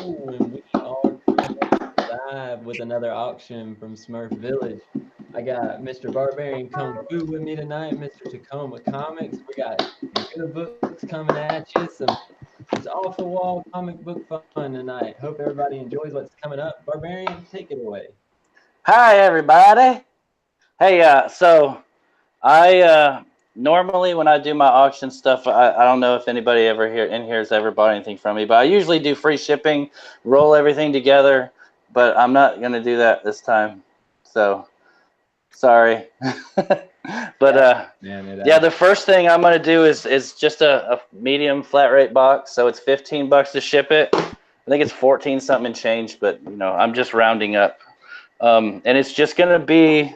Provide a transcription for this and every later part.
and we are live with another auction from Smurph Village. I got Mr. Barbarian Kung Fu with me tonight, Mr. Tacoma Comics. We got some good books coming at you, some just off-the-wall comic book fun tonight. Hope everybody enjoys what's coming up. Barbarian, take it away. Hi, everybody. Hey, so I normally when I do my auction stuff, I don't know if anybody ever here in here has ever bought anything from me, but I usually do free shipping, roll everything together, but I'm not gonna do that this time. So sorry. But yeah, the first thing I'm gonna do is just a medium flat rate box, so it's $15 to ship it. I think it's 14 something and change, but you know, I'm just rounding up. And it's just gonna be,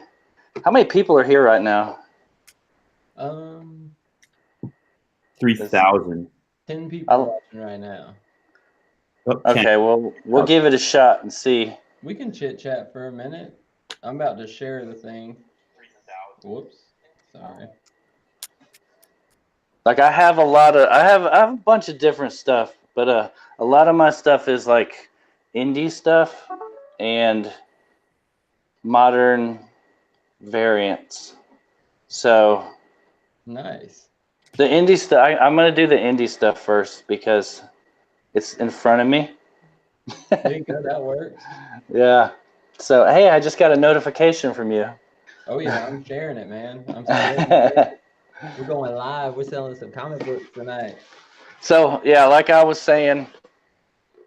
how many people are here right now? 3,000. 10 people watching right now. Okay, well, we'll give it a shot and see. We can chit chat for a minute. I'm about to share the thing. Whoops, sorry. Like I have a bunch of different stuff, but a lot of my stuff is like indie stuff and modern variants. So nice. The indie stuff, I'm gonna do the indie stuff first because it's in front of me. There you go, that works. Yeah. So hey, I just got a notification from you. Oh yeah, I'm sharing it, man. I'm sorry. We're going live. We're selling some comic books tonight. So yeah, like I was saying,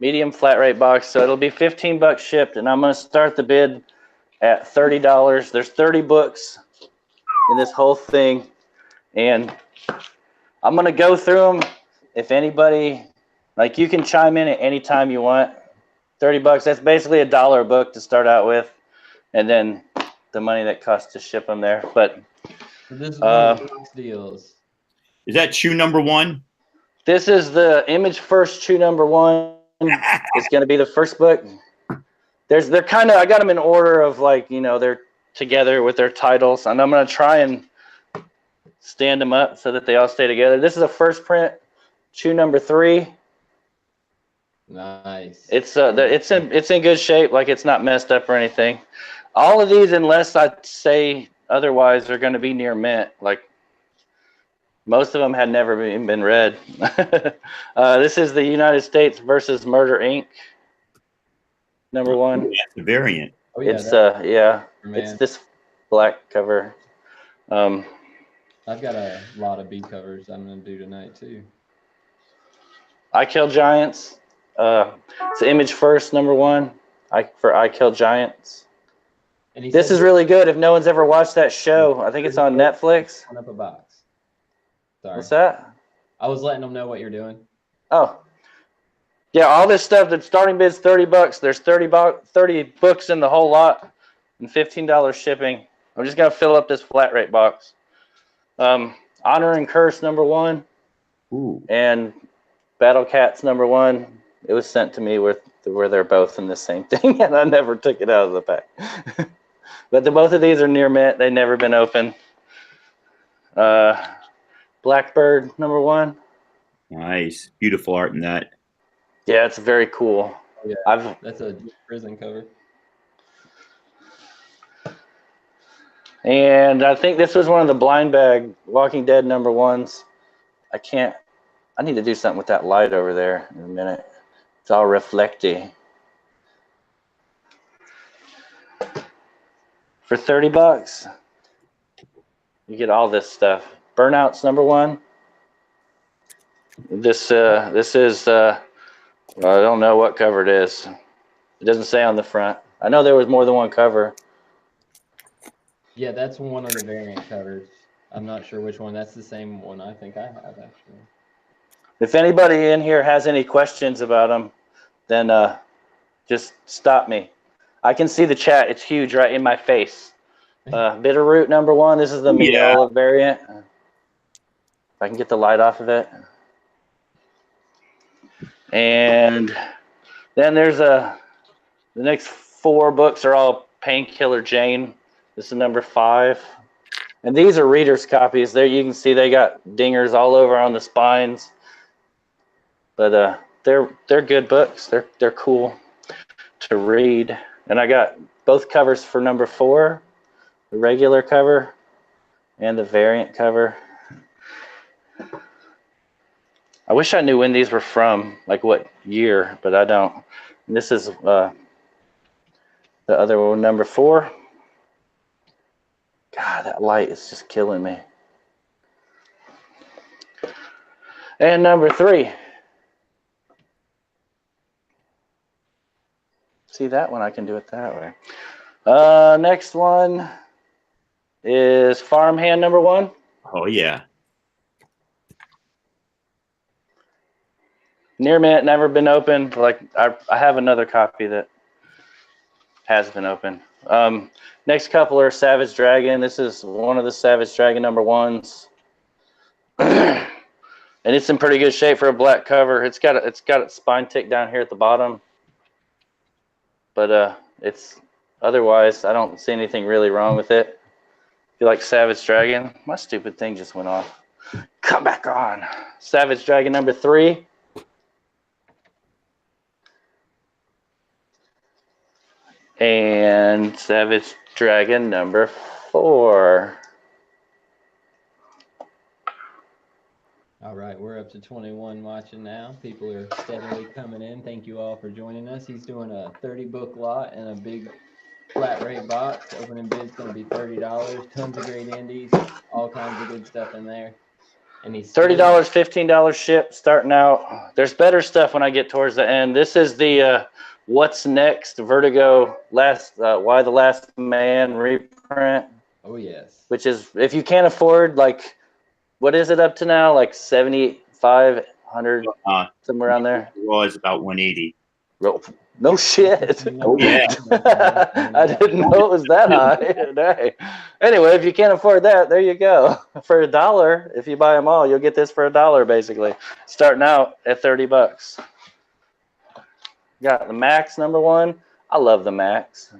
medium flat rate box. So it'll be $15 shipped, and I'm gonna start the bid at $30. There's 30 books in this whole thing, and I'm gonna go through them. If anybody, like, you can chime in at any time you want. $30. That's basically $1 a book to start out with, and then the money that costs to ship them there. But so this is one of the deals. Is that chew number one? This is the Image First chew number one. It's going to be the first book. They're kind of, I got them in order of, like, you know, they're together with their titles, and I'm going to try and stand them up so that they all stay together. This is a first print, chew number 3. Nice. It's in good shape, like it's not messed up or anything. All of these, unless I say otherwise, are going to be near mint. Like, most of them had never been read. This is the United States versus Murder Inc. number 1. Oh, that's the variant. Oh, yeah, it's this black cover. I've got a lot of B covers I'm going to do tonight too. I Kill Giants. It's Image First number 1. For I Kill Giants. And this is really good. If no one's ever watched that show, I think it's on Netflix. Up a box. Sorry. What's that? I was letting them know what you're doing. Oh. Yeah, all this stuff, the starting bid's $30. There's 30 books in the whole lot and $15 shipping. I'm just going to fill up this flat rate box. Honor and Curse number 1. Ooh. And Battle Cats number 1. It was sent to me where they're both in the same thing, and I never took it out of the pack. But both of these are near mint. They've never been open. Blackbird number 1. Nice, beautiful art in that. Yeah, it's very cool. Oh, yeah. That's a prison cover. And I think this was one of the blind bag Walking Dead number 1s. I need to do something with that light over there in a minute. It's all reflecty. For $30, you get all this stuff. Burnout's number 1. This is I don't know what cover it is. It doesn't say on the front. I know there was more than one cover. Yeah, that's one of the variant covers. I'm not sure which one. That's the same one I think I have, actually. If anybody in here has any questions about them, then just stop me. I can see the chat. It's huge right in my face. Bitterroot number 1. This is the Mignola variant. If I can get the light off of it. And then there's the next 4 books are all Painkiller Jane. This is number 5. And these are readers' copies. There you can see they got dingers all over on the spines. But they're good books. They're cool to read. And I got both covers for number 4, the regular cover and the variant cover. I wish I knew when these were from, like what year, but I don't. And this is the other one, number 4. God, that light is just killing me. And number 3. See, that one I can do it that way. Next one is Farmhand number 1. Oh yeah. Near mint, never been opened. Like I have another copy that has been opened. Next couple are Savage Dragon. This is one of the Savage Dragon number 1s. And it's in pretty good shape for a black cover. It's got its spine tick down here at the bottom. But it's otherwise I don't see anything really wrong with it. If you like Savage Dragon, my stupid thing just went off. Come back on. Savage Dragon number 3. And Savage Dragon number 4. All right, we're up to 21 watching now. People are steadily coming in. Thank you all for joining us. He's doing a 30-book lot and a big flat rate box. Opening bid's going to be $30. Tons of great indies, all kinds of good stuff in there. And he's $30, $15 ship starting out. There's better stuff when I get towards the end. This is the What's Next Vertigo Why the Last Man reprint. Oh yes. Which is, if you can't afford, like, what is it up to now? Like 7,500, somewhere around there. It was about 180. No shit. Oh yeah. I didn't know it was that high. Anyway, if you can't afford that, there you go. For $1, if you buy them all, you'll get this for $1 basically. Starting out at $30. Got the Max number 1. I love the Max.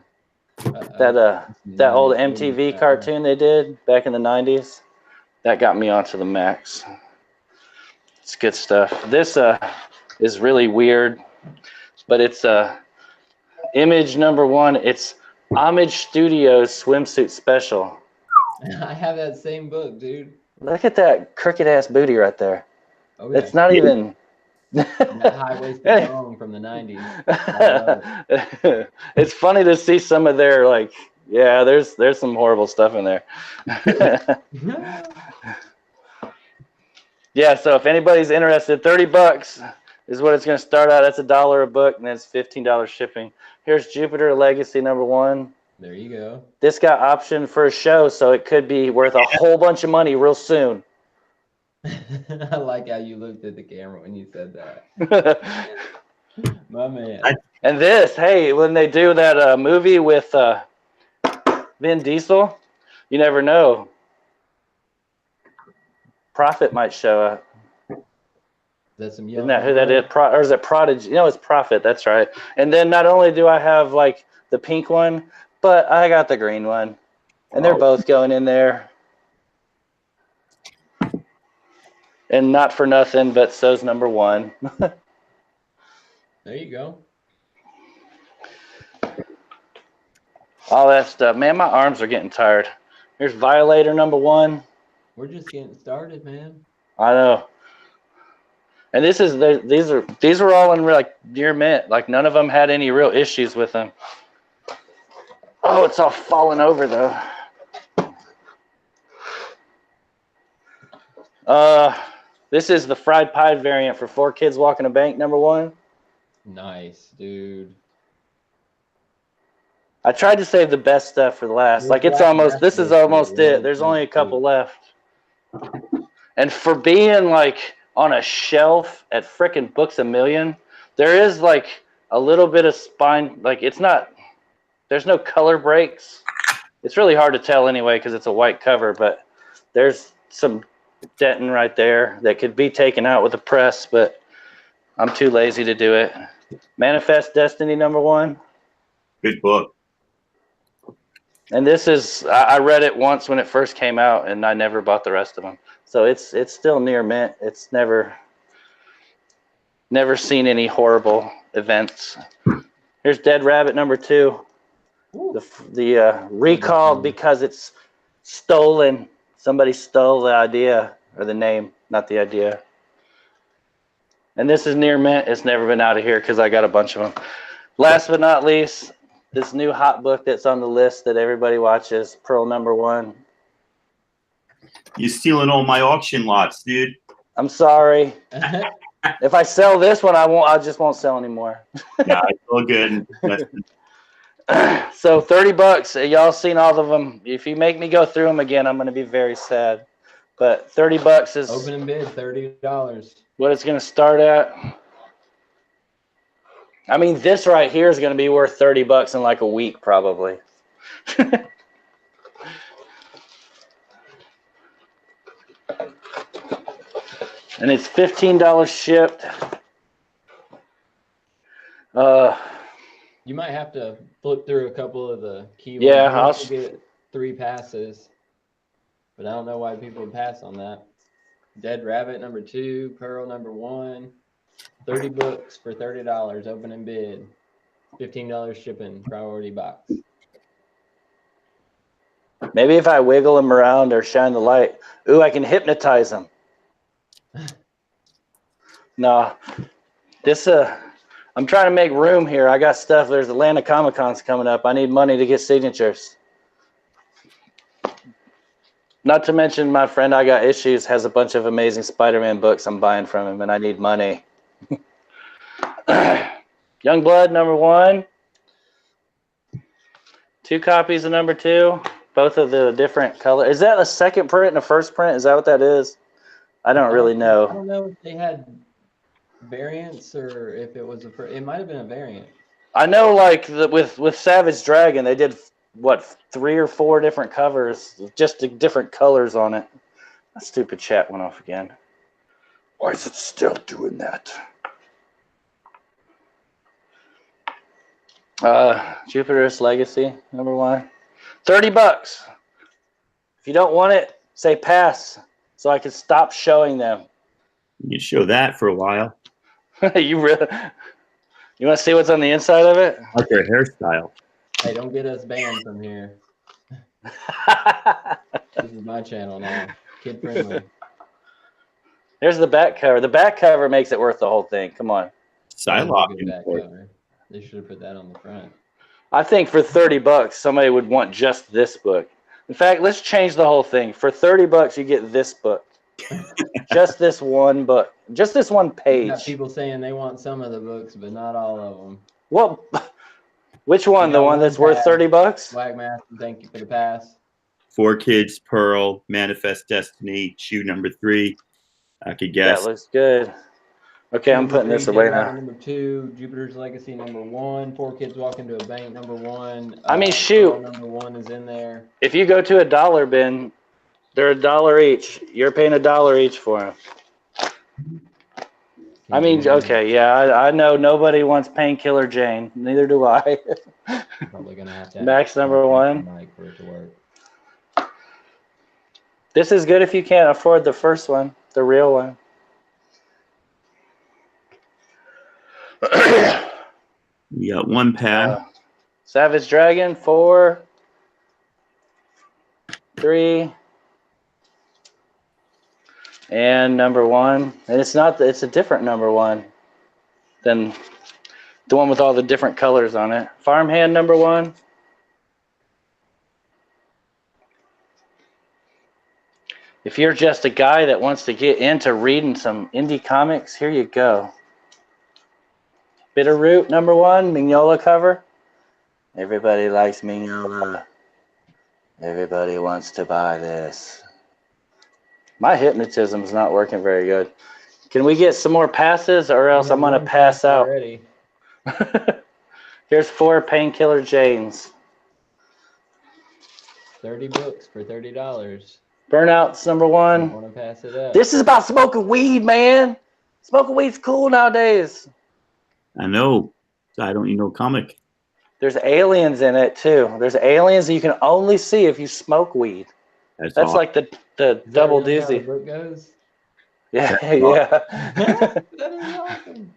That old MTV cartoon they did back in the 90s. That got me onto the Max. It's good stuff. This is really weird, but it's Image number 1. It's Homage Studios swimsuit special. I have that same book, dude. Look at that crooked ass booty right there. Oh, yeah. It's not even. That high-waisted thong from the 90s. It's funny to see some of their, like, yeah, there's some horrible stuff in there. Yeah, so if anybody's interested, $30 is what it's going to start out. That's $1 a book, and that's $15 shipping. Here's Jupiter Legacy number 1. There you go. This got optioned for a show, so it could be worth a whole bunch of money real soon. I like how you looked at the camera when you said that. My man. And this, hey, when they do that movie with Vin Diesel, you never know. Prophet might show up. That's some Isn't that who that is? Or is it Prodigy? No, it's Prophet. That's right. And then not only do I have like the pink one, but I got the green one, and they're both going in there. And not for nothing, but so's number 1. There you go. All that stuff, man. My arms are getting tired. Here's Violator number 1. We're just getting started, man. I know. And these were all in like near mint. Like none of them had any real issues with them. Oh, it's all falling over though. This is the fried pie variant for 4 Kids Walking a Bank number 1. Nice, dude. I tried to save the best stuff for the last. Like it's almost, this is almost it. There's only a couple left. And for being like on a shelf at frickin' Books A Million, there is like a little bit of spine. Like it's not, there's no color breaks. It's really hard to tell anyway because it's a white cover, but there's some denting right there that could be taken out with a press, but I'm too lazy to do it. Manifest Destiny number 1. Good book. And this is, I read it once when it first came out, and I never bought the rest of them. So it's still near mint. It's never, Never seen any horrible events. Here's Dead Rabbit number 2. The recalled because it's stolen. Somebody stole the idea or the name, not the idea. And this is near mint. It's never been out of here because I got a bunch of them. Last but not least, this new hot book that's on the list that everybody watches, Pearl number 1. You're stealing all my auction lots, dude. I'm sorry. If I sell this one, I just won't sell anymore. Nah, it's all good. So $30. Y'all seen all of them. If you make me go through them again, I'm going to be very sad. But $30 is opening bid, $30. What it's going to start at. I mean, this right here is going to be worth $30 in like a week, probably. And it's $15 shipped. You might have to flip through a couple of the key ones. Yeah, I'll get 3 passes, but I don't know why people would pass on that. Dead Rabbit number 2, Pearl number 1, $30 for $30, opening bid, $15 shipping, priority box. Maybe if I wiggle them around or shine the light, ooh, I can hypnotize them. No, this I'm trying to make room here. I got stuff. There's Atlanta Comic Cons coming up. I need money to get signatures. Not to mention my friend I Got Issues has a bunch of amazing Spider-Man books I'm buying from him, and I need money. Youngblood number 1. 2 copies of number 2. Both of the different color. Is that a second print and a first print? Is that what that is? I don't really know. I don't know if they had variants or if it was it might have been a variant. I know, like with Savage Dragon, they did what 3 or 4 different covers, just the different colors on it. That stupid chat went off again. Why is it still doing that? Jupiter's Legacy number 1, $30. If you don't want it, say pass, so I can stop showing them. You can show that for a while. You want to see what's on the inside of it? Like their hairstyle. Hey, don't get us banned from here. This is my channel now. Kid friendly. There's the back cover. The back cover makes it worth the whole thing. Come on. Psylocke. They should have put that on the front. I think for $30, somebody would want just this book. In fact, let's change the whole thing. For $30, you get this book. Just this one book. Just this one page. Got people saying they want some of the books, but not all of them. Well, which one? The one that's worth $30? Black Master, thank you for the pass. 4 Kids, Pearl, Manifest Destiny, Shoe number 3. I could guess. That looks good. Okay, I'm putting this away now. Number 2, Jupiter's Legacy number 1, 4 Kids Walk into a Bank number 1. I mean, shoot. Number 1 is in there. If you go to a dollar bin, they're $1 each. You're paying $1 each for them. I mean, okay, yeah, I know nobody wants Painkiller Jane. Neither do I. Probably gonna have to Max number 1. for it to work. This is good if you can't afford the first one, the real one. You got 1 pad. Savage Dragon, 4, 3, and number 1. And it's not. It's a different number 1 than the one with all the different colors on it. Farmhand number 1. If you're just a guy that wants to get into reading some indie comics, here you go. Bitterroot number 1, Mignola cover. Everybody likes Mignola. Everybody wants to buy this. My hypnotism's not working very good. Can we get some more passes or else I'm going to pass out? Here's 4 Painkiller Janes. 30 books for $30. Burnout's number 1. I want to pass it up. This is about smoking weed, man. Smoking weed's cool nowadays. I know. I don't need no comic. There's aliens in it too. There's aliens that you can only see if you smoke weed. That's awesome. Like the double doozy. Book goes? Yeah, yeah. That is awesome.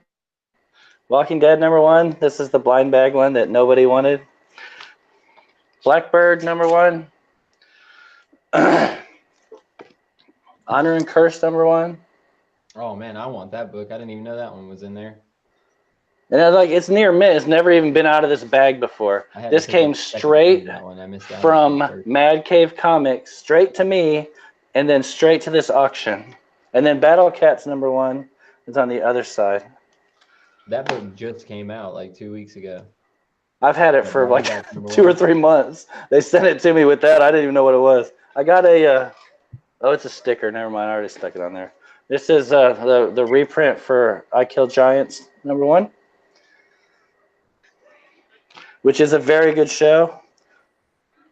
Walking Dead #1. This is the blind bag one that nobody wanted. Blackbird #1. Honor and Curse #1. Oh man, I want that book. I didn't even know that one was in there. And I was like, it's near mint. It's never even been out of this bag before. This came straight from Mad Cave Comics, straight to me, and then straight to this auction. And then Battle Cats #1 is on the other side. That book just came out like 2 weeks ago. I've had it for like 2 or 3 months. They sent it to me with that. I didn't even know what it was. I got a, oh, it's a sticker. Never mind. I already stuck it on there. This is the reprint for I Kill Giants #1, which is a very good show.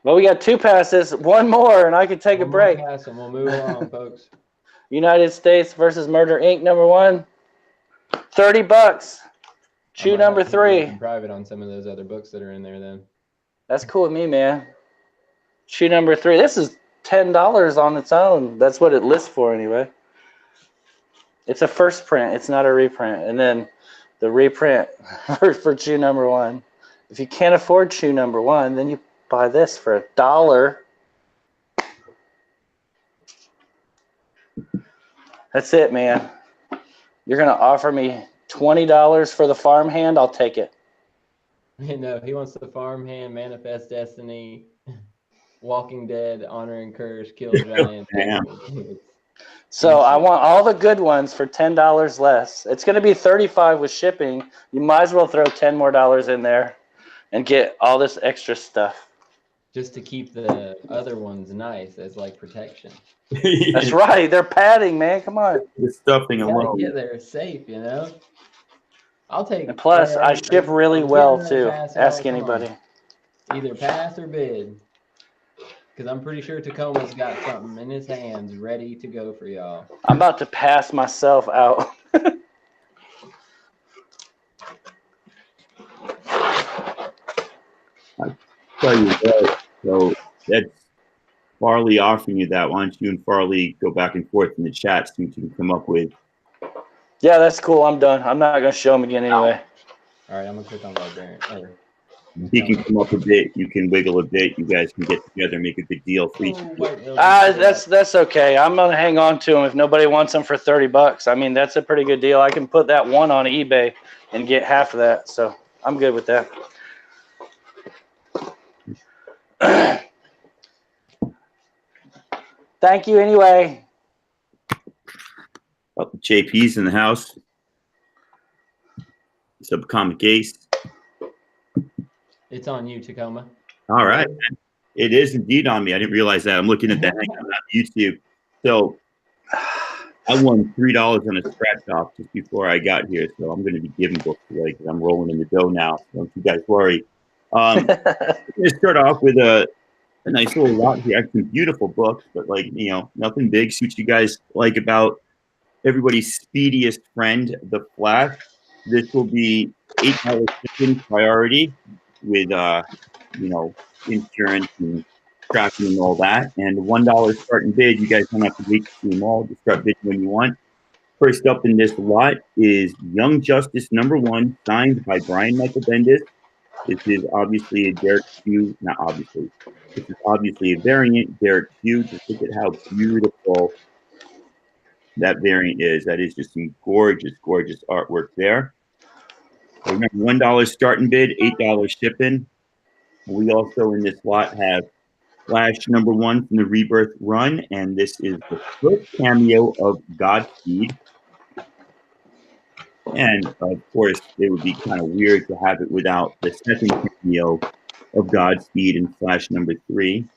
Well, we got 2 passes, 1 more, and I can take a break. Pass and we'll move on, folks. United States versus Murder Inc. #1, $30. Chew #3. Private on some of those other books that are in there. Then that's cool with me, man. Chew #3. This is $10 on its own. That's what it lists for anyway. It's a first print. It's not a reprint. And then the reprint for Chew #1. If you can't afford Chew #1, then you buy this for $1. That's it, man. You're gonna offer me $20 for the farmhand? I'll take it. No, he wants the farmhand, Manifest Destiny, Walking Dead, Honor and Curse, Kill Giant. So I want all the good ones for $10 less. It's going to be $35 with shipping. You might as well throw $10 more in there and get all this extra stuff. Just to keep the other ones nice as like protection. That's right. They're padding, man. Come on. The stuffing alone. Yeah, they're safe, you know. I'll take. And plus, I ship really well too. Ask anybody. Either pass or bid. Because I'm pretty sure Tacoma's got something in his hands ready to go for y'all. I'm about to pass myself out. I tell you what, so that's Farley offering you that. Why don't you and Farley go back and forth in the chat, see what you can come up with. Yeah, that's cool. I'm done. I'm not going to show him again anyway. All right, I'm going to click on Barbarian. He can come up a bit. You can wiggle a bit. You guys can get together and make a big deal for each. That's okay. I'm gonna hang on to them if nobody wants them for $30. I mean, that's a pretty good deal. I can put that one on eBay and get half of that. So I'm good with that. Thank you anyway. Well, JP's in the house. Subcomic Ace. It's on you, Tacoma. All right. It is indeed on me. I didn't realize that. I'm looking at the hangout on YouTube. So I won $3 on a scratch off just before I got here. So I'm going to be giving books away because I'm rolling in the dough now. So don't you guys worry. I'm going to start off with a nice little lot here. I have some beautiful books, but like, you know, nothing big. See what you guys like about everybody's speediest friend, The Flash. This will be $8 shipping priority with, you know, insurance and tracking and all that. And $1 start and bid. You guys don't have to wait to see them all. Just start bidding when you want. First up in this lot is Young Justice #1, signed by Brian Michael Bendis. This is obviously a Derek Hugh, not obviously. This is obviously a variant, Derek Hugh. Just look at how beautiful that variant is. That is just some gorgeous, gorgeous artwork there. So remember, $1 start and bid, $8 shipping. We also in this lot have Flash #1 from the Rebirth run, and this is the first cameo of Godspeed. And of course, it would be kind of weird to have it without the second cameo of Godspeed in Flash #3.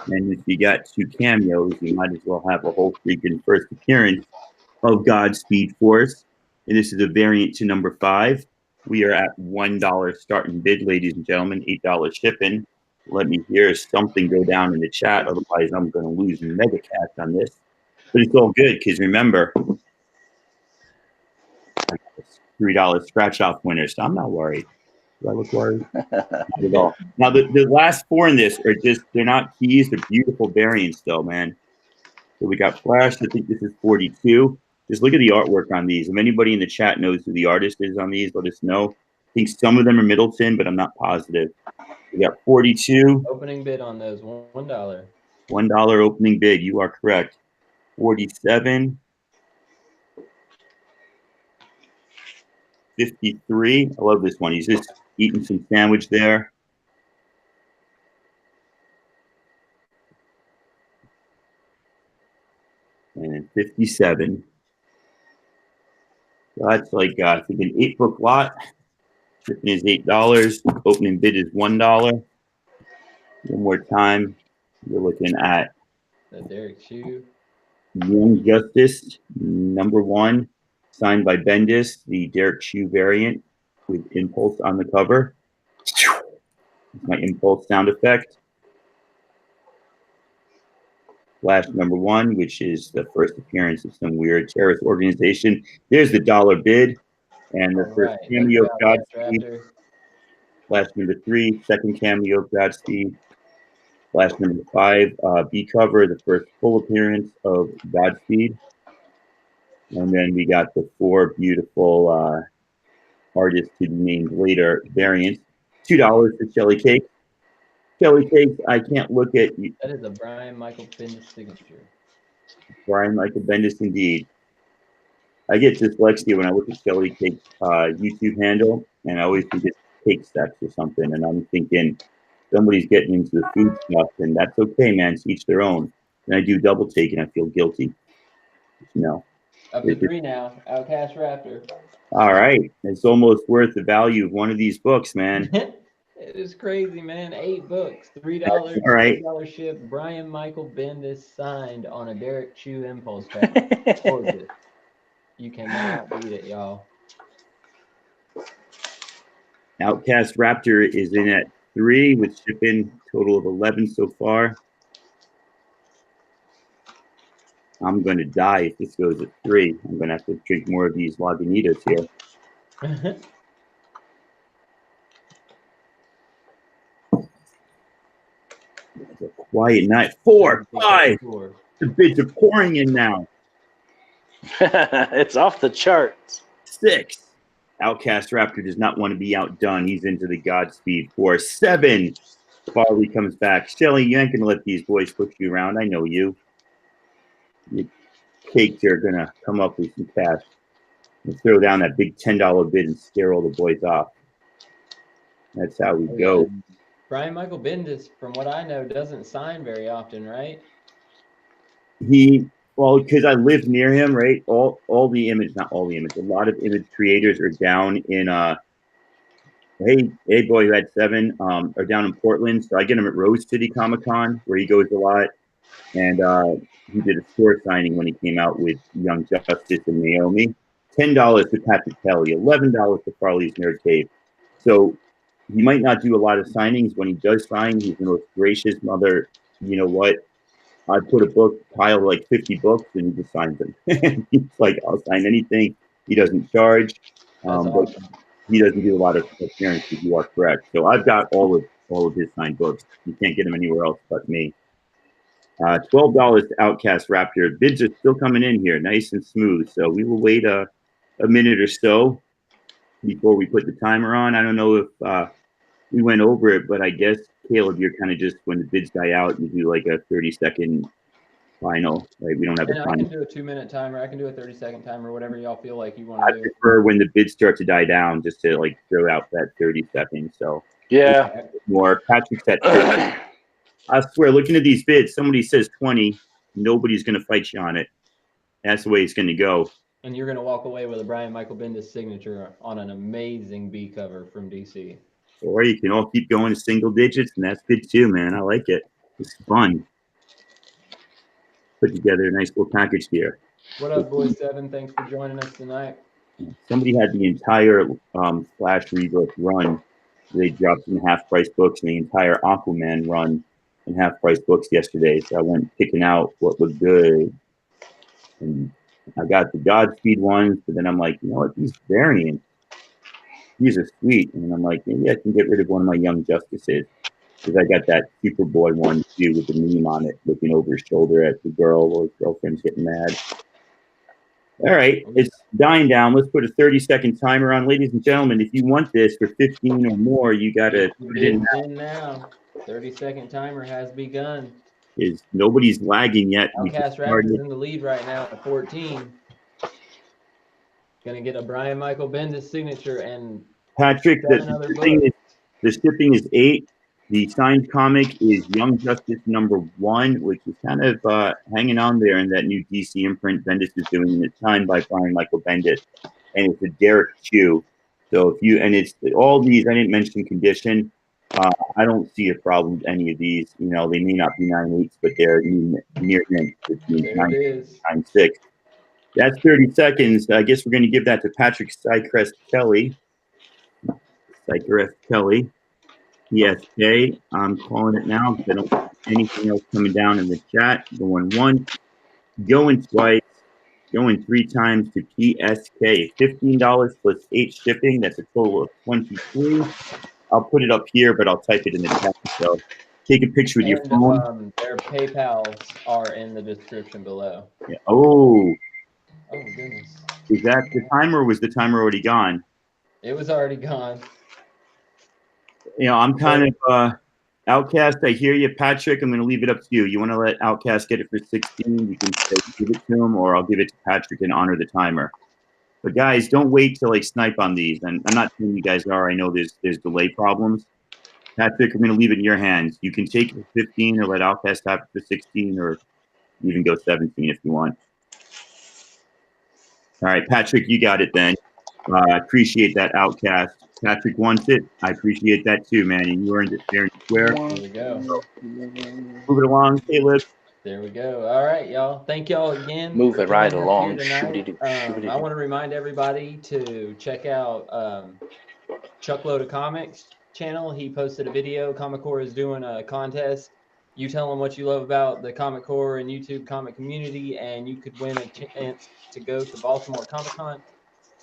And if you got 2 cameos, you might as well have a whole freaking first appearance of Godspeed Force. And this is a variant to #5. We are at $1 start and bid, ladies and gentlemen, $8 shipping. Let me hear something go down in the chat. Otherwise, I'm going to lose mega cash on this. But it's all good because remember, I got this $3 scratch off winner, so I'm not worried. Do I look worried? Not at all. Now, the last 4 in this are just, they're not keys. They're beautiful variants, though, man. So we got Flash. I think this is 42. Just look at the artwork on these. If anybody in the chat knows who the artist is on these, let us know. I think some of them are Middleton, but I'm not positive. We got 42. Opening bid on those, $1. $1 opening bid. You are correct. 47. 53. I love this one. He's just eating some sandwich there. And then 57. So that's like, I think an 8-book lot. Shipping is $8. Opening bid is $1. One more time. We're looking at The Derek Chew. Young Justice, #1, signed by Bendis, the Derek Chew variant with Impulse on the cover. My Impulse sound effect. Flash #1, which is the first appearance of some weird terrorist organization. There's the dollar bid. And the first cameo of Godspeed. Flash #3, second cameo of Godspeed. Flash #5, B cover, the first full appearance of Godspeed. And then we got the 4 beautiful artists to be named later variants. $2 for Shelly Cake. Shelly Cakes, I can't look at you. That is a Brian Michael Bendis signature. Brian Michael Bendis, indeed. I get dyslexia when I look at Shelly Cake's YouTube handle, and I always think it's cake sex or something. And I'm thinking somebody's getting into the food stuff, and that's okay, man. It's each their own. And I do double take, and I feel guilty. No. Up to 3 now. Outcast Raptor. All right. It's almost worth the value of one of these books, man. It is crazy, man. 8 books, $3. All right. $3 ship. Brian Michael Bendis signed on a Derek Chew impulse pack. Gorgeous. You cannot beat it, y'all. Outcast Raptor is in at 3 with shipping, total of 11 so far. I'm going to die if this goes at 3. I'm going to have to drink more of these Lagunitas here. It's a quiet night. 4, 5. The bids are pouring in now. It's off the charts. 6. Outcast Raptor does not want to be outdone. He's into the Godspeed for 7. Farley comes back. Shelly, you ain't going to let these boys push you around. I know you. Your cakes are going to come up with some cash. And throw down that big $10 bid and scare all the boys off. That's how we go. Brian Michael Bendis, from what I know, doesn't sign very often, right? Well, because I live near him, right? All the image, not all the image, a lot of image creators are down in Hey Boy who had 7 are down in Portland. So I get him at Rose City Comic Con where he goes a lot. And he did a store signing when he came out with Young Justice and Naomi. $10 to Patrick Kelly, $11 to Farley's Nerd Cave. So he might not do a lot of signings. When he does sign, he's the most gracious mother. You know what? I put a book pile of like 50 books and he just signs them. He's like, I'll sign anything. He doesn't charge. But he doesn't do a lot of appearances. You are correct. So I've got all of his signed books. You can't get them anywhere else but me. $12 to Outcast Raptor. Bids are still coming in here, nice and smooth. So we will wait a minute or so before we put the timer on. I don't know if we went over it, but I guess, Caleb, you're kind of just, when the bids die out, you do like a 30-second final, right? We don't have a I time. can do a 2-minute timer. I can do a 30-second timer, whatever y'all feel like you want to do. I prefer when the bids start to die down, just to like throw out that 30 seconds. So yeah, more. Patrick's at 30. I swear, looking at these bids, somebody says 20, nobody's going to fight you on it. That's the way it's going to go. And you're going to walk away with a Brian Michael Bendis signature on an amazing B cover from DC. Or you can all keep going to single digits, and that's good too, man. I like it. It's fun. Put together a nice little package here. What up, Boy 7? Thanks for joining us tonight. Somebody had the entire Flash Rebirth run. They dropped some half-price books, and the entire Aquaman run in half-price books yesterday. So I went picking out what looked good. And I got the Godspeed ones, but then I'm like, you know what? These variants, these are sweet. And I'm like, maybe I can get rid of one of my Young Justices. Because I got that Superboy one, too, with the meme on it, looking over his shoulder at the girl or his girlfriend's getting mad. All right, it's dying down. Let's put a 30-second timer on. Ladies and gentlemen, if you want this for 15 or more, you got to put it in now. 30-second timer has begun. Nobody's lagging yet. Outcast Raffles is in the lead right now at 14. Gonna get a Brian Michael Bendis signature and Patrick, the shipping is 8. The signed comic is Young Justice #1, which is kind of hanging on there in that new DC imprint Bendis is doing. It's signed by Brian Michael Bendis, and it's a Derek Chew. So it's all these. I didn't mention condition. I don't see a problem with any of these. You know, they may not be 9/8, but they're near mint between 9/6. That's 30 seconds. I guess we're going to give that to Patrick Sycrest Kelly. PSK. I'm calling it now because I don't see anything else coming down in the chat. Going once, going twice, going 3 times to PSK. $15 plus 8 shipping. That's a total of 23. I'll put it up here, but I'll type it in the chat. So take a picture with your phone. Their PayPals are in the description below. Yeah. Oh goodness. Is that the timer, or was the timer already gone? It was already gone. You know, I'm kind of Outcast. I hear you, Patrick. I'm going to leave it up to you. You want to let Outcast get it for 16? You can say, give it to him, or I'll give it to Patrick and honor the timer. But guys, don't wait to snipe on these. And I'm not saying you guys are. I know there's delay problems. Patrick, I'm going to leave it in your hands. You can take it for 15, or let Outcast have it for 16, or even go 17 if you want. All right, Patrick, you got it then. I appreciate that, Outcast. Patrick wants it. I appreciate that too, man. And you earned it fair and square. There we go. Move it along, Caleb. There we go. All right, y'all. Thank y'all again. Move it right along. I want to remind everybody to check out Chuckload of Comics channel. He posted a video. Comic Core is doing a contest. You tell them what you love about the Comic Core and YouTube comic community, and you could win a chance to go to Baltimore Comic-Con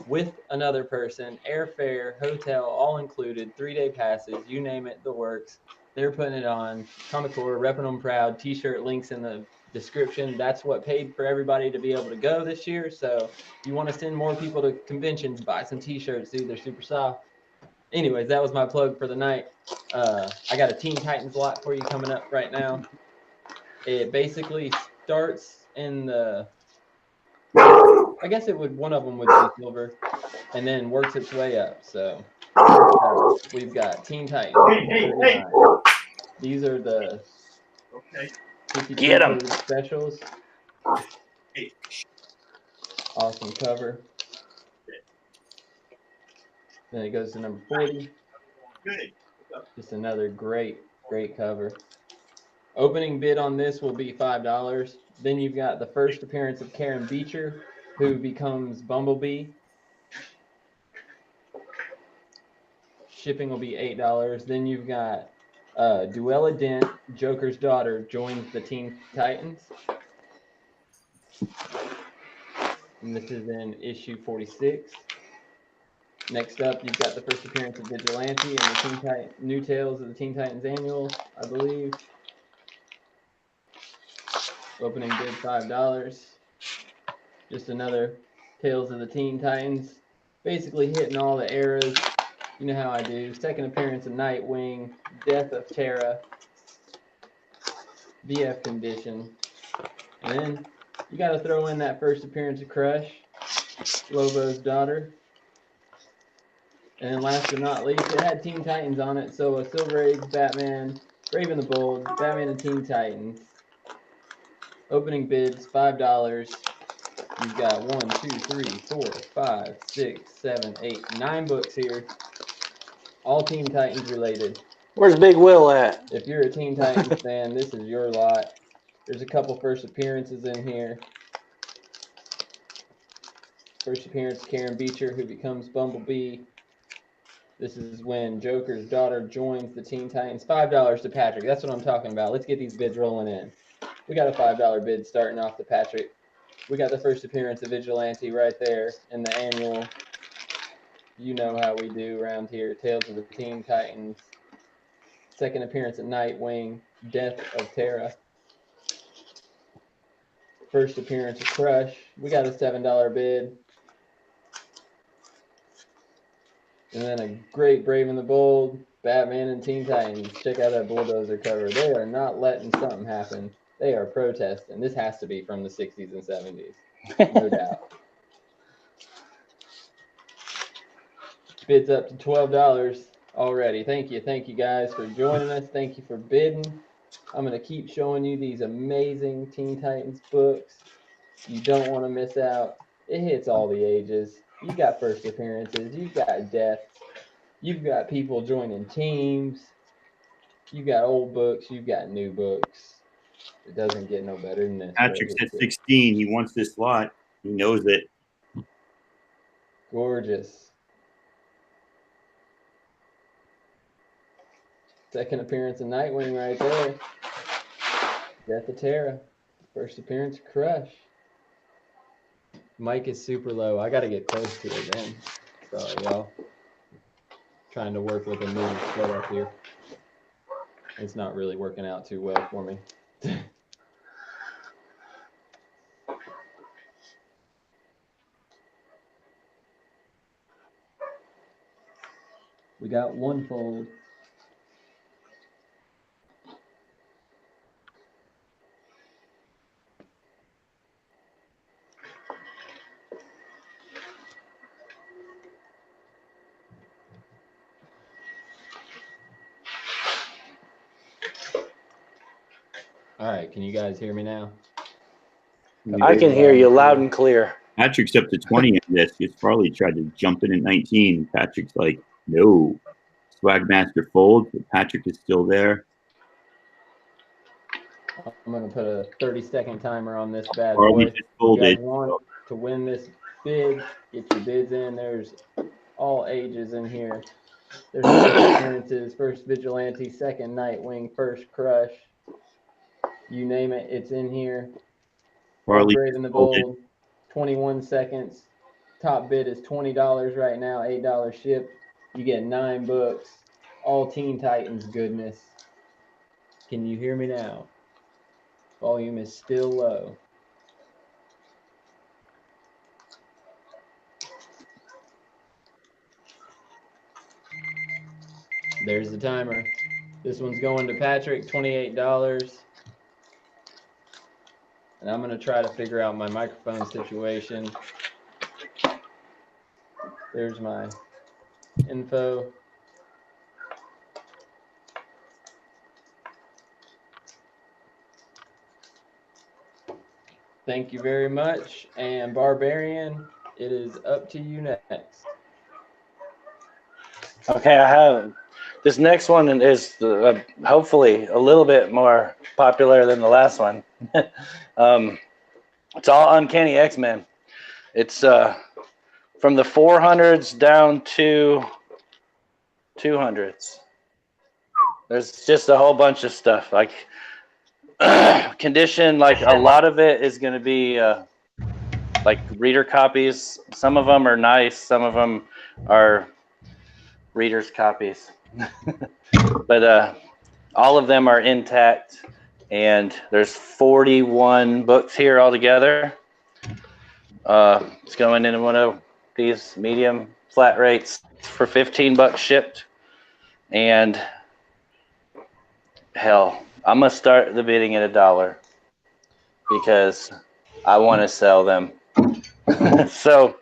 with another person, airfare, hotel, all included, 3-day passes, you name it, the works. They're putting it on. Comic Core, repping them proud. T-shirt links in the description. That's what paid for everybody to be able to go this year. So if you want to send more people to conventions, buy some T-shirts, dude. They're super soft. Anyways, that was my plug for the night. I got a Teen Titans lot for you coming up right now. It basically starts in the... I guess one of them would be silver, and then works its way up. So we've got Teen Titans. Hey. These are the 52 specials. Awesome cover. Then it goes to number 40. Just another great cover. Opening bid on this will be $5. Then you've got the first appearance of Karen Beecher, who becomes Bumblebee. Shipping will be $8. Then you've got Duella Dent, Joker's daughter, joins the Teen Titans. And this is in issue 46. Next up, you've got the first appearance of Vigilante and the New Tales of the Teen Titans Annual, I believe. Opening bid $5. Just another Tales of the Teen Titans. Basically hitting all the eras. You know how I do. Second appearance of Nightwing, Death of Terra, VF Condition. And then you got to throw in that first appearance of Crush, Lobo's daughter. And then last but not least, it had Teen Titans on it. So a Silver Age Batman, Brave and the Bold, Batman and Teen Titans. Opening bids $5. You've got 1, 2, 3, 4, 5, 6, 7, 8, 9 books here. All Teen Titans related. Where's Big Will at? If you're a Teen Titans fan, this is your lot. There's a couple first appearances in here. First appearance, Karen Beecher, who becomes Bumblebee. This is when Joker's daughter joins the Teen Titans. $5 to Patrick. That's what I'm talking about. Let's get these bids rolling in. We got a $5 bid starting off to Patrick. We got the first appearance of Vigilante right there in the annual. You know how we do around here. Tales of the Teen Titans. Second appearance of Nightwing. Death of Terra. first appearance of Crush. We got a $7 bid. And then a great Brave and the Bold, Batman and Teen Titans. Check out that Bulldozer cover. They are not letting something happen. They are protesting. This has to be from the 60s and 70s. No doubt. Bids up to $12 already. Thank you guys for joining us. Thank you for bidding. I'm going to keep showing you these amazing Teen Titans books. You don't want to miss out. It hits all the ages. You've got first appearances. You've got deaths. You've got people joining teams. You've got old books. You've got new books. It doesn't get no better than this. Patrick's at 16. He wants this slot. He knows it. Gorgeous. Second appearance of Nightwing right there. Death of Terra. First appearance of Crush. Mic is super low. I got to get close to it then. Sorry, y'all. Trying to work with a new setup here. It's not really working out too well for me. We got one fold. All right, can you guys hear me now? I can hear you loud and clear. Patrick's up to 20 in this. He's probably tried to jump in at 19. Patrick's like, no. Swagmaster folds, but Patrick is still there. I'm going to put a 30-second timer on this bad Harley boy. just folded. You guys want to win this bid, get your bids in. There's all ages in here. There's first appearances, first Vigilante, second Nightwing, first Crush. You name it, it's in here. Harley Brave and the Bold, 21 seconds. Top bid is $20 right now, $8 shipped. You get 9 books, all Teen Titans goodness. Can you hear me now? Volume is still low. There's the timer. This one's going to Patrick, $28. And I'm going to try to figure out my microphone situation. There's my info. Thank you very much. And Barbarian, it is up to you next. Okay, I have this next one is hopefully a little bit more popular than the last one. It's all Uncanny X-Men. It's from the 400s down to 200s. There's just a whole bunch of stuff. Like condition, like a lot of it is going to be like reader copies. Some of them are nice. Some of them are readers' copies. But all of them are intact. And there's 41 books here altogether. It's going in one of these medium flat rates for $15 shipped. And hell, I'm gonna start the bidding at $1 because I want to sell them. So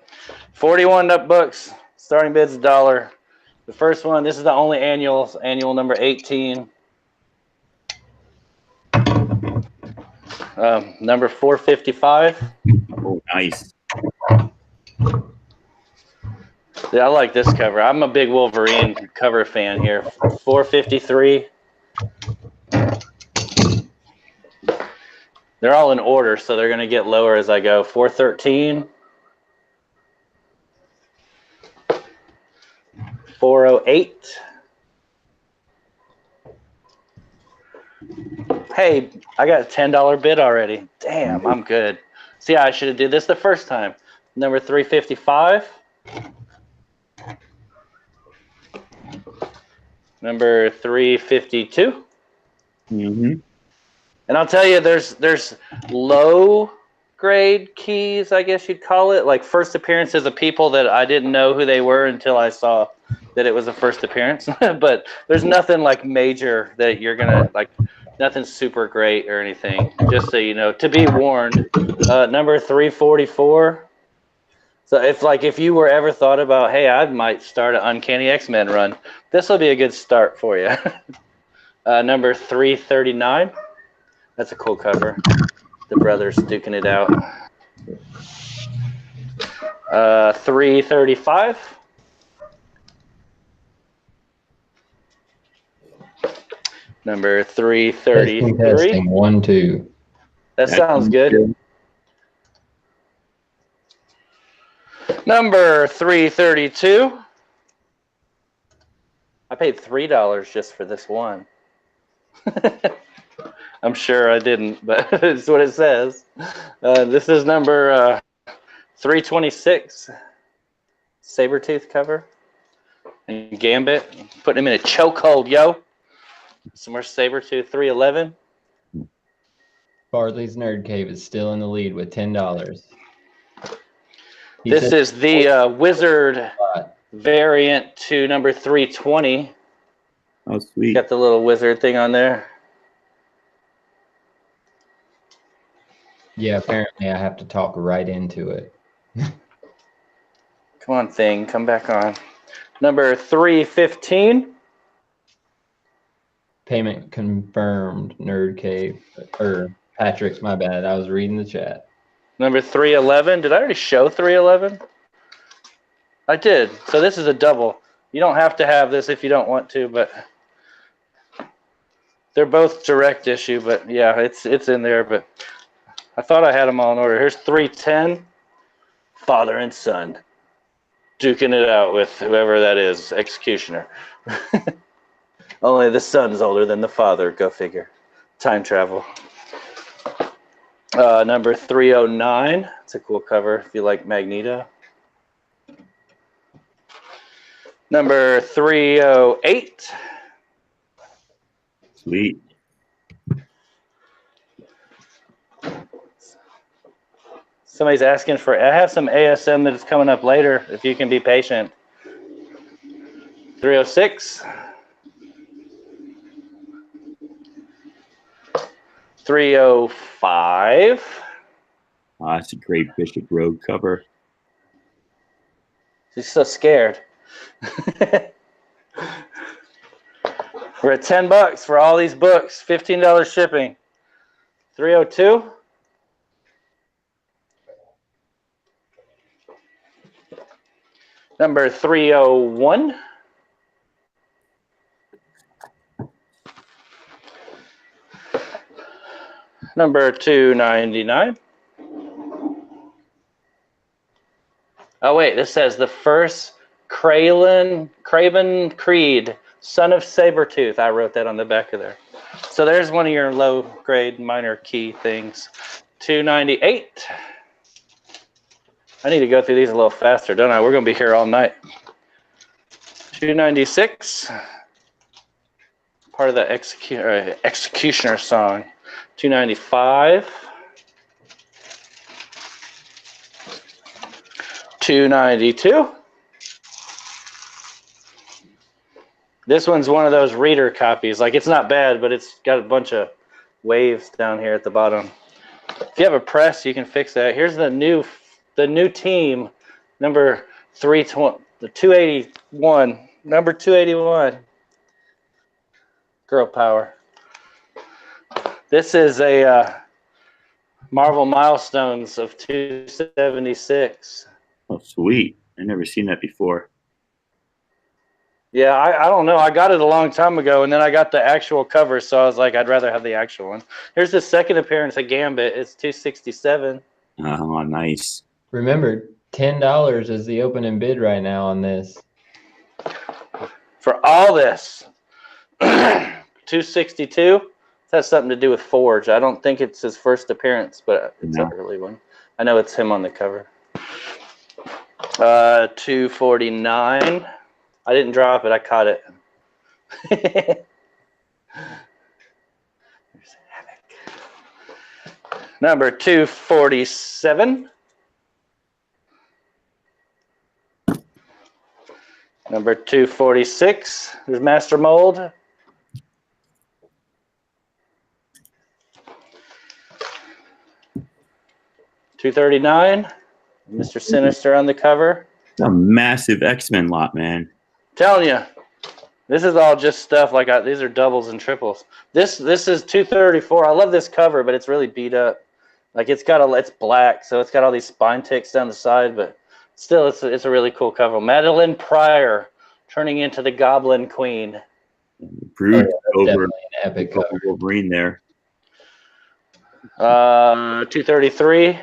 41 books, starting bid's $1. The first one, this is the only annual number 18. Number 455. Oh, nice. Yeah, I like this cover. I'm a big Wolverine cover fan here. 453. They're all in order, so they're going to get lower as I go. 413. 408. Hey, I got a $10 bid already. Damn, I'm good. See, I should have did this the first time. Number 355. Number 352. Mm-hmm. And I'll tell you, there's low grade keys, I guess you'd call it, like first appearances of people that I didn't know who they were until I saw that it was a first appearance. But there's nothing like major that you're gonna like, nothing super great or anything. Just so you know, to be warned. Number 344. So if you were ever thought about, hey, I might start an Uncanny X-Men run, this will be a good start for you. Number 339. That's a cool cover. The brothers duking it out. 335. Number 333. Testing 1, 2. That sounds good. Number 332. I paid $3 just for this one. I'm sure I didn't, but it's what it says. This is number 326. Sabretooth cover. And Gambit. Putting him in a chokehold, yo. Some more Sabretooth 311. Bartley's Nerd Cave is still in the lead with $10. This is the Wizard variant to number 320. Oh, sweet. Got the little wizard thing on there. Yeah, apparently I have to talk right into it. Come on, thing. Come back on. Number 315. Payment confirmed, Nerd Cave. Or Patrick, my bad. I was reading the chat. Number 311. Did I already show 311? I did. So this is a double. You don't have to have this if you don't want to, but they're both direct issue. But yeah, it's in there. But I thought I had them all in order. Here's 310. Father and son duking it out with whoever that is, Executioner. Only the son's older than the father. Go figure. Time travel. Number 309. It's a cool cover if you like Magneto. Number 308. Sweet. Somebody's asking for, I have some ASM that is coming up later, if you can be patient. 306. 305. That's a great Bishop Road cover. She's so scared. We're at $10 for all these books, $15 shipping. 302. Number 301. Number 299. Oh wait, this says the first Craven Creed, son of Sabretooth. I wrote that on the back of there. So there's one of your low grade minor key things. 298. I need to go through these a little faster, don't I? We're going to be here all night. 296. Part of the Executioner song. 295. 292. This one's one of those reader copies. Like, it's not bad, but it's got a bunch of waves down here at the bottom. If you have a press, you can fix that. Here's the new team, number 320, the 281, number 281. Girl power. This is a Marvel Milestones of 276. Oh, sweet. I've never seen that before. Yeah, I don't know. I got it a long time ago, and then I got the actual cover, so I was like, I'd rather have the actual one. Here's the second appearance of Gambit. It's 267. Oh, nice. Remember, $10 is the opening bid right now on this. For all this, 262. This has something to do with Forge. I don't think it's his first appearance, but it's an early one. I know it's him on the cover. 249. I didn't drop it. I caught it. Number 247. Number 246 is Master Mold. 239, Mr. Sinister on the cover. It's a massive X-Men lot, man. Telling you, this is all just stuff like these are doubles and triples. This is 234. I love this cover, but it's really beat up. Like it's black, so it's got all these spine ticks down the side, but still, it's a really cool cover. Madeline Pryor turning into the Goblin Queen. Brood over an epic cover. Wolverine there. 233.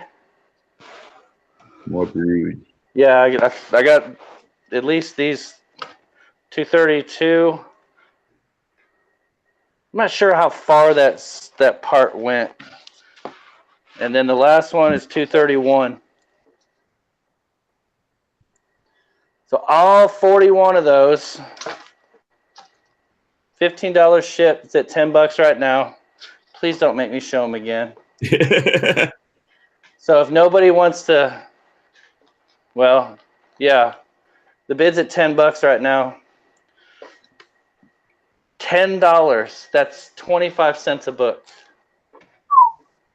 More Brood. Yeah, I got at least these 232. I'm not sure how far that part went. And then the last one is 231. So all 41 of those, $15 shipped. It's at $10 right now. Please don't make me show them again. So if nobody wants to, well, yeah, the bid's at $10 right now. $10. That's 25 cents a book.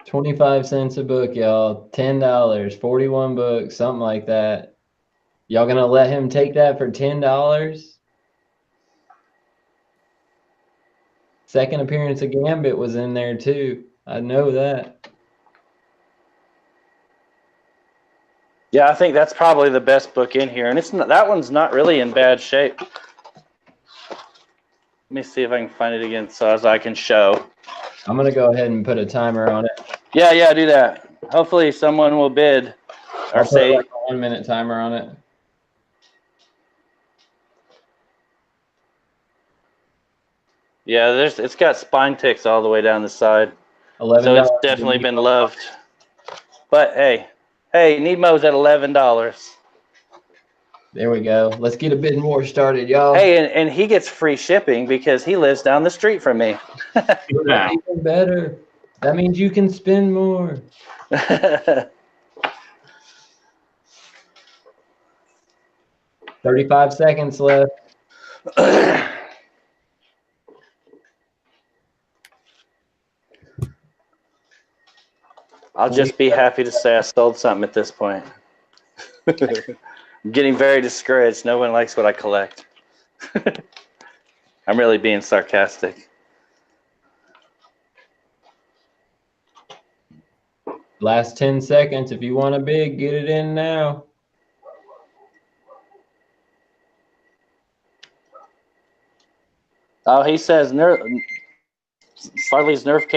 25 cents a book, y'all. $10, 41 books, something like that. Y'all gonna let him take that for $10? Second appearance of Gambit was in there too. I know that. Yeah, I think that's probably the best book in here, and that one's not really in bad shape. Let me see if I can find it again so as I can show. I'm gonna go ahead and put a timer on it. Yeah, do that. Hopefully someone will bid or I'll say put like a 1 minute timer on it. Yeah, it's got spine ticks all the way down the side. $11. So it's definitely been loved. But hey, Nemo's at $11. There we go. Let's get a bid war started, y'all. Hey, and he gets free shipping because he lives down the street from me. That's even better. That means you can spend more. 35 seconds left. I'll just be happy to say I sold something at this point. I'm getting very discouraged. No one likes what I collect. I'm really being sarcastic. Last 10 seconds. If you want a bid, get it in now. Oh, he says Farley's Farley's Nerd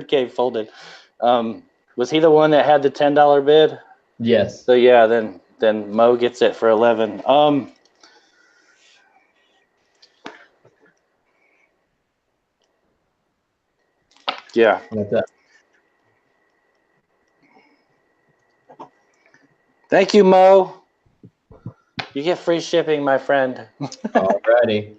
Cave folded. Was he the one that had the $10 bid? Yes. So yeah, then Mo gets it for 11. Yeah. What's up? Thank you, Mo. You get free shipping, my friend. Alrighty.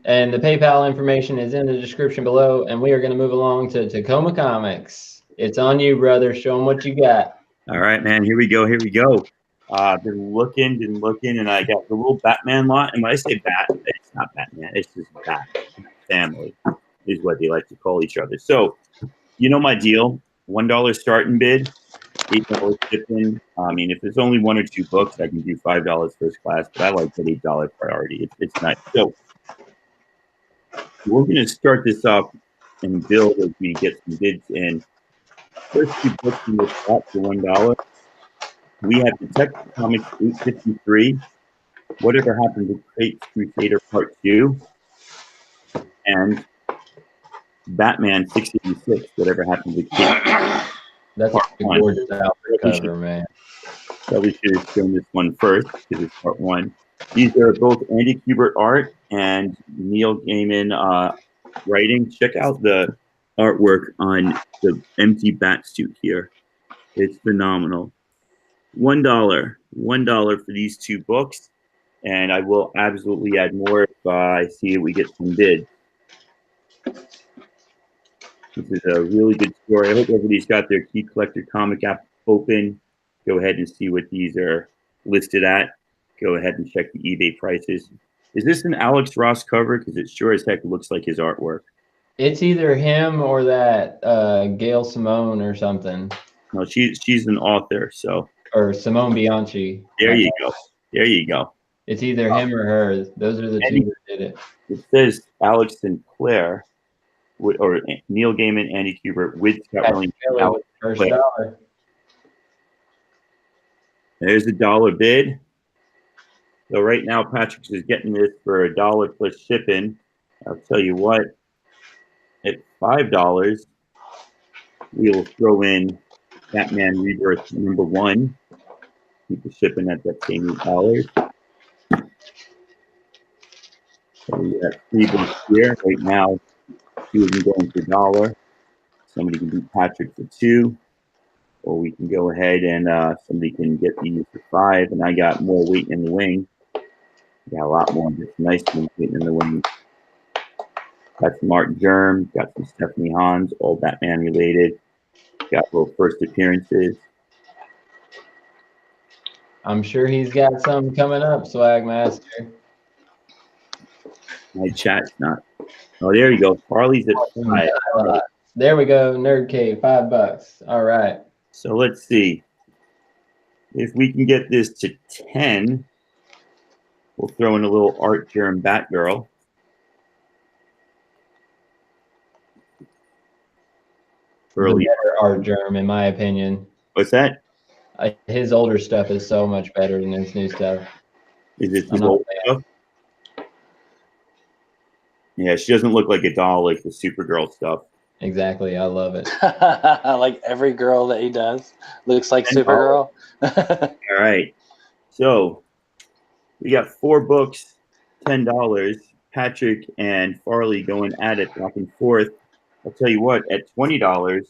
And the PayPal information is in the description below, and we are going to move along to Tacoma Comics. It's on you, brother. Show them what you got. All right, man. Here we go. Been looking, and I got the little Batman lot. And when I say Bat, it's not Batman. It's just Bat family is what they like to call each other. So, you know my deal. $1 starting bid, $8 shipping. I mean, if there's only one or two books, I can do $5 first class, but I like that $8 priority. It's nice. So we're going to start this off and build as we get some bids in. First two books in this spot for $1. We have Detective Comics 853, Whatever Happened to Crates Crusader Part 2, and Batman 686, Whatever Happened to Crates. That's a gorgeous Alfred cover, man. Probably should have shown this one first because it's Part 1. These are both Andy Kubert art and Neil Gaiman writing. Check out the artwork on the empty bat suit here. It's phenomenal. $1 for these two books, and I will absolutely add more if I see we get some bids. This is a really good story. I hope everybody's got their Key Collector comic app open. Go ahead and see what these are listed at. Go ahead and check the eBay prices. Is this an Alex Ross cover? Because it sure as heck looks like his artwork. It's either him or that Gail Simone or something. No, she's an author, so. Or Simone Bianchi. There you go. There you go. It's either him or her. Those are the two that did it. It says Alex Sinclair, or Neil Gaiman, Andy Kubert, with Scott Williams. First dollar. There's a dollar bid. So right now, Patrick is getting this for $1 plus shipping. I'll tell you what, at $5, we'll throw in Batman Rebirth #1. Keep the shipping at that same $8. So we got 3 books here. Right now, 2 of them going for $1. Somebody can beat Patrick for 2. Or we can go ahead and somebody can get these for 5. And I got more weight in the wing. Got a lot more just nice ones waiting in the wing. Got some Art Germ. Got some Stephanie Hans, all Batman related. Got little first appearances. I'm sure he's got some coming up, Swag Master. My chat's not. Oh, there you go. Farley's at 5. There we go. Nerd Cave, $5. All right. So let's see. If we can get this to 10, we'll throw in a little Art Germ Batgirl. The better Art Germ, in my opinion. What's that? His older stuff is so much better than his new stuff. Is this his old stuff? Yeah, she doesn't look like a doll like the Supergirl stuff. Exactly. I love it. Like every girl that he does looks like Supergirl. All right. So we got 4 books, $10. Patrick and Farley going at it back and forth. I'll tell you what, at $20.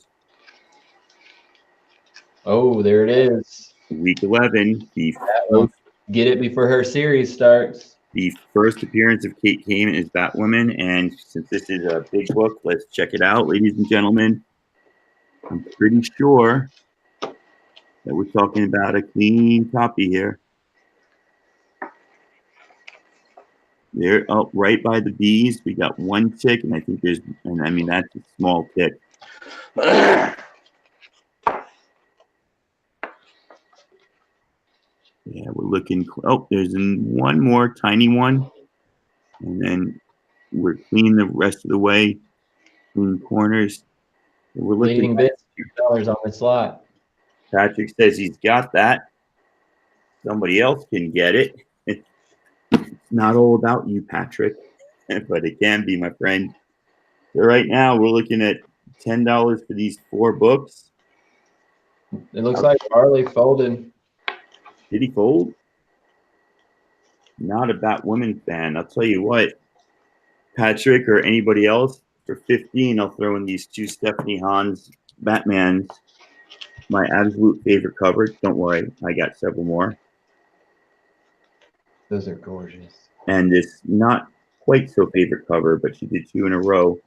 Oh, there it is. Week 11, get it before her series starts. The first appearance of Kate Kamen is Batwoman, and since this is a big book, let's check it out, ladies and gentlemen. I'm pretty sure that we're talking about a clean copy here. There, oh, right by the bees, we got 1 tick, and I think there's, and I mean that's a small tick. Yeah, we're looking. Oh, there's one more tiny one, and then we're clean the rest of the way. Clean corners. We're looking. Bits, $2 on the slot. Patrick says he's got that. Somebody else can get it. It's not all about you, Patrick, but it can be, my friend. So right now we're looking at $10 for these 4 books. It looks like Farley folded. Did he fold? Not a Batwoman fan. I'll tell you what, Patrick or anybody else, for 15, I'll throw in these 2 Stephanie Hans Batmans. My absolute favorite covers. Don't worry, I got several more. Those are gorgeous. And this not quite so favorite cover, but she did 2 in a row.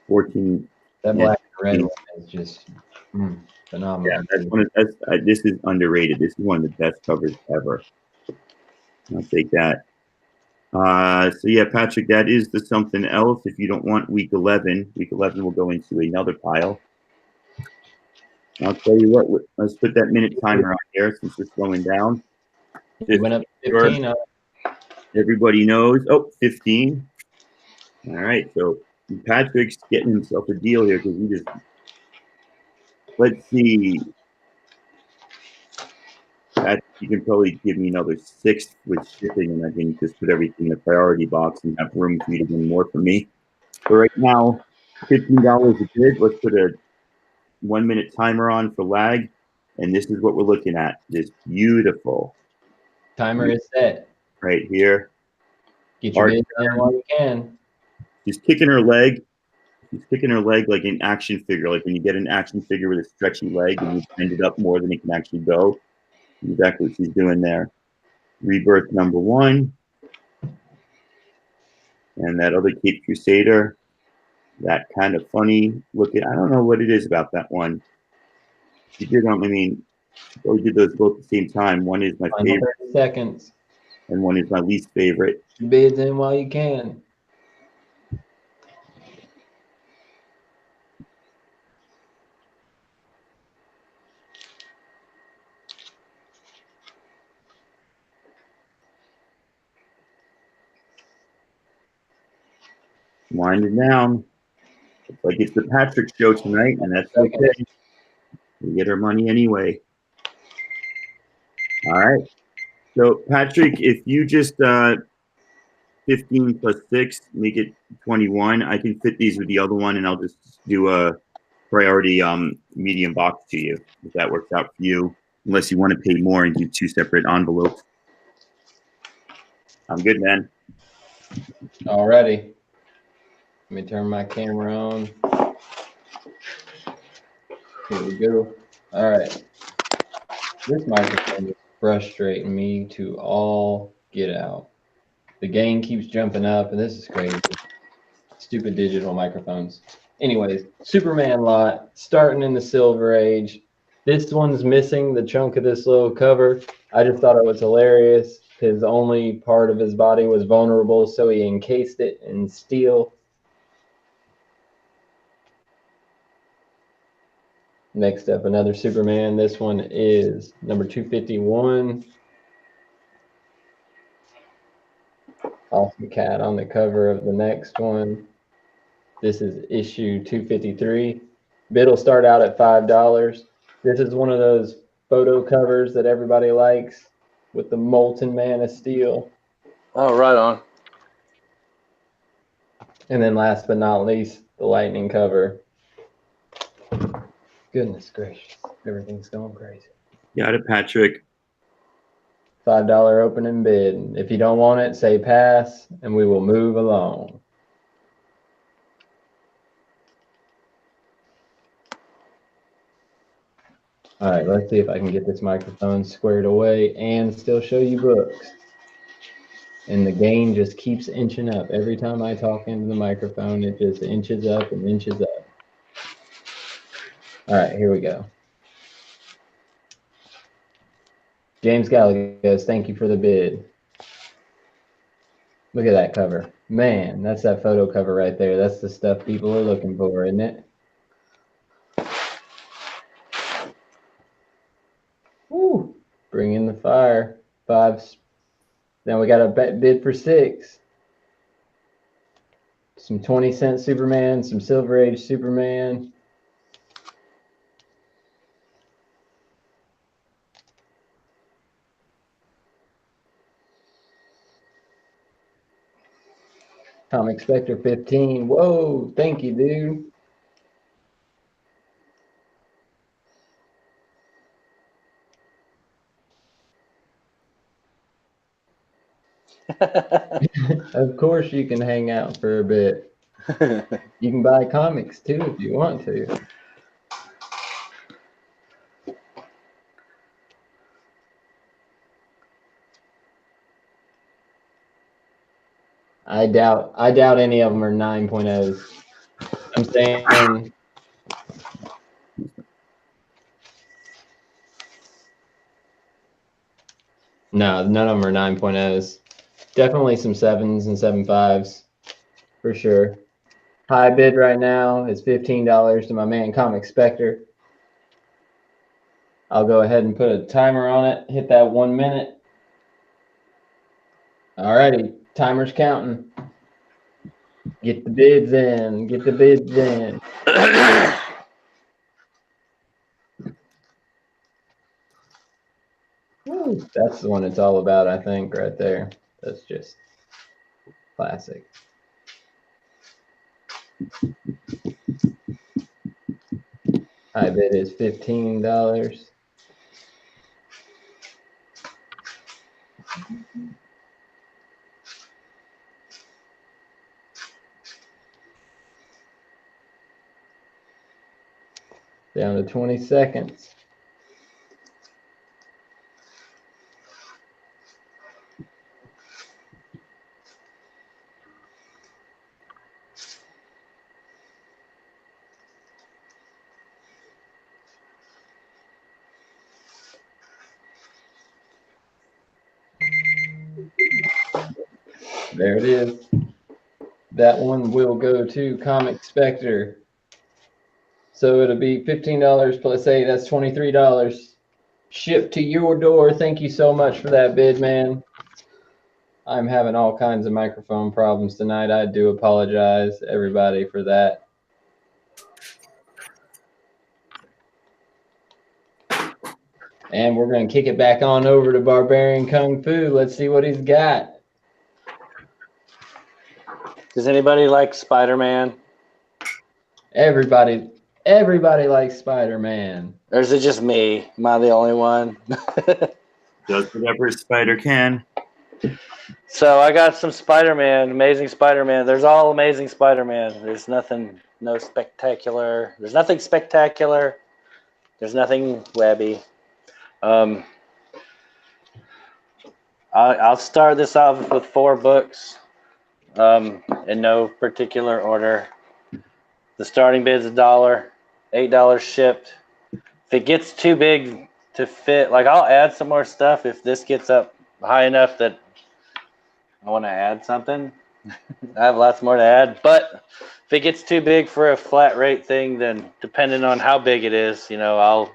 14. That black and red one is just phenomenal. Yeah, this is underrated. This is one of the best covers ever. I'll take that. So yeah, Patrick, that is the something else. If you don't want week 11, week 11 will go into another pile. I'll tell you what, let's put that minute timer on here since we're slowing down. It went up to 15. Everybody knows. Oh, 15. All right, so Patrick's getting himself a deal here because he just, let's see. Patrick, you can probably give me another 6 with shipping, and I can just put everything in the priority box and have room for you to win more from me. So right now, $15 a bid. Let's put a 1 minute timer on for lag, and this is what we're looking at. This beautiful Timer is set. Right here. Get your bid done while you can. She's kicking her leg. She's kicking her leg like an action figure. Like when you get an action figure with a stretchy leg and you bend it up more than it can actually go. Exactly what she's doing there. Rebirth #1. And that other Cape Crusader. that kind of funny looking. I don't know what it is about that one. You did I mean, we did those both at the same time. One is my Final favorite, 30 seconds. and one is my least favorite. Bids in while you can. Winding down. Looks like it's the Patrick show tonight, and that's okay. We get our money anyway. All right. So, Patrick, if you just 15 plus 6, make it 21, I can fit these with the other one, and I'll just do a priority medium box to you, if that works out for you, unless you want to pay more and do 2 separate envelopes. I'm good, man. Alrighty. Let me turn my camera on. Here we go. All right. This microphone is frustrating me to all get out. The gain keeps jumping up, and this is crazy. Stupid digital microphones. Anyways, Superman lot, starting in the Silver Age. This one's missing the chunk of this little cover. I just thought it was hilarious. His only part of his body was vulnerable, so he encased it in steel. Next up, another Superman. This one is number 251. Awesome cat on the cover of the next one. This is issue 253. Bid will start out at $5. This is one of those photo covers that everybody likes with the molten man of steel. Oh, right on. And then last but not least, the lightning cover. Goodness gracious, everything's going crazy. Got it, Patrick. $5 opening bid. If you don't want it, say pass, and we will move along. All right, let's see if I can get this microphone squared away and still show you books. And the gain just keeps inching up. Every time I talk into the microphone, it just inches up and inches up. All right, here we go. James Gallegos, thank you for the bid. Look at that cover. Man, that's that photo cover right there. That's the stuff people are looking for, isn't it? Woo! Bring in the fire. 5. Now we got a bid for 6. Some 20-cent Superman, some Silver Age Superman. Comic Spectre 15. Whoa, thank you, dude. Of course you can hang out for a bit. You can buy comics too if you want to. I doubt any of them are 9.0s. I'm saying no, none of them are 9.0s. Definitely some 7s and 7.5s for sure. High bid right now is $15 to my man Comic Spectre. I'll go ahead and put a timer on it. Hit that 1 minute. Alrighty, timer's counting. Get the bids in. Get the bids in. Woo, that's the one it's all about, I think, right there. That's just classic. High bid is $15. Down to 20 seconds. There it is. That one will go to Comic Spectre. So it'll be $15 plus 8. That's $23. Shipped to your door. Thank you so much for that bid, man. I'm having all kinds of microphone problems tonight. I do apologize, everybody, for that. And we're going to kick it back on over to Barbarian Kung Fu. Let's see what he's got. Does anybody like Spider-Man? Everybody likes Spider-Man. Or is it just me? Am I the only one? Does whatever a spider can. So I got some Spider-Man, Amazing Spider-Man. There's all Amazing Spider-Man. There's nothing, no spectacular. There's nothing spectacular. There's nothing webby. I'll start this off with 4 books in no particular order. The starting bid's $1, $8 shipped. If it gets too big to fit, like I'll add some more stuff if this gets up high enough that I want to add something. I have lots more to add, but if it gets too big for a flat rate thing, then depending on how big it is, you know,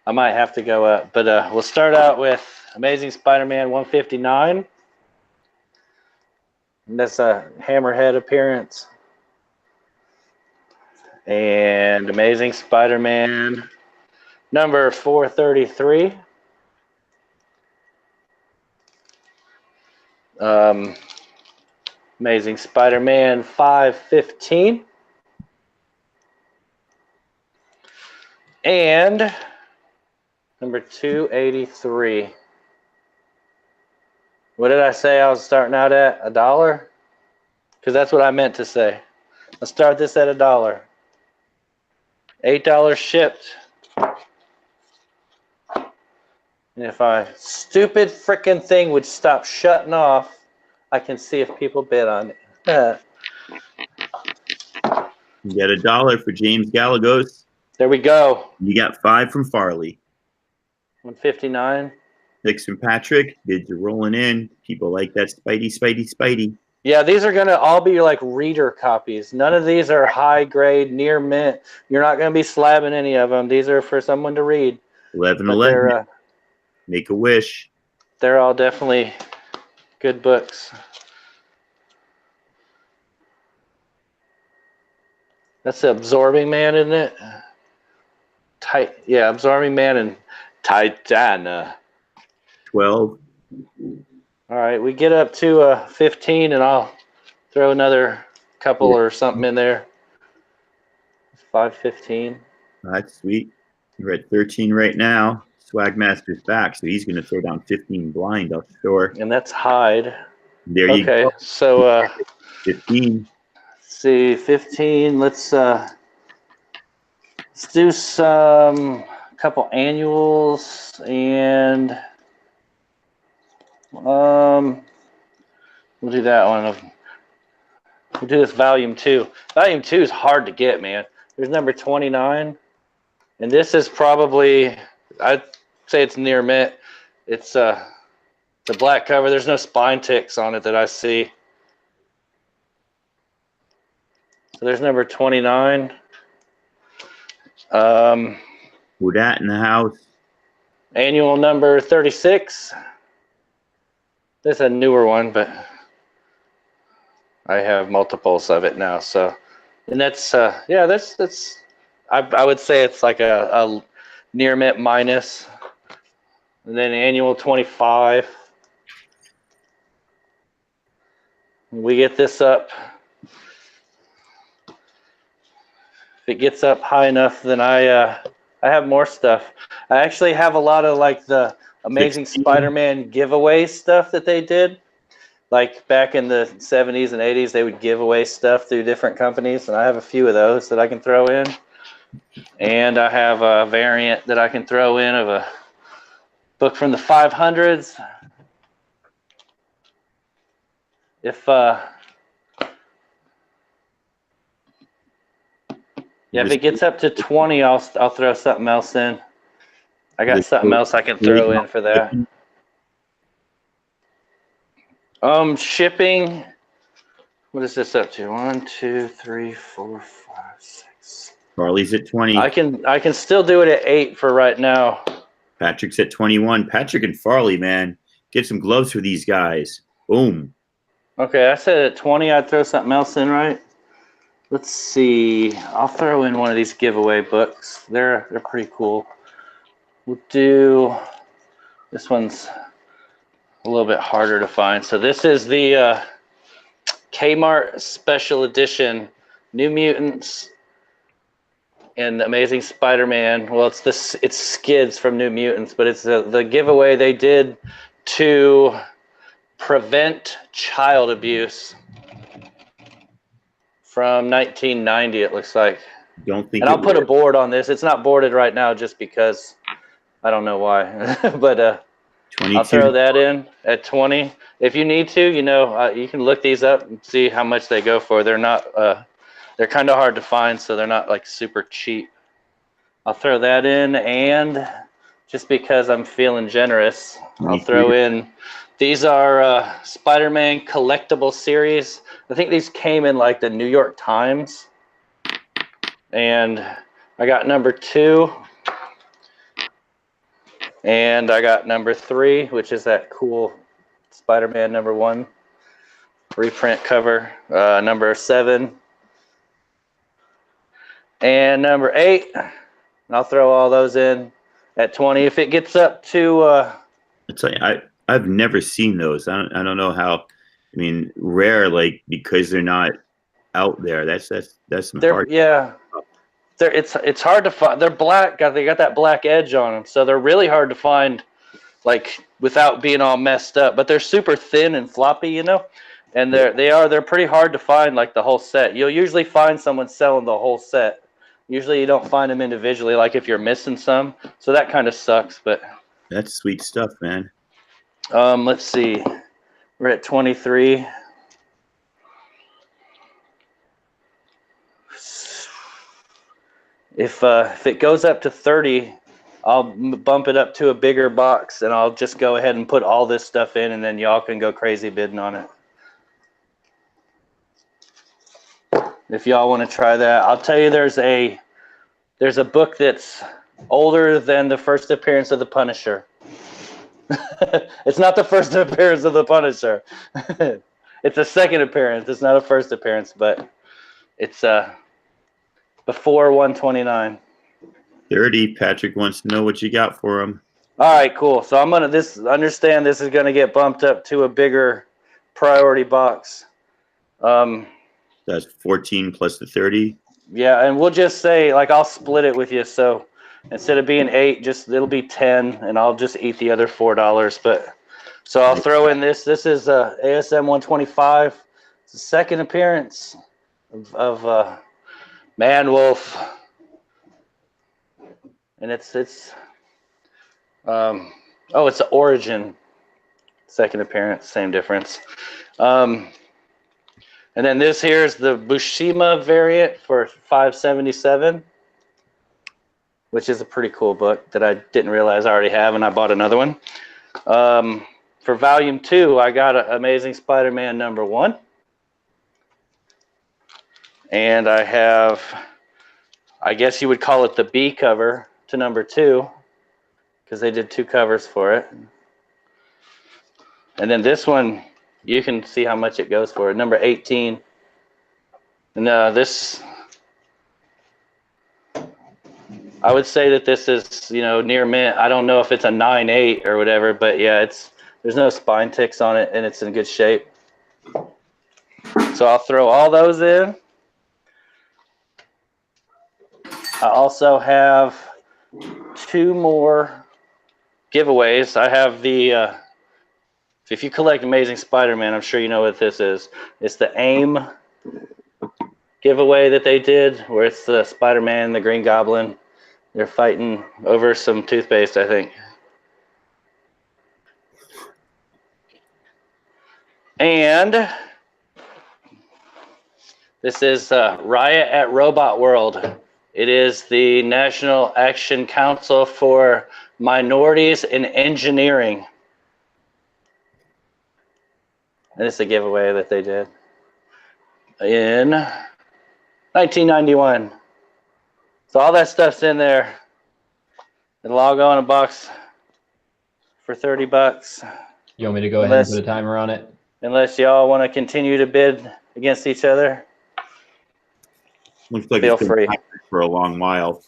I might have to go up. But we'll start out with Amazing Spider-Man 159. And that's a Hammerhead appearance. And Amazing Spider-Man number 433. Amazing Spider-Man 515. And number 283. What did I say I was starting out at? $1? Because that's what I meant to say. I'll start this at $1. $8 shipped. And if a stupid freaking thing would stop shutting off, I can see if people bid on it. You get $1 for James Galagos. There we go. You got 5 from Farley. 159. 6 from Patrick. Bids are rolling in. People like that Spidey. Yeah, these are going to all be like reader copies. None of these are high grade, near mint. You're not going to be slabbing any of them. These are for someone to read. 11. Make a wish. They're all definitely good books. That's the Absorbing Man, isn't it? Yeah, Absorbing Man and Titana. 12. All right, we get up to 15, and I'll throw another couple or something in there. 515. That's sweet. We're at 13 right now. Swagmaster's back, so he's going to throw down 15 blind, I'm sure. And that's Hyde. There you go. Okay, so 15. Let's see, 15. Let's do some couple annuals and we'll do that one. We'll do this volume 2. Volume 2 is hard to get, man. There's number 29, and this is probably, I'd say it's near mint. It's the black cover. There's no spine ticks on it that I see. So there's number 29. Who dat in the house? Annual number 36. This is a newer one, but I have multiples of it now. So, and that's yeah, that's I would say it's like a near mint minus, and then annual 25. We get this up. If it gets up high enough, then I have more stuff. I actually have a lot of like the Amazing 16. Spider-Man giveaway stuff that they did. Like back in the 70s and 80s, they would give away stuff through different companies, and I have a few of those that I can throw in. And I have a variant that I can throw in of a book from the 500s. If if it gets up to 20, I'll throw something else in. I got something else I can throw in for that. Shipping. What is this up to? 1, 2, 3, 4, 5, 6. Farley's at 20. I can still do it at 8 for right now. Patrick's at 21. Patrick and Farley, man, get some gloves for these guys. Boom. Okay, I said at 20 I'd throw something else in, right? Let's see. I'll throw in one of these giveaway books. They're pretty cool. We'll do this one's a little bit harder to find. So this is the Kmart Special Edition New Mutants and Amazing Spider-Man. Well, it's skids from New Mutants, but it's the giveaway they did to prevent child abuse from 1990. It looks like. Don't think. And I'll put a board on this. It's not boarded right now, just because I don't know why. But 22. I'll throw that in at 20. If you need to, you can look these up and see how much they go for. They're not. They're kind of hard to find, so they're not like super cheap. I'll throw that in, and just because I'm feeling generous, I'll throw in. These are Spider-Man collectible series. I think these came in like the New York Times. And I got number 2. And I got number 3, which is that cool Spider-Man number 1 reprint cover. Number 7. And number 8. And I'll throw all those in at 20. If it gets up to... I'll tell you, I've never seen those. I don't know how. I mean, rare, like, because they're not out there. That's some hard. Yeah, it's hard to find. They're black. They got that black edge on them, so they're really hard to find, like, without being all messed up. But they're super thin and floppy, and they're pretty hard to find, like the whole set. You'll usually find someone selling the whole set. Usually, you don't find them individually, like if you're missing some. So that kind of sucks, but that's sweet stuff, man. Let's see. We're at 23. If it goes up to 30, I'll bump it up to a bigger box, and I'll just go ahead and put all this stuff in, and then y'all can go crazy bidding on it. If y'all want to try that, I'll tell you there's a book that's older than the first appearance of the Punisher. It's not the first appearance of the Punisher. It's a second appearance. It's not a first appearance, but it's before 129. 30. Patrick wants to know what you got for him. All right, cool. So I'm gonna understand this is gonna get bumped up to a bigger priority box. That's 14 plus the 30. Yeah, and we'll just say, like, I'll split it with you. So instead of being 8, it'll be 10, and I'll just eat the other $4. But so I'll throw in this. This is ASM 125. It's the second appearance of Man Wolf, and it's it's the Origin second appearance, same difference. And then this here is the Bushima variant for $5.77, which is a pretty cool book that I didn't realize I already have, and I bought another one. For volume 2, I got Amazing Spider-Man number 1. And I have, I guess you would call it the B cover to number 2, because they did 2 covers for it. And then this one, you can see how much it goes for, number 18. And this, I would say that this is, near mint. I don't know if it's a 9.8 or whatever, but yeah, there's no spine ticks on it, and it's in good shape. So I'll throw all those in. I also have 2 more giveaways. I have the, if you collect Amazing Spider-Man, I'm sure you know what this is. It's the AIM giveaway that they did, where it's the Spider-Man and the Green Goblin. They're fighting over some toothpaste, I think. And this is Riot at Robot World. It is the National Action Council for Minorities in Engineering. And it's a giveaway that they did in 1991. So all that stuff's in there. It'll all go in a box for $30. You want me to go ahead and put a timer on it? Unless y'all want to continue to bid against each other. Looks like Feel it's been free. for a long while.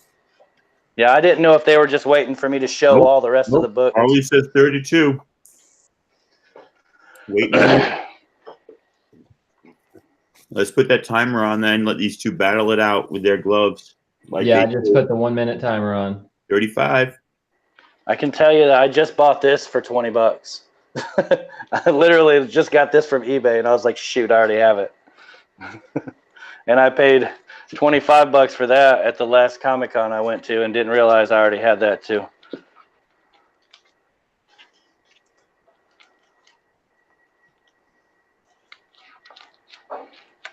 Yeah, I didn't know if they were just waiting for me to show all the rest of the book. Harley says 32. Wait. Let's put that timer on then. Let these two battle it out with their gloves. I just put the 1 minute timer on. 35. I can tell you that I just bought this for $20. I literally just got this from eBay, and I was like, shoot, I already have it. And I paid $25 for that at the last Comic-Con I went to and didn't realize I already had that too.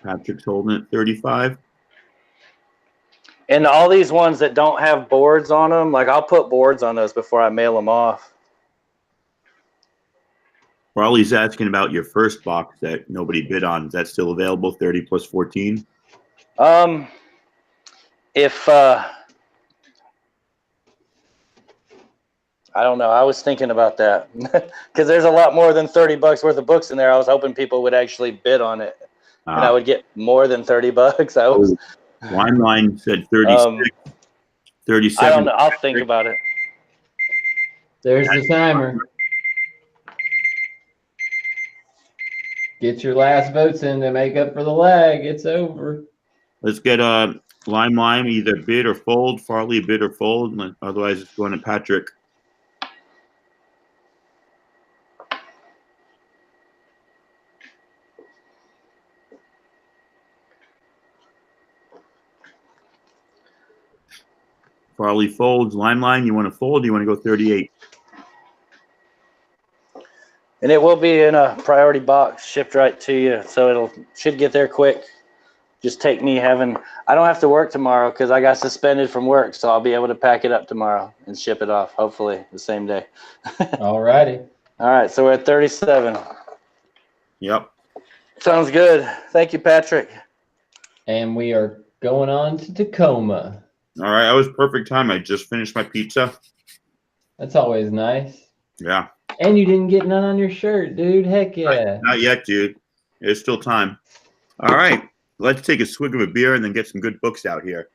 Patrick's holding it 35. And all these ones that don't have boards on them, like I'll put boards on those before I mail them off. Farley's asking about your first box that nobody bid on. Is that still available? 30 plus 14? If I don't know, I was thinking about that because there's a lot more than $30 worth of books in there. I was hoping people would actually bid on it, and I would get more than $30. I was. Line said 36, 37. I don't know. I'll think about it. There's the timer. Get your last votes in to make up for the lag. It's over. Let's get Lime either bid or fold. Farley bid or fold. Otherwise, it's going to Patrick. Farley folds. Line, you want to fold? You want to go 38? And it will be in a priority box shipped right to you, so should get there quick. Just take me I don't have to work tomorrow because I got suspended from work, so I'll be able to pack it up tomorrow and ship it off, hopefully the same day. All righty. All right, so we're at 37. Yep. Sounds good. Thank you, Patrick. And we are going on to Tacoma. All right, that was perfect time. I just finished my pizza. That's always nice. Yeah. And you didn't get none on your shirt, dude. Heck yeah. Not yet, dude. There's still time. All right. Let's take a swig of a beer and then get some good books out here.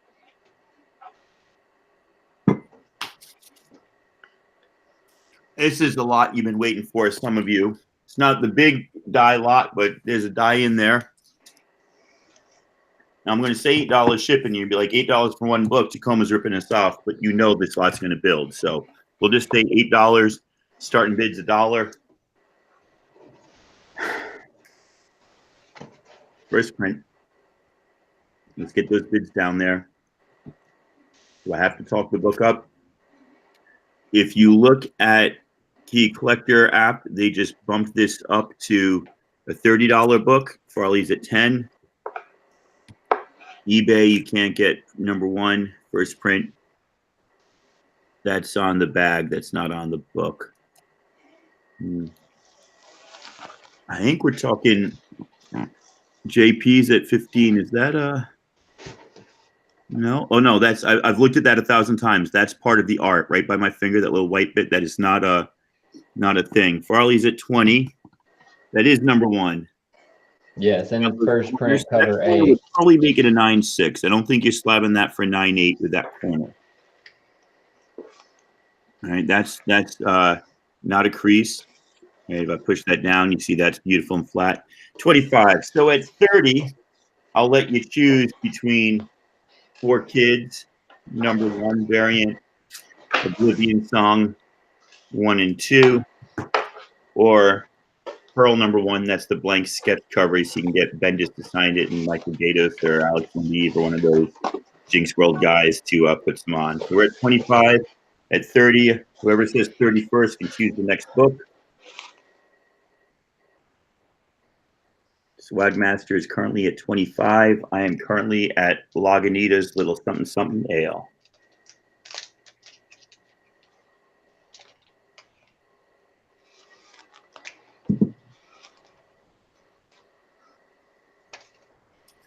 This is the lot you've been waiting for, some of you. It's not the big die lot, but there's a die in there. Now, I'm going to say $8 shipping. You'd be like, $8 for one book. Tacoma's ripping us off, but you know this lot's going to build. So we'll just say $8. Starting bid's $1. First print. Let's get those bids down there. Do I have to talk the book up? If you look at Key Collector app, they just bumped this up to a $30 book. Farley's at $10. eBay, you can't get #1 first print. That's on the bag. That's not on the book. I think we're talking JP's at 15. Is that no? Oh no, that's I've looked at that 1,000 times. That's part of the art, right by my finger, that little white bit. That is not a thing. Farley's at 20. That is #1. Yes, and the first print cover A. A. Would probably make it a 9.6. I don't think you're slabbing that for 9.8 with that corner. All right, that's not a crease. Okay, if I push that down, you see that's beautiful and flat. 25. So at 30, I'll let you choose between 4 Kids, #1 variant, Oblivion Song 1 and 2, or Pearl #1. That's the blank sketch cover, so you can get Bendis to sign it and Michael Gaydos or Alex Lee or one of those Jinx World guys to put some on. So we're at 25. At 30, whoever says 31st can choose the next book. Swagmaster is currently at 25. I am currently at Lagunitas Little Something Something Ale.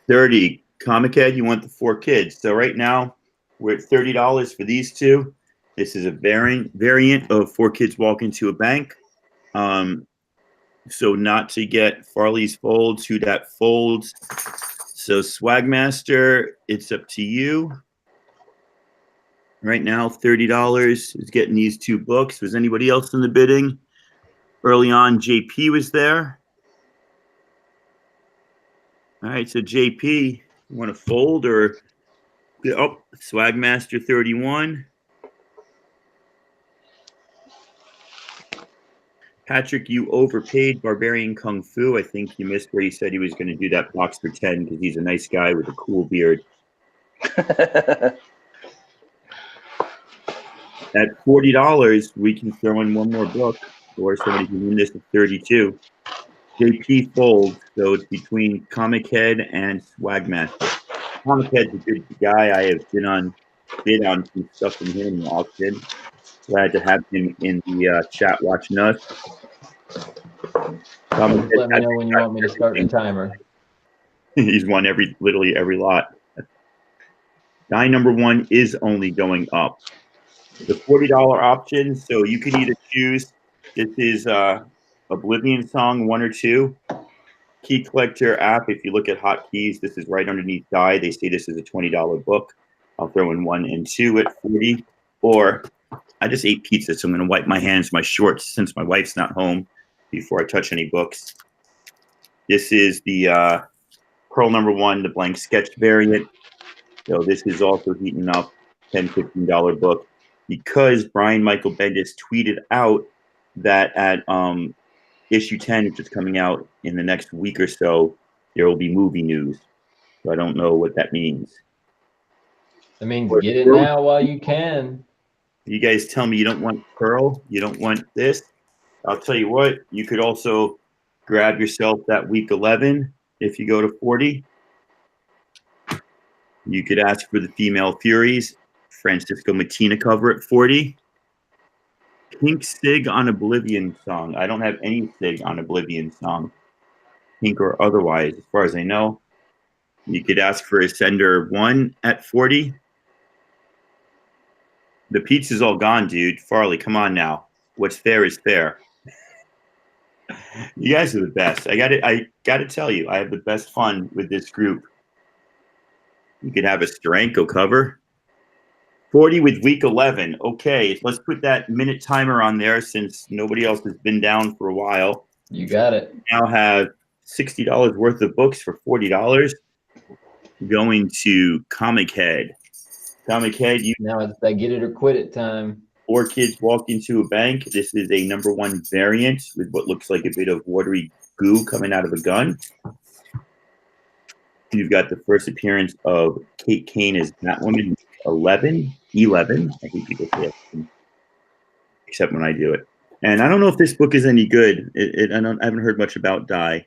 30. Comic Head, you want the 4 kids. So right now, we're at $30 for these two. This is a variant of 4 kids walk into a bank. So not to get Farley's folds, who that folds. So Swagmaster, it's up to you. Right now, $30 is getting these 2 books. Was anybody else in the bidding? Early on, JP was there. All right, so JP, you want to fold or Swagmaster 31. Patrick, you overpaid Barbarian Kung Fu. I think you missed where he said he was going to do that box for 10 because he's a nice guy with a cool beard. At $40, we can throw in one more book, or somebody can win this at 32. JP folds, so it's between Comic Head and Swagmaster. Comic Head's a good guy. I have bid on some stuff from him in the auction. Glad to have him in the chat watching us. Let me know when you want me to start the timer. He's won literally every lot. Die number 1 is only going up. The $40 option, so you can either choose. This is Oblivion Song 1 or 2. Key Collector app. If you look at hotkeys, this is right underneath Die. They say this is a $20 book. I'll throw in 1 and 2 at 40. Or I just ate pizza, so I'm going to wipe my hands, my shorts, since my wife's not home before I touch any books. This is the Pearl number 1, the blank sketch variant. So this is also heating up, $10, $15 book, because Brian Michael Bendis tweeted out that at issue 10, which is coming out in the next week or so, there will be movie news. So I don't know what that means. I mean, get it now while you can. You guys tell me you don't want Pearl, you don't want this. I'll tell you what, you could also grab yourself that week 11 if you go to 40. You could ask for the Female Furies, Francisco Mattina cover at 40. Pink Sig on Oblivion Song. I don't have any Sig on Oblivion Song, pink or otherwise, as far as I know. You could ask for Ascender 1 at 40. The pizza's all gone, dude. Farley, come on now. What's fair is fair. You guys are the best. I gotta tell you, I have the best fun with this group. You could have a Steranko cover. 40 with week 11. Okay, let's put that minute timer on there since nobody else has been down for a while. You got it. Now have $60 worth of books for $40. Going to Comic Head. Comic Head, now it's that get it or quit it time. 4 kids walk into a bank. This is a number 1 variant with what looks like a bit of watery goo coming out of a gun. You've got the first appearance of Kate Kane as Batwoman, 11. I think people say it, except when I do it. And I don't know if this book is any good. I haven't heard much about Die.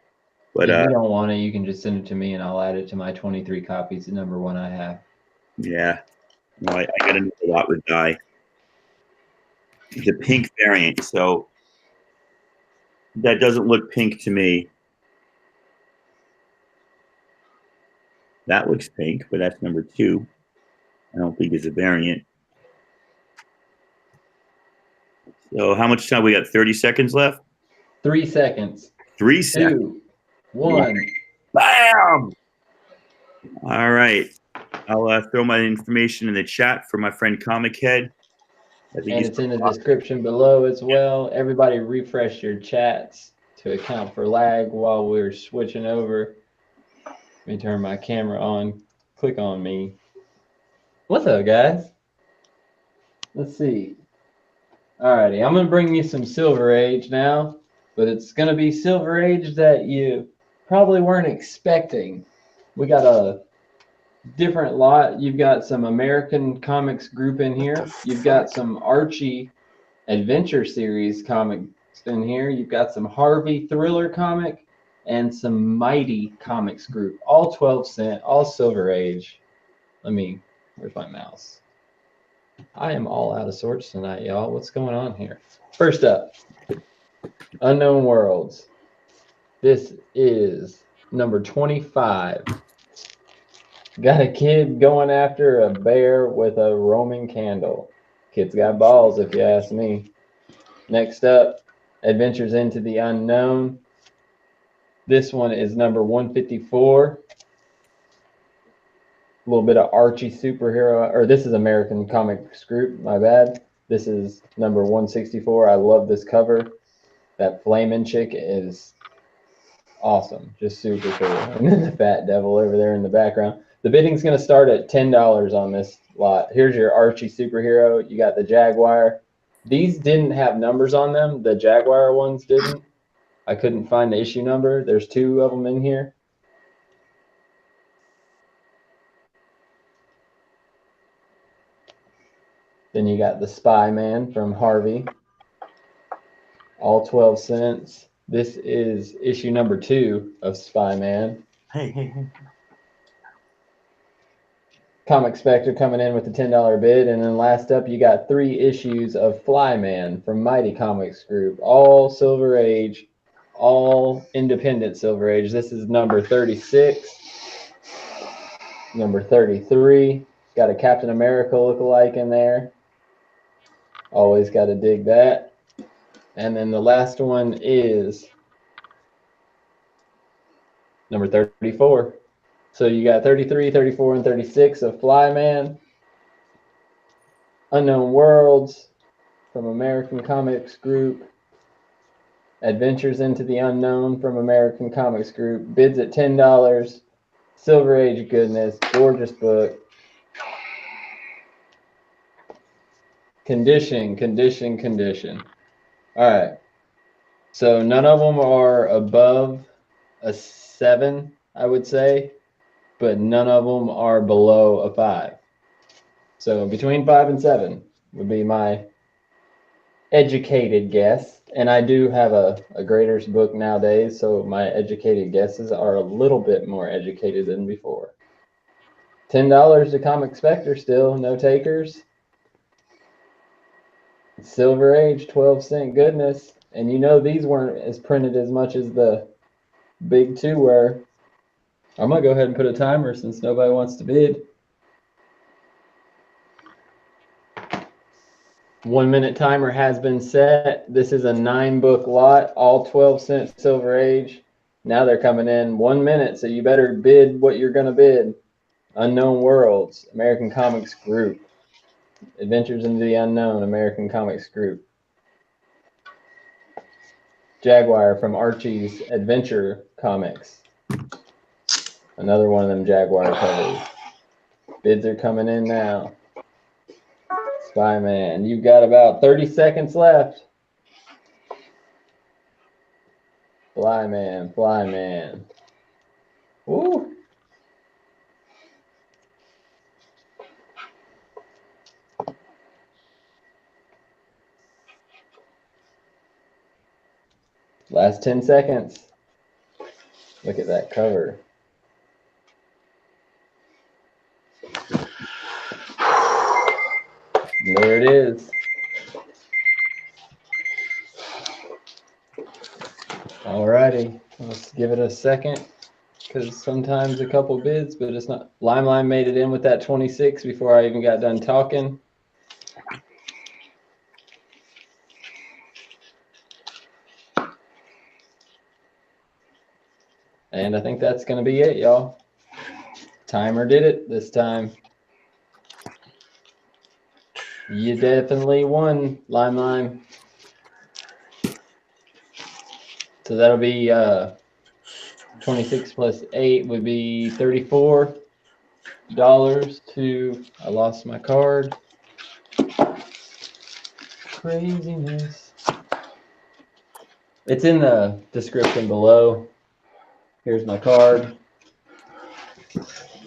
But if you don't want it, you can just send it to me, and I'll add it to my 23 copies of number 1 I have. Yeah. No, I got to know a lot with Die. It's a pink variant, so that doesn't look pink to me. That looks pink, but that's number 2. I don't think it's a variant. So how much time? We got 30 seconds left? 3 seconds. 3 seconds. 2, 1. Bam! All right. I'll throw my information in the chat for my friend Comic Head. And it's in the description below as well. Everybody refresh your chats to account for lag while we're switching over. Let me turn my camera on. Click on me. What's up, guys? Let's see. Alrighty, I'm going to bring you some Silver Age now, but it's going to be Silver Age that you probably weren't expecting. We got a different lot. You've got some American Comics group in here. You've got some Archie Adventure Series comics in here. You've got some Harvey Thriller comic and some Mighty Comics group. All 12 cent, all Silver Age. Where's my mouse? I am all out of sorts tonight, y'all. What's going on here? First up, Unknown Worlds. This is number 25. Got a kid going after a bear with a Roman candle. Kid's got balls, if you ask me. Next up, Adventures into the Unknown. This one is number 154. A little bit of Archie superhero, or this is American Comics Group, my bad. This is number 164. I love this cover. That flaming chick is awesome, just super cool. And then the fat devil over there in the background. The bidding's going to start at $10 on this lot. Here's your Archie superhero. You got the Jaguar. These didn't have numbers on them. The Jaguar ones didn't. I couldn't find the issue number. There's 2 of them in here. Then you got the Spy Man from Harvey. All 12 cents. This is issue number 2 of Spy Man. Hey. Comic Spectre coming in with the $10 bid. And then last up, you got 3 issues of Flyman from Mighty Comics Group. All Silver Age, all independent Silver Age. This is number 36. Number 33. Got a Captain America lookalike in there. Always got to dig that. And then the last one is number 34. So you got 33, 34, and 36 of Flyman. Unknown Worlds from American Comics Group. Adventures into the Unknown from American Comics Group. Bids at $10. Silver Age goodness. Gorgeous book. Condition. All right. So none of them are above a 7, I would say, but none of them are below a 5. So between 5 and 7 would be my educated guess. And I do have a graders book nowadays, so my educated guesses are a little bit more educated than before. $10 to Comic Spectre still, no takers. Silver Age, 12-cent goodness. And you know these weren't as printed as much as the big 2 were. I'm going to go ahead and put a timer since nobody wants to bid. 1 minute timer has been set. This is a 9-book lot, all 12-cent Silver Age. Now they're coming in 1 minute, so you better bid what you're going to bid. Unknown Worlds, American Comics Group. Adventures into the Unknown, American Comics Group. Jaguar from Archie's Adventure Comics. Another one of them Jaguar covers. Bids are coming in now. Spy-Man, you've got about 30 seconds left. Flyman. Woo! Last 10 seconds. Look at that cover. And there it is. Alrighty, let's give it a second because sometimes a couple bids, but it's not. Limelight made it in with that 26 before I even got done talking. And I think that's going to be it, y'all. Timer did it this time. You definitely won, Lime. So that'll be 26 plus 8 would be $34 to, I lost my card. Craziness. It's in the description below. Here's my card.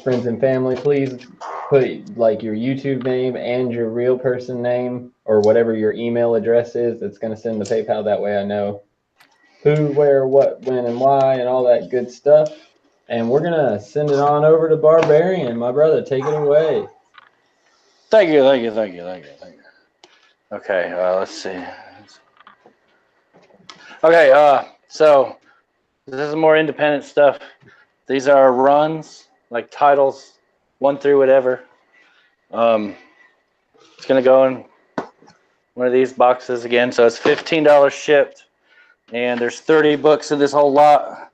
Friends and family, please put like your YouTube name and your real person name or whatever your email address is. It's going to send the PayPal. That way I know who, where, what, when, and why, and all that good stuff. And we're going to send it on over to Barbarian. My brother, take it away. Thank you. Okay, let's see. Okay, so this is more independent stuff. These are runs, like titles 1 through whatever. It's going to go in one of these boxes again. So it's $15 shipped. And there's 30 books in this whole lot.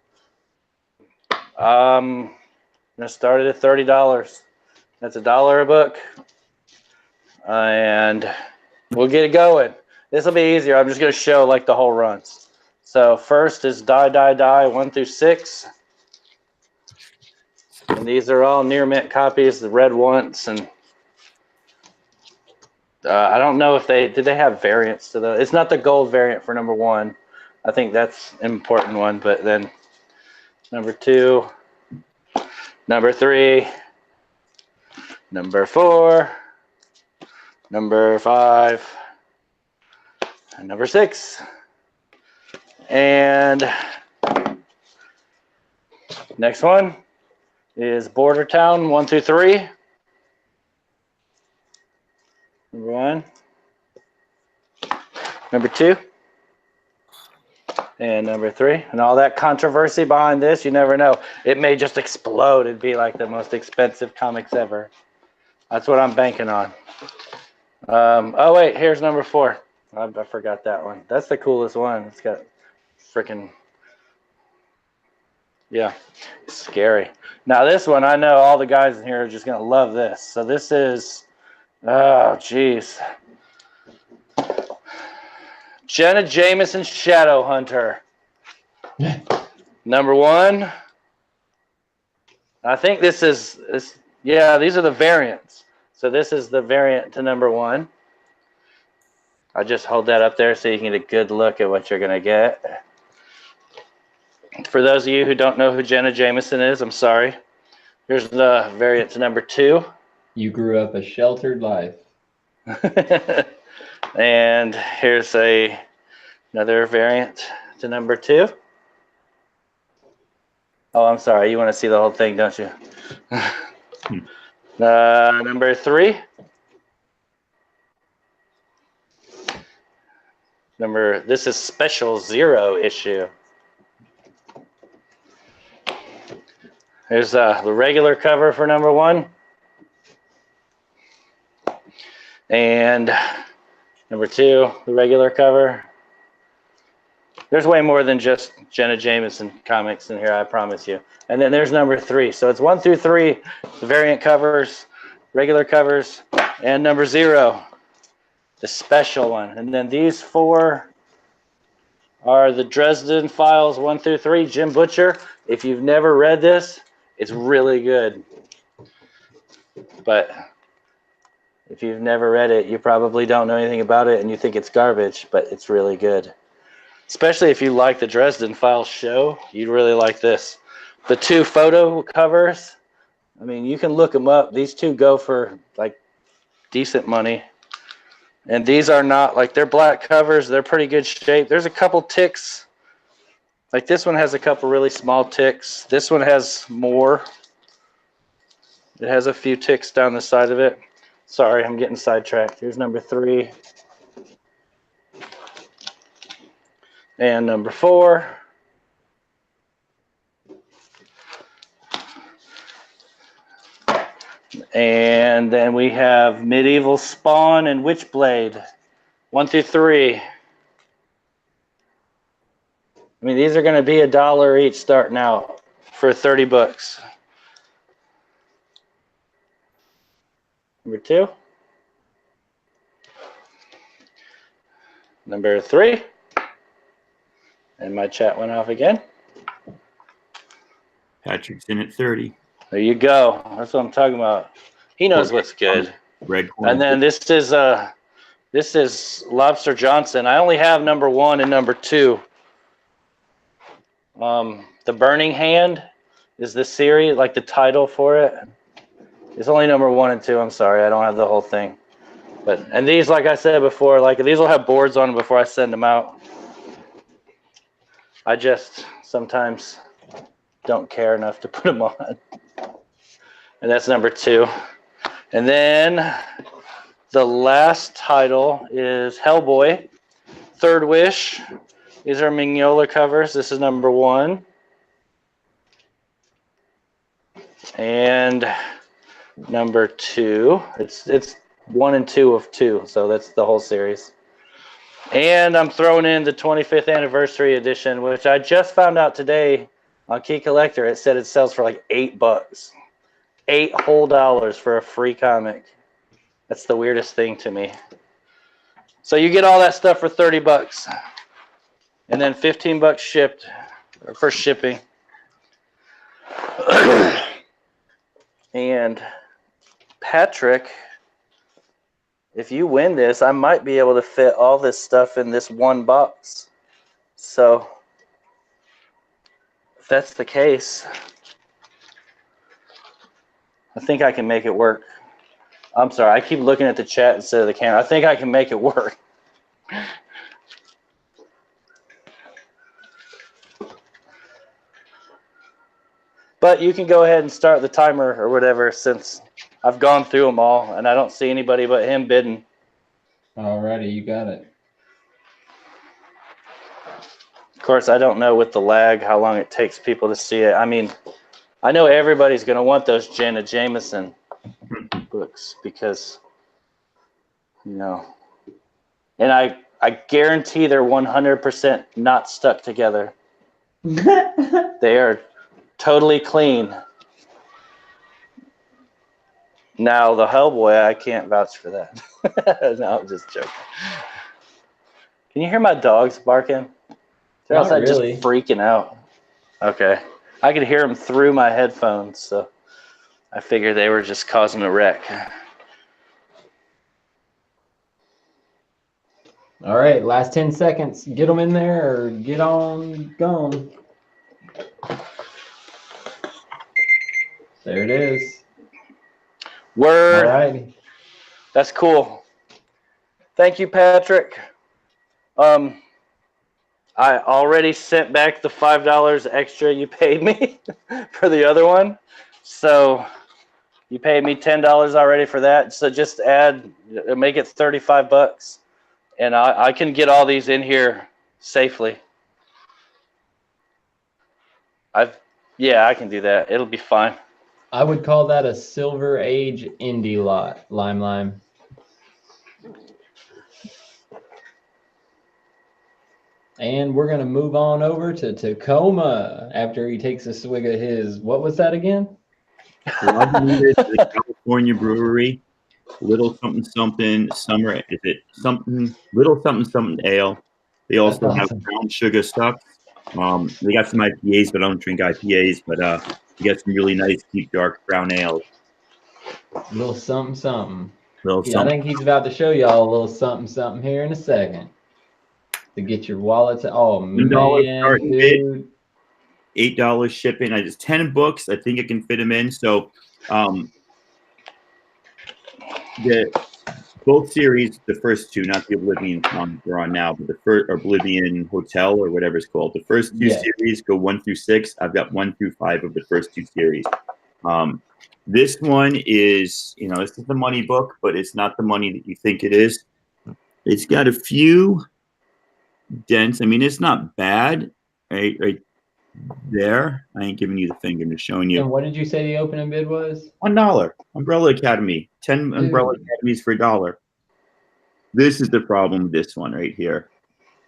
I'm going to start it at $30. That's $1 a book. And we'll get it going. This will be easier. I'm just going to show like the whole runs. So first is Die, Die, Die 1 through 6. And these are all near mint copies, the red ones. And I don't know if did they have variants to those. It's not the gold variant for number 1. I think that's an important one. But then number 2, number 3, number 4, number 5, and number 6. And next one is Border Town 1 through 3. Number 1. Number 2. And number 3. And all that controversy behind this, you never know. It may just explode and be like the most expensive comics ever. That's what I'm banking on. Oh, wait, here's number 4. I forgot that one. That's the coolest one. It's got freaking, yeah, it's scary. Now this one, I know all the guys in here are just going to love this. So this is, oh, geez. Jenna Jameson Shadow Hunter. Number 1. I think this is, yeah, these are the variants. So this is the variant to number 1. I just hold that up there so you can get a good look at what you're going to get. For those of you who don't know who Jenna Jameson is, I'm sorry. Here's the variant to number 2. You grew up a sheltered life. And here's another variant to number 2. Oh, I'm sorry. You want to see the whole thing, don't you? Number 3. This is special 0 issue. There's the regular cover for number 1. And number 2, the regular cover. There's way more than just Jenna Jameson comics in here, I promise you. And then there's number 3. So it's 1 through 3, the variant covers, regular covers, and number 0, the special one. And then these 4 are the Dresden Files 1 through 3, Jim Butcher. If you've never read this, it's really good. But if you've never read it, you probably don't know anything about it and you think it's garbage, but it's really good. Especially if you like the Dresden Files show, you'd really like this. The 2 photo covers, I mean, you can look them up. These 2 go for like decent money. And these are not, like, they're black covers. They're pretty good shape. There's a couple ticks. Like this one has a couple really small ticks. This one has more. It has a few ticks down the side of it. Sorry, I'm getting sidetracked. Here's number 3. And number 4. And then we have Medieval Spawn and Witchblade 1 through 3. I mean, these are going to be $1 each starting out for 30 books. Number 2. Number 3. And my chat went off again. Patrick's in at 30. There you go. That's what I'm talking about. He knows what's good. Red corn. And then this is Lobster Johnson. I only have number 1 and number 2. The Burning Hand is the series, like the title for it. It's only number 1 and 2. I'm sorry, I don't have the whole thing. And these, like I said before, like these will have boards on them before I send them out. I just sometimes don't care enough to put them on. And that's number 2. And then the last title is Hellboy, Third Wish. These are Mignola covers. This is number 1. And number 2. It's 1 and 2 of 2, so that's the whole series. And I'm throwing in the 25th anniversary edition, which I just found out today on Key Collector. It said it sells for like $8. $8 whole for a free comic. That's the weirdest thing to me. So you get all that stuff for $30, and then $15 shipped for shipping. And Patrick, if you win this, I might be able to fit all this stuff in this one box. So if that's the case, I think I can make it work. I'm sorry, I keep looking at the chat instead of the camera. I think I can make it work. But you can go ahead and start the timer or whatever, since I've gone through them all and I don't see anybody but him bidding. Alrighty, you got it. Of course, I don't know with the lag how long it takes people to see it. I mean, I know everybody's going to want those Jenna Jameson books because, you know, and I guarantee they're 100% not stuck together. They are totally clean. Now, the Hellboy, I can't vouch for that. No, I'm just joking. Can you hear my dogs barking? They're Not outside really. just freaking out. Okay. I could hear them through my headphones, so I figured they were just causing a wreck. All right, last 10 seconds. Get them in there or get on gone. There it is. Word. All right. That's cool. Thank you, Patrick. I already sent back the $5 extra you paid me for the other one. So you paid me $10 already for that. So just make it $35. And I can get all these in here safely. Yeah, I can do that. It'll be fine. I would call that a Silver Age indie lot, Lime. And we're going to move on over to Tacoma after he takes a swig of his. What was that again? The California brewery. Little something summer. Is it something? Little something ale. They also have brown sugar stuff. They got some IPAs, but I don't drink IPAs. But you got some really nice deep dark brown ales. Little something. Little Yeah, something. I think he's about to show y'all a little something here in a second. To get your wallet to man, dude. $8 shipping. I just 10 books. I think I can fit them in. So both series, the first two, not the Oblivion Song we're on now, but the first Oblivion Hotel or whatever it's called. The first two series go 1 through 6. I've got 1 through 5 of the first two series. This one is, this is the money book, but it's not the money that you think it is. It's got a few dents. I mean, it's not bad. Right there. I ain't giving you the finger, I'm just showing you. And what did you say the opening bid was? $1. Umbrella Academy. 10 Umbrella Academies for $1. This is the problem with this one right here.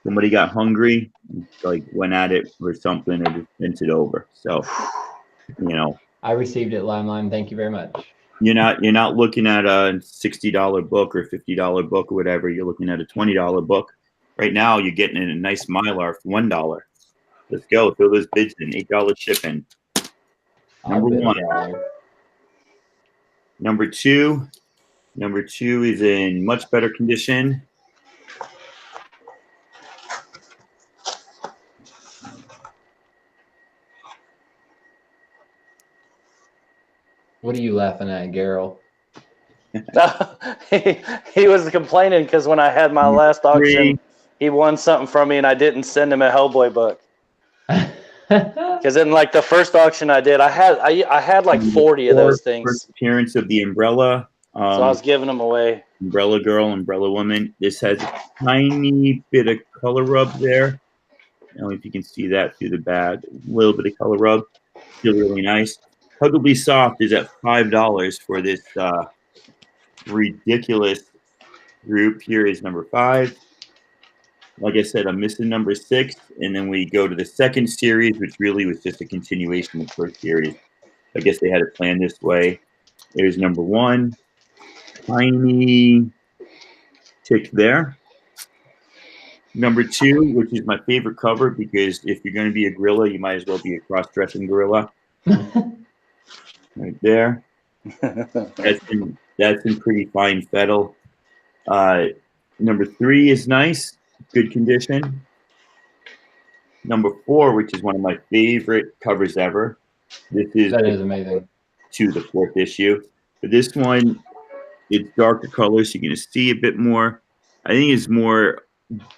Somebody got hungry, went at it or something, or just bent it over. So, I received it, Lime. Thank you very much. You're not looking at a $60 book or $50 book or whatever. You're looking at a $20 book. Right now, you're getting a nice Mylar for $1. Let's go. Throw those bids in. $8 shipping. Number one. Number two is in much better condition. What are you laughing at, Garrel? He was complaining because when I had my last auction, he won something from me and I didn't send him a Hellboy book. Because in the first auction I did, I had like 40 of those things. First appearance of the Umbrella. So I was giving them away. Umbrella Girl, Umbrella Woman. This has a tiny bit of color rub there. I don't know if you can see that through the bag. A little bit of color rub. Still really nice. Huggably Soft is at $5 for this ridiculous group. Here is number 5. Like I said, I'm missing number 6, and then we go to the second series, which really was just a continuation of the first series. I guess they had it planned this way. There's number 1, tiny tick there. Number 2, which is my favorite cover, because if you're going to be a gorilla, you might as well be a cross-dressing gorilla. Right there. That's in pretty fine fettle. Number 3 is nice, good condition. Number 4, which is one of my favorite covers ever. That is amazing. To the 4th issue. But this one, it's darker colors, so you're going to see a bit more. I think it's more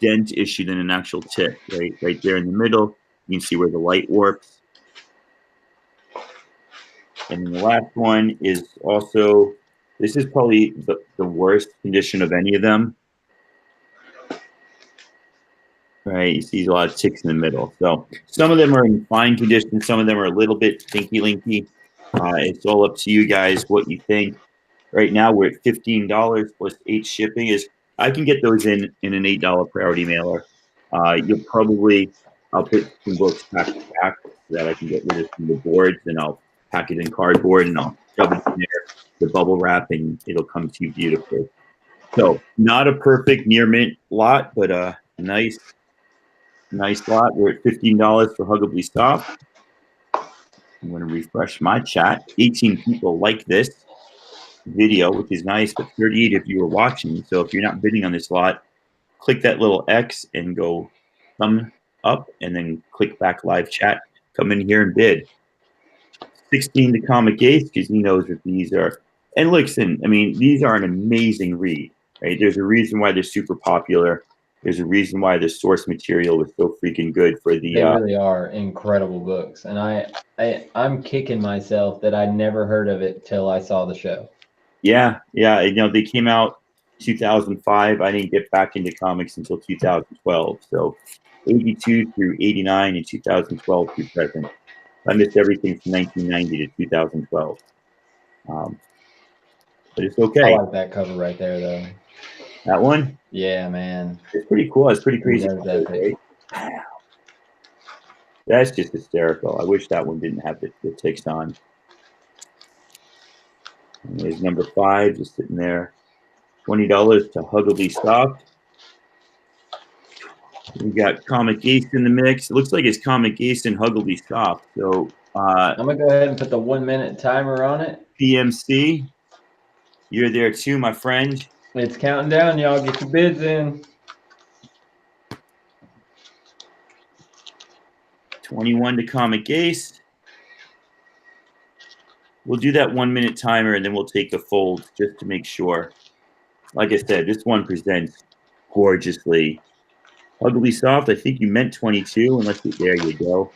dent issue than an actual tip. Right there in the middle, you can see where the light warps. And then the last one is also, this is probably the worst condition of any of them. Right, you see a lot of ticks in the middle. So some of them are in fine condition, some of them are a little bit tinky-linky. It's all up to you guys what you think. Right now we're at $15 plus 8 shipping. I can get those in an $8 priority mailer. I'll put some books back to back so that I can get rid of some of the boards, and I'll pack it in cardboard and I'll shove it in there, the bubble wrap, and it'll come to you beautifully. So not a perfect near mint lot, but a nice lot. We're at $15 for Huggably Soft. I'm going to refresh my chat. 18 people like this video, which is nice, but 38 of you are watching. So if you're not bidding on this lot, click that little X and go thumb up, and then click back live chat. Come in here and bid. 16 to Comic Ace, because he knows that these are. And listen, I mean, these are an amazing read, right? There's a reason why they're super popular. There's a reason why the source material was so freaking good for the. They really are incredible books, and I'm kicking myself that I never heard of it till I saw the show. Yeah. They came out 2005. I didn't get back into comics until 2012. So 82 through 89 and 2012 through present. I missed everything from 1990 to 2012. But it's okay. I like that cover right there, though. That one? Yeah, man. It's pretty cool. It's pretty crazy. That's just hysterical. I wish that one didn't have the ticks on. And there's number 5 just sitting there. $20 to Huggably Soft. We got Comic Ace in the mix. It looks like it's Comic Ace and Huggably Soft. So I'm gonna go ahead and put the 1-minute timer on it. PMC, you're there too, my friend. It's counting down, y'all. Get your bids in. 21 to Comic Ace. We'll do that 1-minute timer, and then we'll take the fold just to make sure. Like I said, this one presents gorgeously. Huggably Soft, I think you meant 22, unless there you go.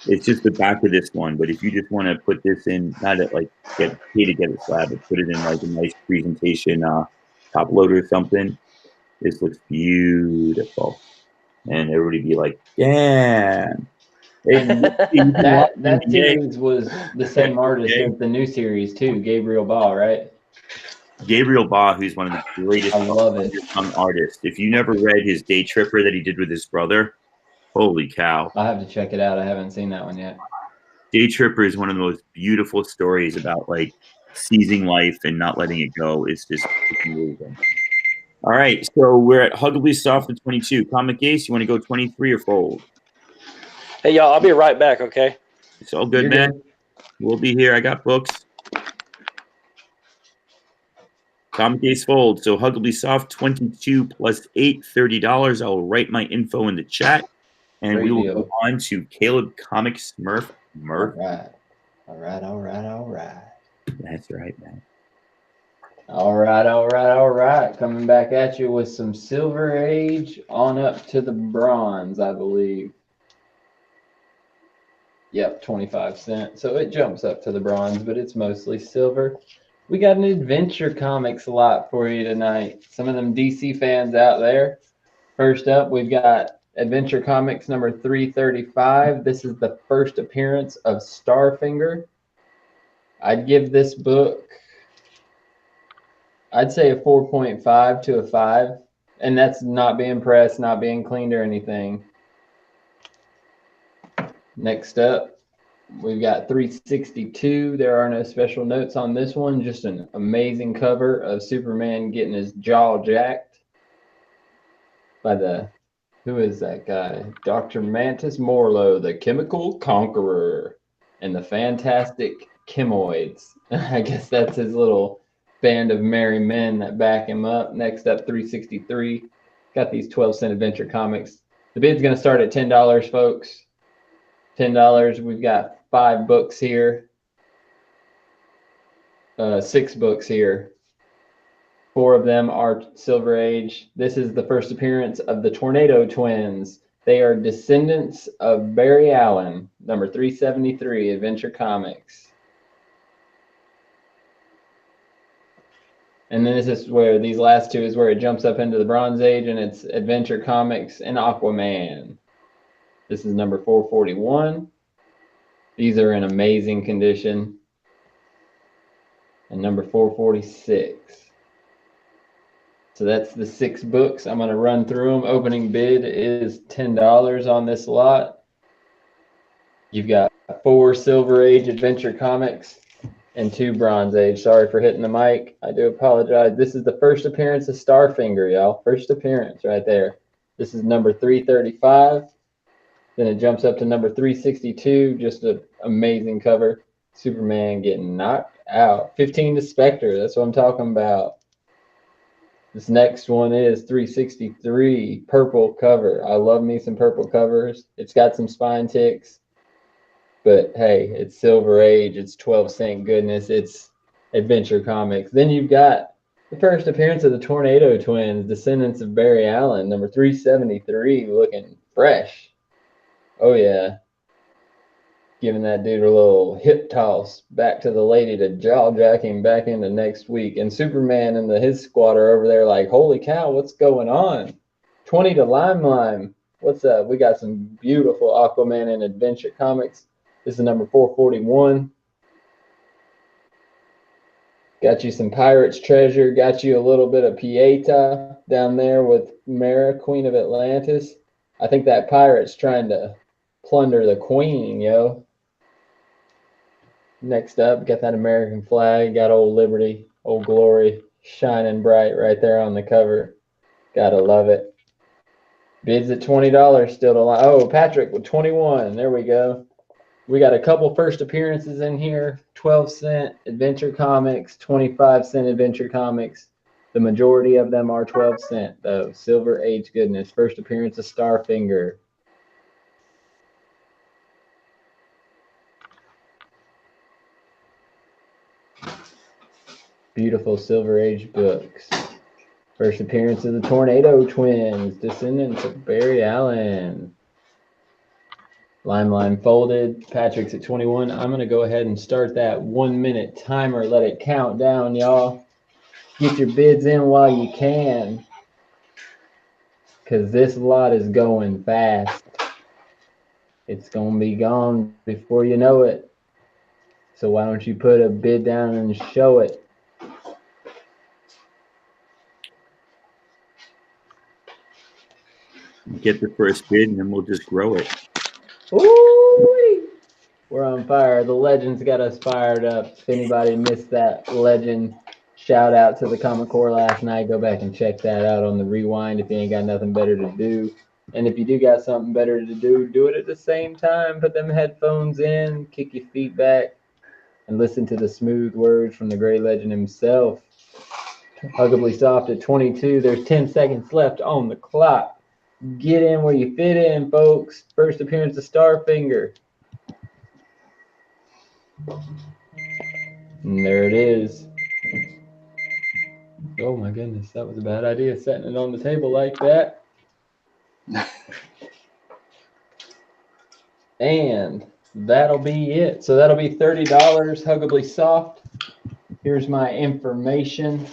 It's just the back of this one, but if you just want to put this in, not at like pay to get it slab, but put it in like a nice presentation top loader or something, this looks beautiful. And everybody be like, damn. That series was the same artist as the new series too, Gabriel Ba, right? Gabriel Ba, who's one of the greatest artists. If you never read his Day Tripper that he did with his brother, holy cow. I'll have to check it out. I haven't seen that one yet. Day Tripper is one of the most beautiful stories about like seizing life and not letting it go. It's just amazing. All right, so we're at Huggably Soft at 22. Comic Ace, you want to go 23 or fold? Hey, y'all, I'll be right back, okay? It's all good, man. We'll be here. I got books. Comic Ace fold. So Huggably Soft, 22 plus 8, $30. I'll write my info in the chat. And we will go on to Caleb Comics Smurph. All right. That's right, man. All right. Coming back at you with some Silver Age on up to the Bronze, I believe. Yep, 25 cents. So it jumps up to the Bronze, but it's mostly silver. We got an Adventure Comics lot for you tonight. Some of them DC fans out there. First up, we've got Adventure Comics number 335. This is the first appearance of Starfinger. I'd give this book, I'd say a 4.5 to a 5. And that's not being pressed, not being cleaned or anything. Next up, we've got 362. There are no special notes on this one. Just an amazing cover of Superman getting his jaw jacked by who is that guy? Dr. Mantis Morlow, the Chemical Conqueror, and the Fantastic Chemoids. I guess that's his little band of merry men that back him up. Next up, 363. Got these 12-cent adventure comics. The bid's going to start at $10, folks. $10. We've got 5 books here. 6 books here. 4 of them are Silver Age. This is the first appearance of the Tornado Twins. They are descendants of Barry Allen, number 373, Adventure Comics. And then this is where these last 2 is where it jumps up into the Bronze Age, and it's Adventure Comics and Aquaman. This is number 441. These are in amazing condition. And number 446. So that's the 6 books. I'm going to run through them. Opening bid is $10 on this lot. You've got 4 Silver Age Adventure Comics and 2 Bronze Age. Sorry for hitting the mic. I do apologize. This is the first appearance of Starfinger, y'all. First appearance right there. This is number 335. Then it jumps up to number 362. Just an amazing cover. Superman getting knocked out. 15 to Spectre. That's what I'm talking about. This next one is 363, purple cover. I love me some purple covers. It's got some spine ticks, but hey, it's Silver Age. It's 12-cent goodness. It's Adventure Comics. Then you've got the first appearance of the Tornado Twins, descendants of Barry Allen, number 373, looking fresh. Oh yeah. Giving that dude a little hip toss back to the lady to jaw jack him back into next week. And Superman and his squad are over there like, holy cow, what's going on? 20 to Lime. What's up? We got some beautiful Aquaman and Adventure Comics. This is number 441. Got you some Pirate's Treasure. Got you a little bit of Pieta down there with Mara, Queen of Atlantis. I think that pirate's trying to plunder the queen, yo. Next up, got that American flag, got Old Liberty, Old Glory, shining bright right there on the cover. Gotta love it. Bids at $20 still to line. Oh, Patrick with 21. There we go. We got a couple first appearances in here. 12-cent Adventure Comics, 25-cent Adventure Comics. The majority of them are 12-cent, though. Silver Age goodness. First appearance of Starfinger. Beautiful Silver Age books. First appearance of the Tornado Twins, descendants of Barry Allen. Line folded. Patrick's at 21. I'm going to go ahead and start that 1-minute timer. Let it count down, y'all. Get your bids in while you can, because this lot is going fast. It's going to be gone before you know it. So why don't you put a bid down and show it? Get the first bid, and then we'll just grow it. Ooh, we're on fire. The Legends got us fired up. If anybody missed that Legend shout out to the Comic Core last night, go back and check that out on the rewind if you ain't got nothing better to do. And if you do got something better to do, do it at the same time. Put them headphones in, kick your feet back, and listen to the smooth words from the Gray Legend himself. Huggably Soft at 22. There's 10 seconds left on the clock. Get in where you fit in, folks. First appearance of Starfinger. And there it is. Oh my goodness, that was a bad idea, setting it on the table like that. And that'll be it. So that'll be $30, Huggably Soft. Here's my information.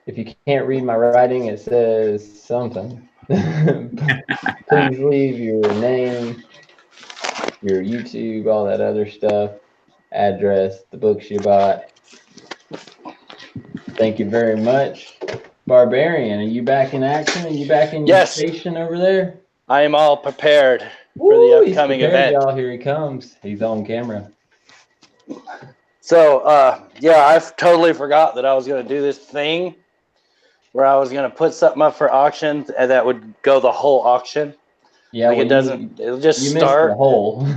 If you can't read my writing, it says something. Please leave your name, your YouTube, all that other stuff, address, the books you bought. Thank you very much. Barbarian, are you back in action? Are you back in your station over there? I am all prepared for the upcoming event. Y'all, here he comes. He's on camera. So, yeah, I totally forgot that I was going to do this thing where I was going to put something up for auction and that would go the whole auction. Yeah, like it'll just start. Missed the whole.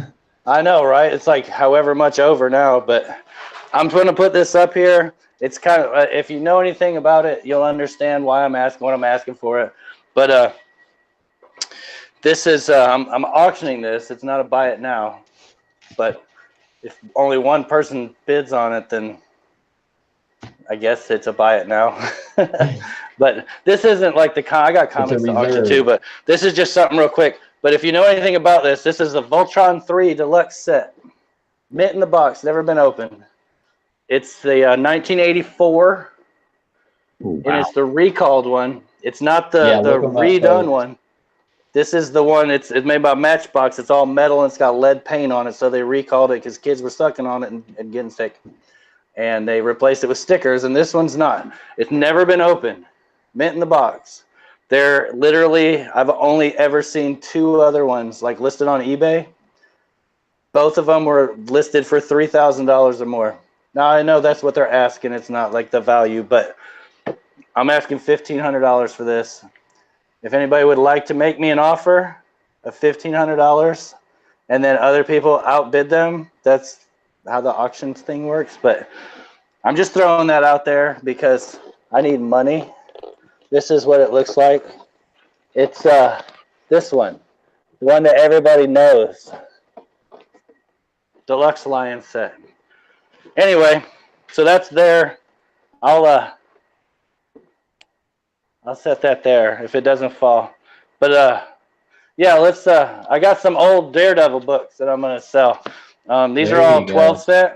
I know, right? It's like however much over now, but I'm going to put this up here. It's kind of, if you know anything about it, you'll understand why I'm asking what I'm asking for it. But this is, I'm auctioning this. It's not a buy it now, but if only one person bids on it, then I guess it's a buy it now. But this isn't like I got comics to auction too, but this is just something real quick. But if you know anything about this, this is a Voltron 3 deluxe set. Mint in the box, never been opened. It's the 1984, and it's the recalled one. It's not the redone one. This is the one. It's made by Matchbox. It's all metal and it's got lead paint on it. So they recalled it because kids were sucking on it and getting sick, and they replaced it with stickers. And this one's not. It's never been opened. Mint in the box. They're literally. I've only ever seen 2 other ones like listed on eBay. Both of them were listed for $3,000 or more. Now I know that's what they're asking. It's not like the value, but I'm asking $1,500 for this. If anybody would like to make me an offer of $1,500 and then other people outbid them, that's how the auction thing works. But I'm just throwing that out there because I need money. This is what it looks like. It's this one, the one that everybody knows. Deluxe Lion set. Anyway, so that's there. I'll set that there if it doesn't fall. But yeah, let's I got some old Daredevil books that I'm gonna sell. These are all 12 cent.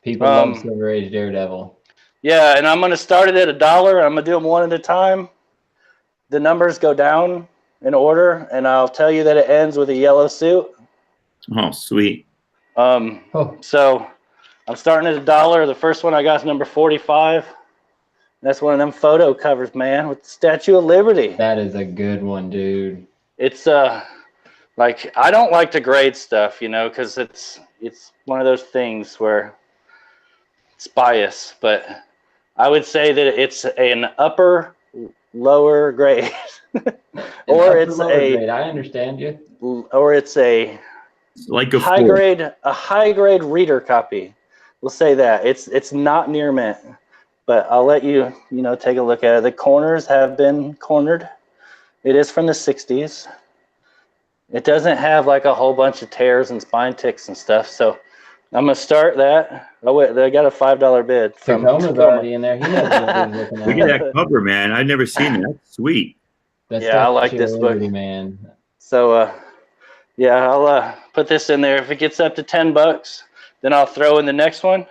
People love Silver Age Daredevil. Yeah, and I'm gonna start it at $1. I'm gonna do them one at a time. The numbers go down in order, and I'll tell you that it ends with a yellow suit. Oh, sweet. So I'm starting at $1. The first one I got is number 45. That's one of them photo covers, man, with the Statue of Liberty. That is a good one, dude. It's like I don't like to grade stuff, you know, because it's one of those things where it's bias. But I would say that it's an upper lower grade, or it's grade. I understand you. Or it's a like a high grade reader copy. We'll say that it's not near mint. But I'll let you take a look at it. The corners have been cornered. It is from the 60s. It doesn't have like a whole bunch of tears and spine ticks and stuff. So I'm going to start that. Oh, wait, I got a $5 bid. Tacoma's already in there. He knows what he's looking at. Look at that cover, man. I've never seen it. That's sweet. I like this book. Man. So, yeah, I'll put this in there. If it gets up to $10, then I'll throw in the next one.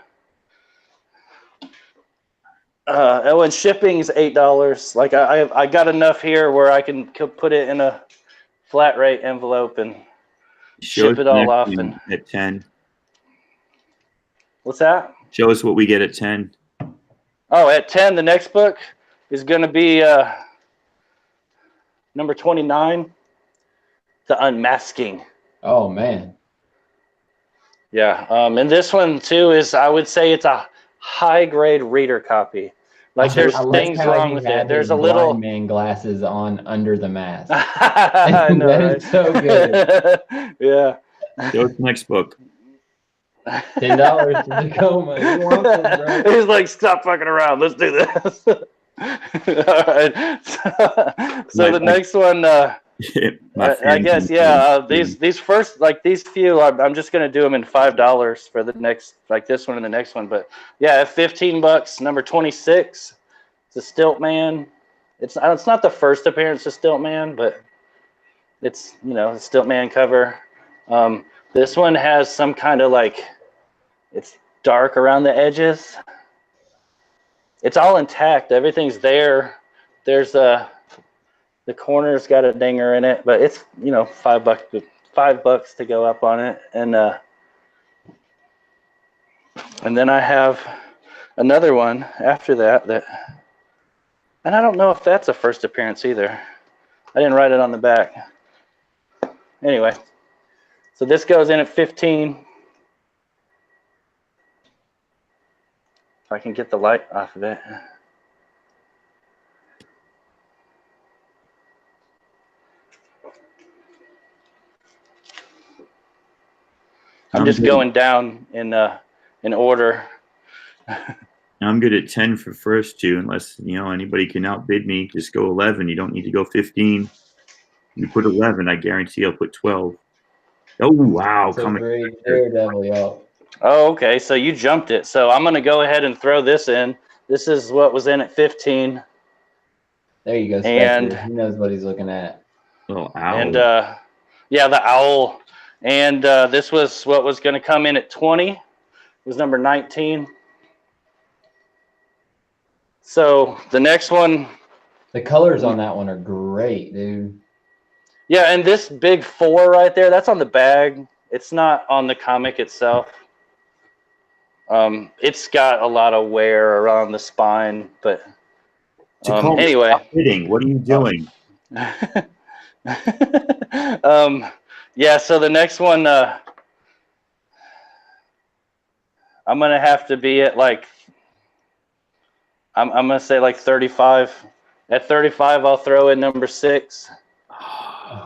And shipping is $8. Like I got enough here where I can put it in a flat rate envelope and ship it all off. And at 10. What's that? Show us what we get at 10. Oh, at 10, the next book is going to be number 29, The Unmasking. Oh man. Yeah, and this one too is, I would say, it's a high grade reader copy. Like there's things wrong with it. There's a little man glasses on under the mask. I know, that is so good. Yeah. Show us the next book. $10 to Tacoma. You want this, bro? He's like, stop fucking around. Let's do this. All right. So the next one, I guess, yeah. These first, like these few, I'm just gonna do them in $5 for the next, like this one and the next one. But yeah, $15. Number 26. It's a Stilt Man. It's not the first appearance of Stilt Man, but it's a Stilt Man cover. This one has some kind of like, it's dark around the edges. It's all intact. Everything's there. There's the corner's got a dinger in it, but it's $5 $5 to go up on it, and then I have another one after that, and I don't know if that's a first appearance either. I didn't write it on the back. Anyway, so this goes in at 15. If I can get the light off of it. I'm just going down in order. I'm good at 10 for first two, unless anybody can outbid me. Just go 11. You don't need to go 15. You put 11, I guarantee I'll put 12. Oh wow! Daredevil, y'all. Oh, okay. So you jumped it. So I'm gonna go ahead and throw this in. This is what was in at 15. There you go, Spectre. He knows what he's looking at. Oh, owl. And yeah, the owl. And this was what was going to come in at 20. It was number 19. So the next one. The colors on that one are great, dude. Yeah, and this big 4 right there, that's on the bag. It's not on the comic itself. It's got a lot of wear around the spine, but anyway. What are you doing? Yeah, so the next one, I'm going to have to be at like, I'm going to say like 35. At 35, I'll throw in number 6.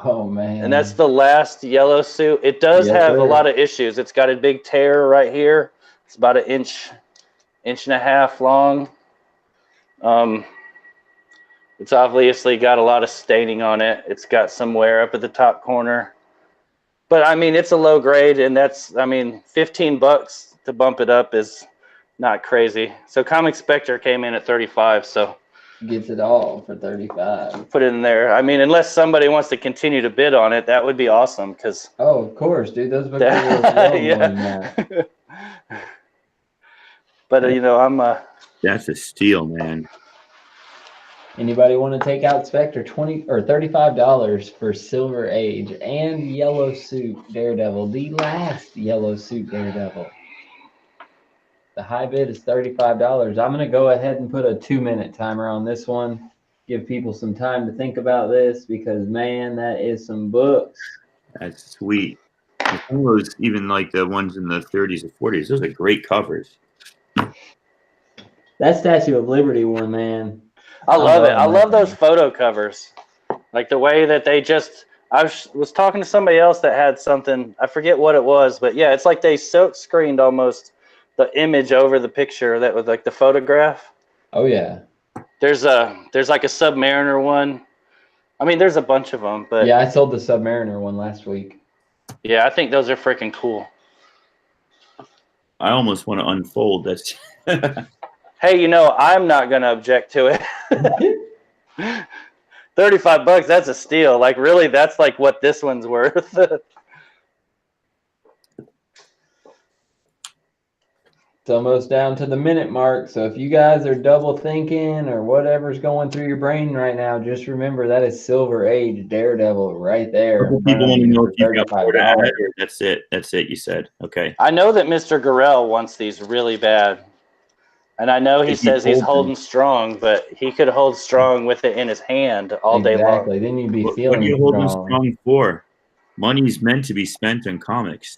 Oh, man. And that's the last yellow suit. It does have a lot of issues. It's got a big tear right here. It's about an inch and a half long. It's obviously got a lot of staining on it. It's got some wear up at the top corner. But, I mean, it's a low grade, and that's, I mean, $15 to bump it up is not crazy. So Comic Spectre came in at 35, so. Gets it all for 35. Put it in there. I mean, unless somebody wants to continue to bid on it, that would be awesome. Cause oh, of course, dude. Those books are well yeah. But, I'm... That's a steal, man. Anybody want to take out Spectre? $20 or $35 for Silver Age and Yellow Suit Daredevil, the last Yellow Suit Daredevil. The high bid is $35. I'm going to go ahead and put a 2-minute timer on this one. Give people some time to think about this because, man, that is some books. That's sweet. And some of those, even like the ones in the 30s and 40s, those are great covers. That Statue of Liberty one, man. I love it. I love those photo covers. Like the way that they just... I was talking to somebody else that had something. I forget what it was, but yeah, it's like they silk screened almost the image over the picture that was like the photograph. Oh yeah. There's like a Submariner one. I mean, there's a bunch of them, but yeah, I sold the Submariner one last week. Yeah, I think those are freaking cool. I almost want to unfold this. Hey, I'm not gonna object to it. $35, that's a steal. Like really, that's like what this one's worth. It's almost down to the minute mark, so if you guys are double thinking or whatever's going through your brain right now, just remember that is Silver Age Daredevil right there. People want to know if you've got more to add, or that's it. That's it, you said. Okay. I know that Mr. Gorell wants these really bad. And I know he says he's holding strong, but he could hold strong with it in his hand all day long. Exactly. Then you'd be feeling What are you holding strong for? Money's meant to be spent on comics.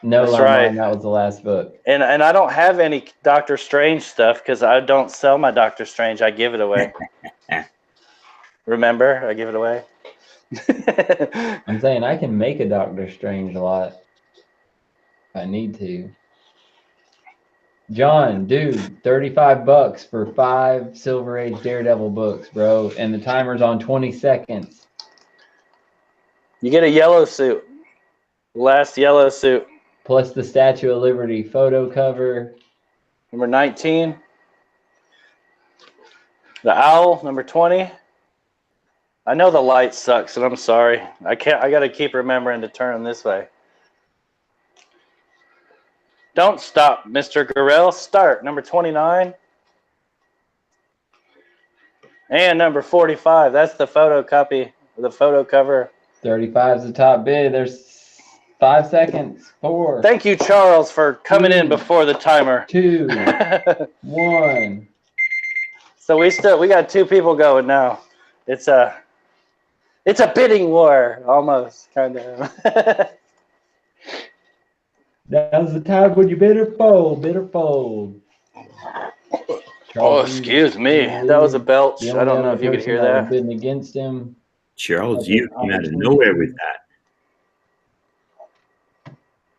No, that's right. That was the last book. And I don't have any Doctor Strange stuff because I don't sell my Doctor Strange. I give it away. Remember? I give it away. I'm saying I can make a Doctor Strange a lot if I need to. John, dude, $35 for 5 Silver Age Daredevil books, bro. And the timer's on 20 seconds. You get a yellow suit. Last yellow suit. Plus the Statue of Liberty photo cover. Number 19. The Owl, number 20. I know the light sucks, and I'm sorry. I got to keep remembering to turn them this way. Don't stop, Mr. Gorell. Start. Number 29. And number 45. That's the photo copy, the photo cover $35 is the top bid. There's 5 seconds. 4. Thank you, Charles, for coming in 3, before the timer. 2, 1. So we got 2 people going now. It's a bidding war, almost, kind of. Now's the time when you better fold. Oh, excuse me. That was a belch. I don't know if you could hear that. Bidding against him. Charles, you came out of nowhere with that.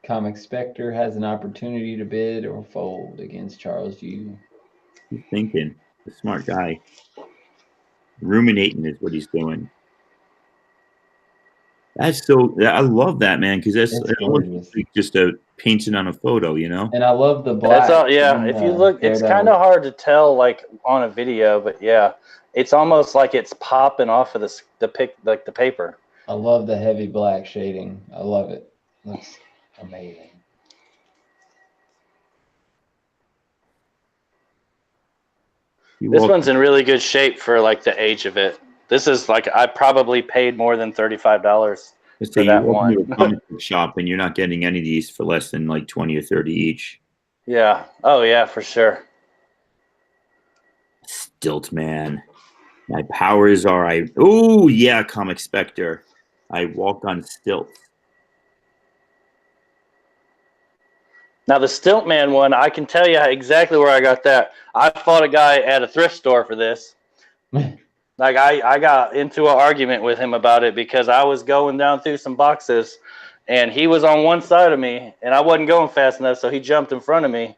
Comic Spectre has an opportunity to bid or fold against Charles Yu. He's thinking. A smart guy. Ruminating is what he's doing. That's so. I love that, man, because that's almost like just a painting on a photo, you know. And I love the black. That's all, yeah. If you look, it's kind of hard to tell, like on a video, but yeah, it's almost like it's popping off of the paper. I love the heavy black shading. I love it. Looks amazing. This one's in really good shape for like the age of it. This is like I probably paid more than $35 for that one. You comic book shop and you're not getting any of these for less than like 20 or 30 each. Yeah. Oh yeah, for sure. Stilt man. My powers are oh yeah, Comic Spectre. I walk on stilts. Now the Stiltman one, I can tell you exactly where I got that. I fought a guy at a thrift store for this. Like I got into an argument with him about it because I was going down through some boxes and he was on one side of me and I wasn't going fast enough, so he jumped in front of me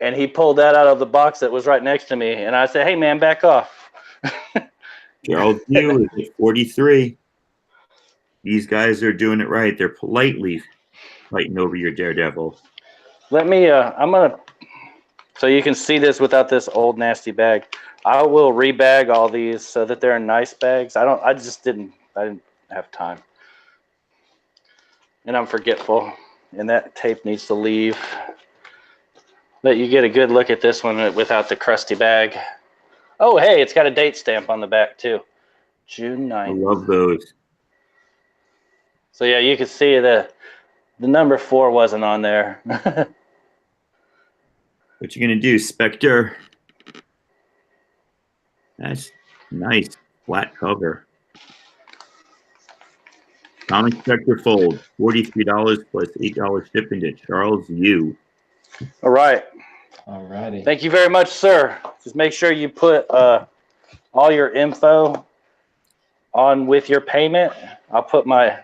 and he pulled that out of the box that was right next to me and I said, "Hey man, back off." Gerald Hugh is at 43. These guys are doing it right. They're politely fighting over your Daredevil. Let me I'm gonna, so you can see this without this old nasty bag. I will rebag all these so that they're in nice bags. I didn't have time. And I'm forgetful. And that tape needs to leave. Let you get a good look at this one without the crusty bag. Oh, hey, it's got a date stamp on the back too. June 9th. I love those. So yeah, you can see the number 4 wasn't on there. What you gonna do, Spectre? That's nice flat cover. Comic Spectre fold, $43 plus $8 shipping to Charles Yu. All right. Alrighty. Thank you very much, sir. Just make sure you put all your info on with your payment. I'll put my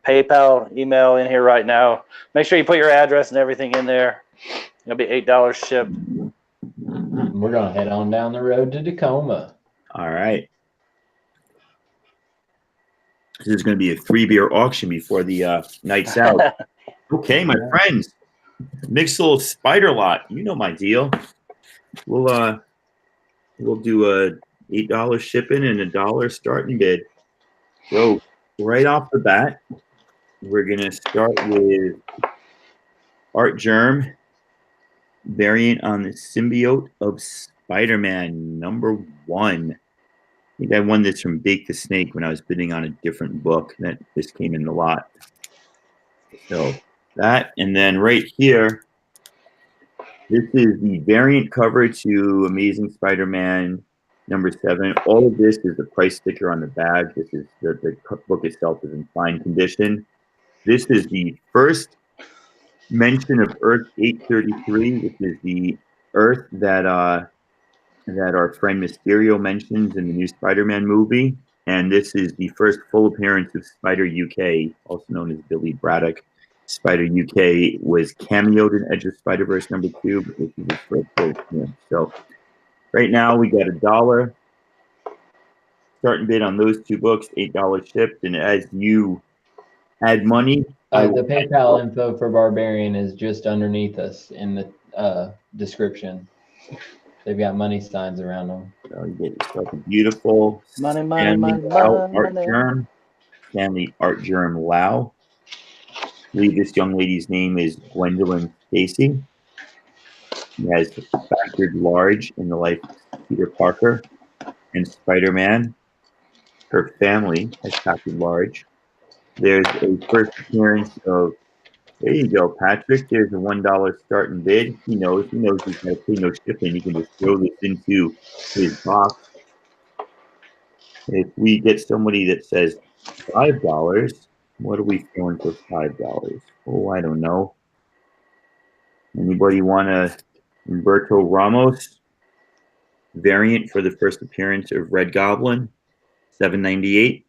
PayPal email in here right now. Make sure you put your address and everything in there. It'll be $8 shipped. We're gonna head on down the road to Tacoma. All right. This is going to be a 3-beer auction before the night's out. Okay, my friends. Mixed little spider lot. You know my deal. We'll do a $8 shipping and $1 starting bid. So right off the bat, we're going to start with Art Germ variant on the symbiote of Spider-Man #1. I think I won this from Bake the Snake when I was bidding on a different book. This came in a lot. So that, and then right here, this is the variant cover to Amazing Spider-Man #7. All of this is the price sticker on the bag. This is the book itself is in fine condition. This is the first mention of Earth 833, which is the Earth that our friend Mysterio mentions in the new Spider-Man movie. And this is the first full appearance of Spider UK, also known as Billy Braddock. Spider UK was cameoed in Edge of Spider-Verse #2, but this is his first full appearance. So right now we got $1 starting bid on those 2 books, $8 shipped. And as you add money, The PayPal info for Barbarian is just underneath us in the description. They've got money signs around them. So you get yourself a beautiful Money, Art Germ, Stanley Art Germ Lau. I believe this young lady's name is Gwendolyn Stacy. She has factored large in the life of Peter Parker and Spider-Man. her family has captured large. There's a first appearance of, there you go, Patrick. There's a $1 start and bid. He knows he's got to pay no shipping. He can just throw this into his box. If we get somebody that says $5, what are we throwing for $5? Oh, I don't know. Anybody want a Humberto Ramos variant for the first appearance of Red Goblin? $7.98.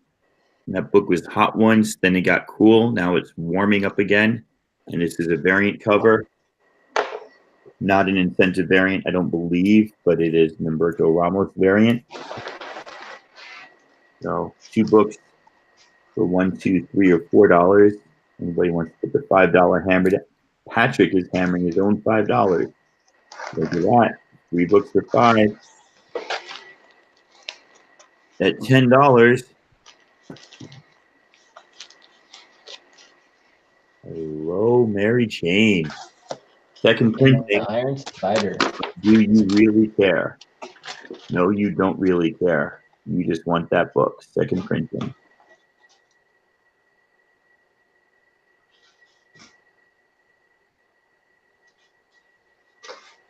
And that book was hot once, then it got cool. Now it's warming up again. And this is a variant cover. Not an incentive variant, I don't believe, but it is an Humberto Ramos variant. So 2 books for $1, $2, $3, or $4. Anybody wants to put the $5 hammer down? Patrick is hammering his own $5. Look at that. 3 books for $5. At $10. Hello, Mary Jane. Second printing. Iron Spider. Do you really care? No, you don't really care. You just want that book. Second printing.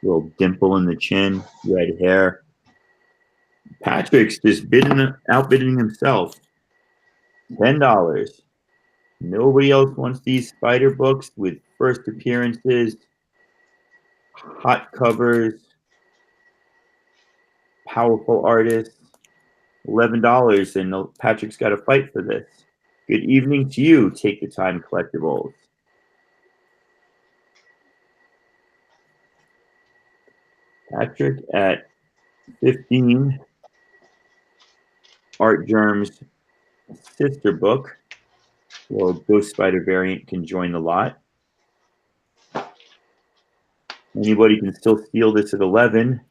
Little dimple in the chin, red hair. Patrick's just outbidding himself. $10. Nobody else wants these spider books with first appearances, hot covers, powerful artists. $11, and Patrick's got to fight for this. Good evening to you, Take the Time Collectibles. Patrick at 15. Art Germ's sister book. Well, Ghost Spider variant can join the lot. Anybody can still steal this at 11.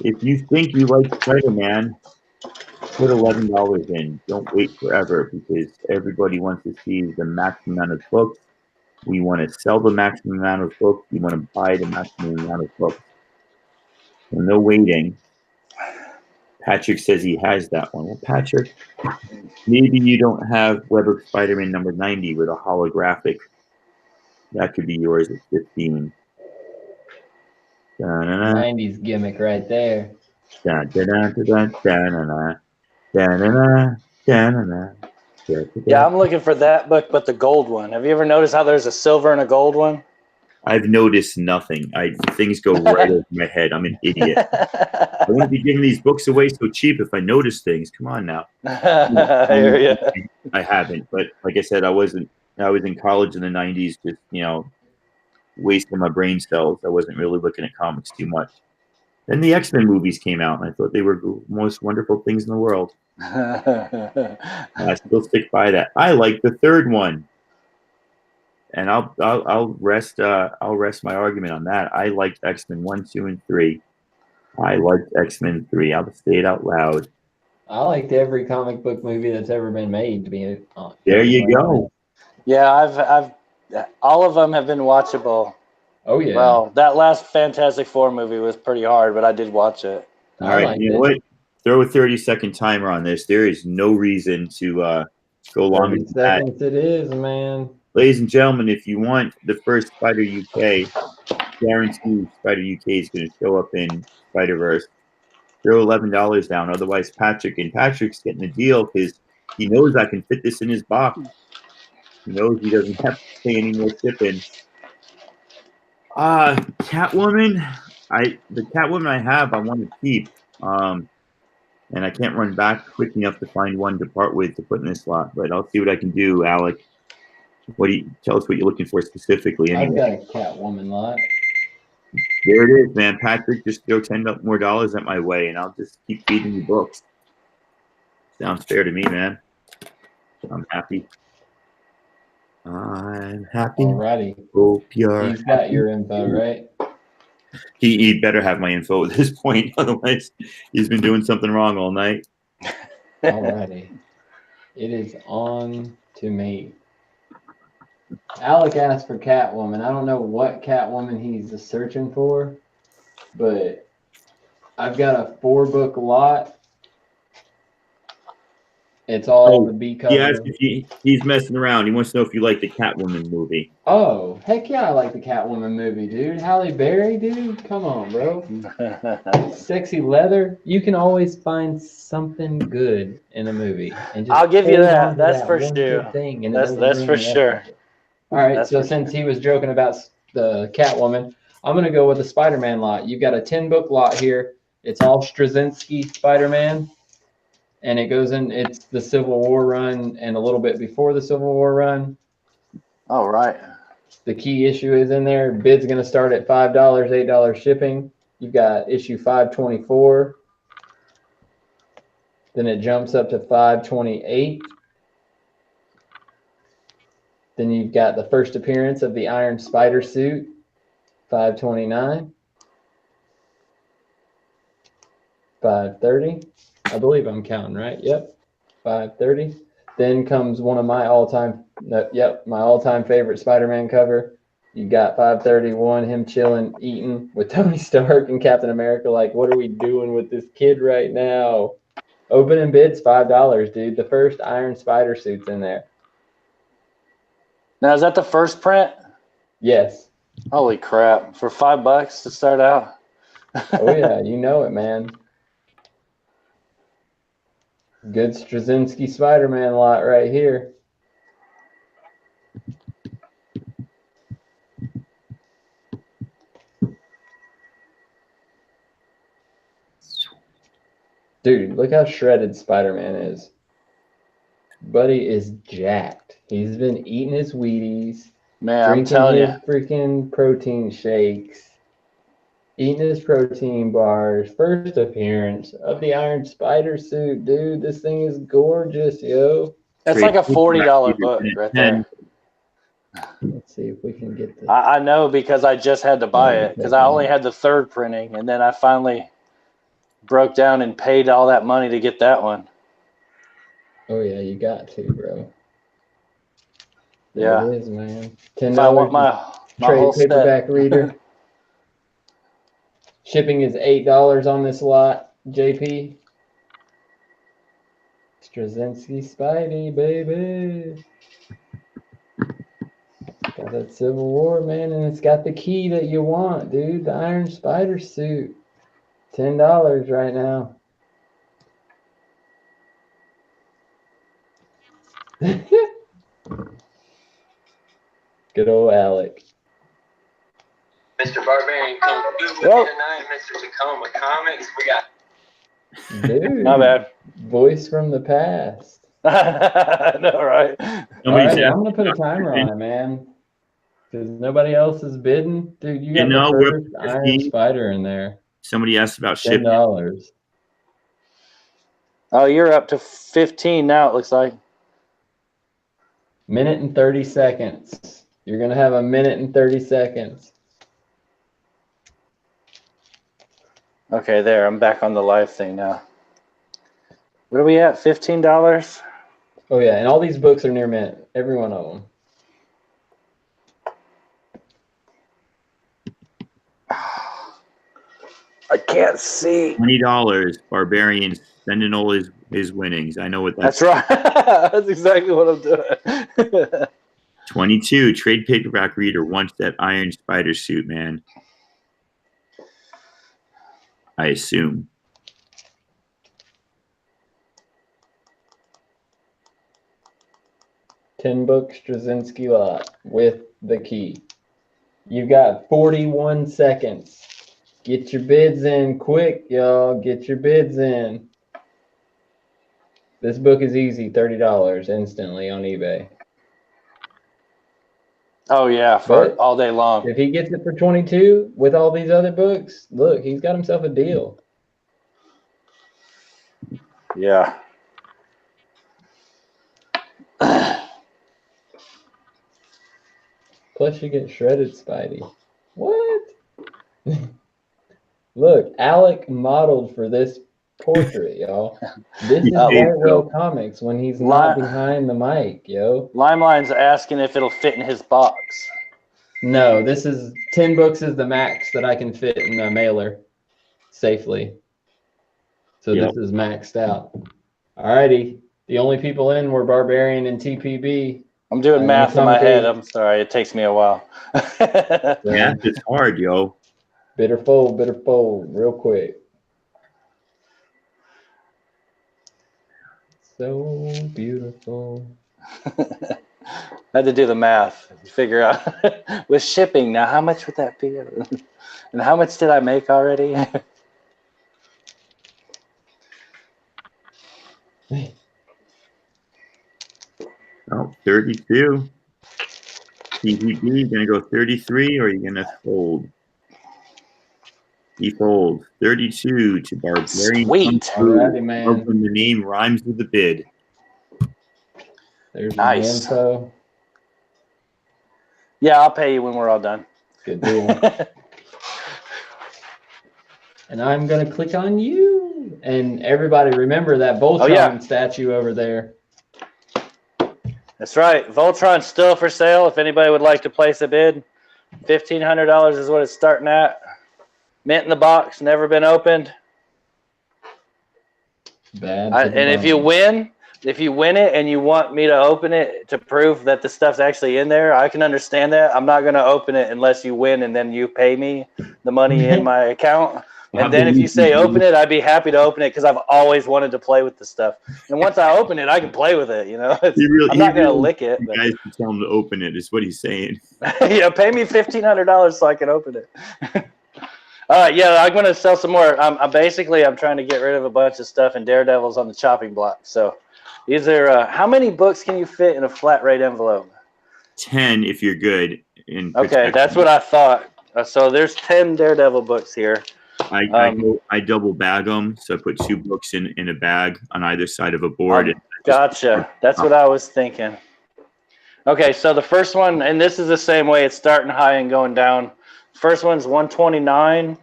If you think you like Spider-Man, put $11 in. Don't wait forever, because everybody wants to see the maximum amount of books. We want to sell the maximum amount of books. We want to buy the maximum amount of books. So no waiting. Patrick says he has that one. Well, Patrick, maybe you don't have Web of Spider-Man number 90 with a holographic. That could be yours at 15. 90s gimmick right there. Yeah, I'm looking for that book, but the gold one. Have you ever noticed how there's a silver and a gold one? I've noticed nothing. Things go right over my head. I'm an idiot. I wouldn't be giving these books away so cheap if I noticed things. Come on now. I haven't, but like I said, I was in college in the 90s, just wasting my brain cells. I wasn't really looking at comics too much. Then the X-Men movies came out, and I thought they were the most wonderful things in the world. I still stick by that. I like the third one, and I'll rest my argument on that. I liked X-Men 1, 2, and 3. I liked X-Men 3. I'll say it out loud. I liked every comic book movie that's ever been made. To be honest. There you go. Yeah, I've all of them have been watchable. Oh yeah. Well, that last Fantastic Four movie was pretty hard, but I did watch it. All right, you know what? Throw a 30-second timer on this. There is no reason to go longer than that. 30 seconds it is, man. Ladies and gentlemen, if you want the first Spider UK, guarantee Spider UK is going to show up in Spider-Verse. Throw $11 down. Otherwise, Patrick's getting a deal because he knows I can fit this in his box. He knows he doesn't have to pay any more shipping. Catwoman. The Catwoman I have, I want to keep. And I can't run back quick enough to find one to part with to put in this slot. But I'll see what I can do, Alec. Tell us what you're looking for specifically? Anyway. I've got a Catwoman lot. There it is, man. Patrick, just throw $10 more at my way, and I'll just keep feeding you books. Sounds fair to me, man. I'm happy. I'm happy. Alrighty. Hope you're He's got your info, right? He better have my info at this point. Otherwise, he's been doing something wrong all night. Alrighty. It is on to me. Alec asked for Catwoman. I don't know what Catwoman he's searching for, but I've got a 4-book lot. It's all the B cover. He asked if he's messing around. He wants to know if you like the Catwoman movie. Oh, heck yeah, I like the Catwoman movie, dude. Halle Berry, dude. Come on, bro. Sexy leather. You can always find something good in a movie. And just I'll give you hold that. on to That's that for one sure. good thing, and That's for sure. All right, That's so for since he was joking about the Catwoman, I'm going to go with the Spider-Man lot. You've got a 10-book lot here. It's all Straczynski Spider-Man, and it goes in, it's the Civil War run and a little bit before the Civil War run. All right. The key issue is in there. Bid's going to start at $5, $8 shipping. You've got issue 524. Then it jumps up to 528. Then you've got the first appearance of the Iron Spider suit, 529. 530. I believe I'm counting right. Yep. 530. Then comes one of my all-time favorite Spider-Man cover. You got 531, him chilling, eating with Tony Stark and Captain America. Like, what are we doing with this kid right now? Opening bids $5, dude. The first Iron Spider suit's in there. Now, is that the first print? Yes. Holy crap. For $5 to start out? Oh, yeah. You know it, man. Good Straczynski Spider-Man lot right here. Dude, look how shredded Spider-Man is. Buddy is jacked. He's been eating his Wheaties, Man, I'm telling you. freaking protein shakes, eating his protein bars. First appearance of the Iron Spider suit, dude. This thing is gorgeous, yo. That's like a $40 book right there. Let's see if we can get this. I know because I just had to buy it because I only had the third printing, and then I finally broke down and paid all that money to get that one. Oh yeah, you got to, bro. Yeah, it is, man. $10. If I want my trade whole set. paperback reader. Shipping is $8 on this lot, JP. Straczynski Spidey, baby. Got that Civil War, man, and it's got the key that you want, dude. The Iron Spider suit. $10 right now. Good old Alec. Mr. Barbarian comes through with me tonight. Mr. Tacoma Comics. We got. Dude. My bad. Voice from the past. I know, right? All right, I'm going to put a timer on it, man. Because nobody else is bidding. Dude, you got the first Iron Spider in there. Somebody asked about shipping. $10. Oh, you're up to 15 now, it looks like. Minute and 30 seconds. You're going to have a minute and 30 seconds. Okay, there. I'm back on the live thing now. What are we at? $15? Oh, yeah. And all these books are near mint. Every one of them. I can't see. $20. Barbarian spending all his winnings. I know what that's. That's right. That's exactly what I'm doing. 22. Trade paperback reader wants that Iron Spider suit, man. I assume. $10 Straczynski lot with the key. You've got 41 seconds. Get your bids in quick, y'all. Get your bids in. This book is easy, $30 instantly on eBay. Oh, yeah, for all day long. If he gets it for 22 with all these other books, look, he's got himself a deal. Yeah. Plus you get shredded Spidey. What? Look, Alec modeled for this portrait, y'all. This is Love Yall Comics when he's not behind the mic, yo. Limeline's asking if it'll fit in his box. No, this is 10 books is the max that I can fit in a mailer safely. So this is maxed out. Alrighty, The only people in were Barbarian and TPB. I'm doing math in Tacoma my head. Bid. I'm sorry. It takes me a while. Yeah, it's hard, yo. Bitter fold, real quick. So beautiful. I had to do the math, figure out with shipping now how much would that be, and how much did I make already? Oh, 32. TVB, gonna go 33, or are you gonna fold? He folds 32 to Barbarian. Sweet. Alrighty, man. When the name rhymes with the bid. There's Nice. the info. Yeah, I'll pay you when we're all done. Good deal. And I'm gonna click on you. And everybody, remember that Voltron statue over there. That's right. Voltron's still for sale. If anybody would like to place a bid, $1,500 is what it's starting at. Mint in the box, never been opened. Bad. And if you win it and you want me to open it to prove that the stuff's actually in there, I can understand that. I'm not going to open it unless you win and then you pay me the money in my account. And then if you say open it, I'd be happy to open it because I've always wanted to play with the stuff. And once I open it, I can play with it. You know, I'm not going to lick it. You guys can tell him to open it. Is what he's saying. Yeah, pay me $1,500 so I can open it. All right, yeah, I'm going to sell some more. I'm trying to get rid of a bunch of stuff, and Daredevil's on the chopping block. So these are how many books can you fit in a flat rate envelope? 10 if you're good. Okay, that's what I thought. So there's 10 Daredevil books here. I double bag them, so I put 2 books in a bag on either side of a board. Gotcha. That's what I was thinking. Okay, so the first one, and this is the same way. It's starting high and going down. First one's $129.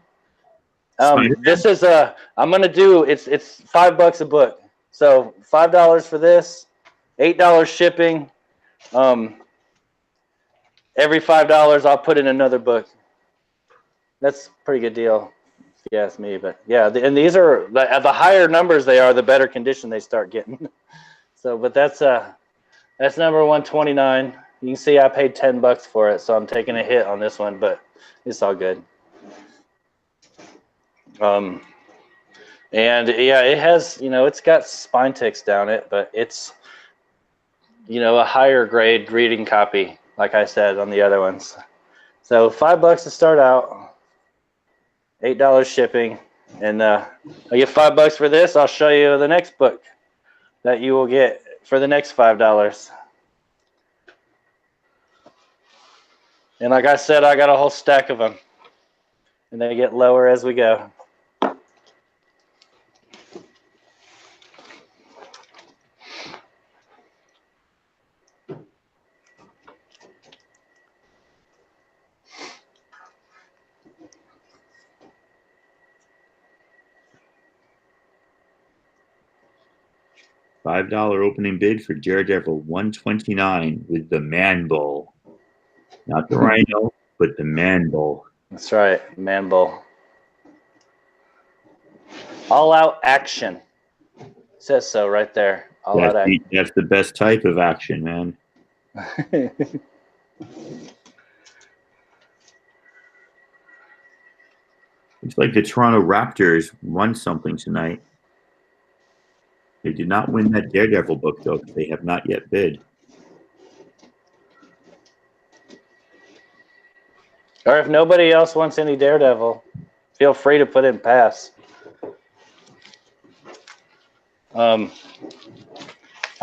This is I'm gonna do it's $5 a book. So $5 for this, $8 shipping. Every $5 I'll put in another book. That's a pretty good deal, if you ask me. But yeah, and these are the higher numbers they are, the better condition they start getting. So, but that's number 129. You can see I paid $10 for it, so I'm taking a hit on this one, but it's all good. And yeah, it has, it's got spine ticks down it, but it's, a higher grade reading copy, like I said on the other ones. So $5 to start out, $8 shipping, and I get $5 for this. I'll show you the next book that you will get for the next $5. And like I said, I got a whole stack of them, and they get lower as we go. $5 opening bid for Daredevil 129 with the Man Bull. Not the Rhino, but the Man Bull. That's right, Man Bull. All out action. It says so right there. All out action. That's the best type of action, man. It's like the Toronto Raptors won something tonight. They did not win that Daredevil book, though, because they have not yet bid. Or if nobody else wants any Daredevil, feel free to put in pass. I'll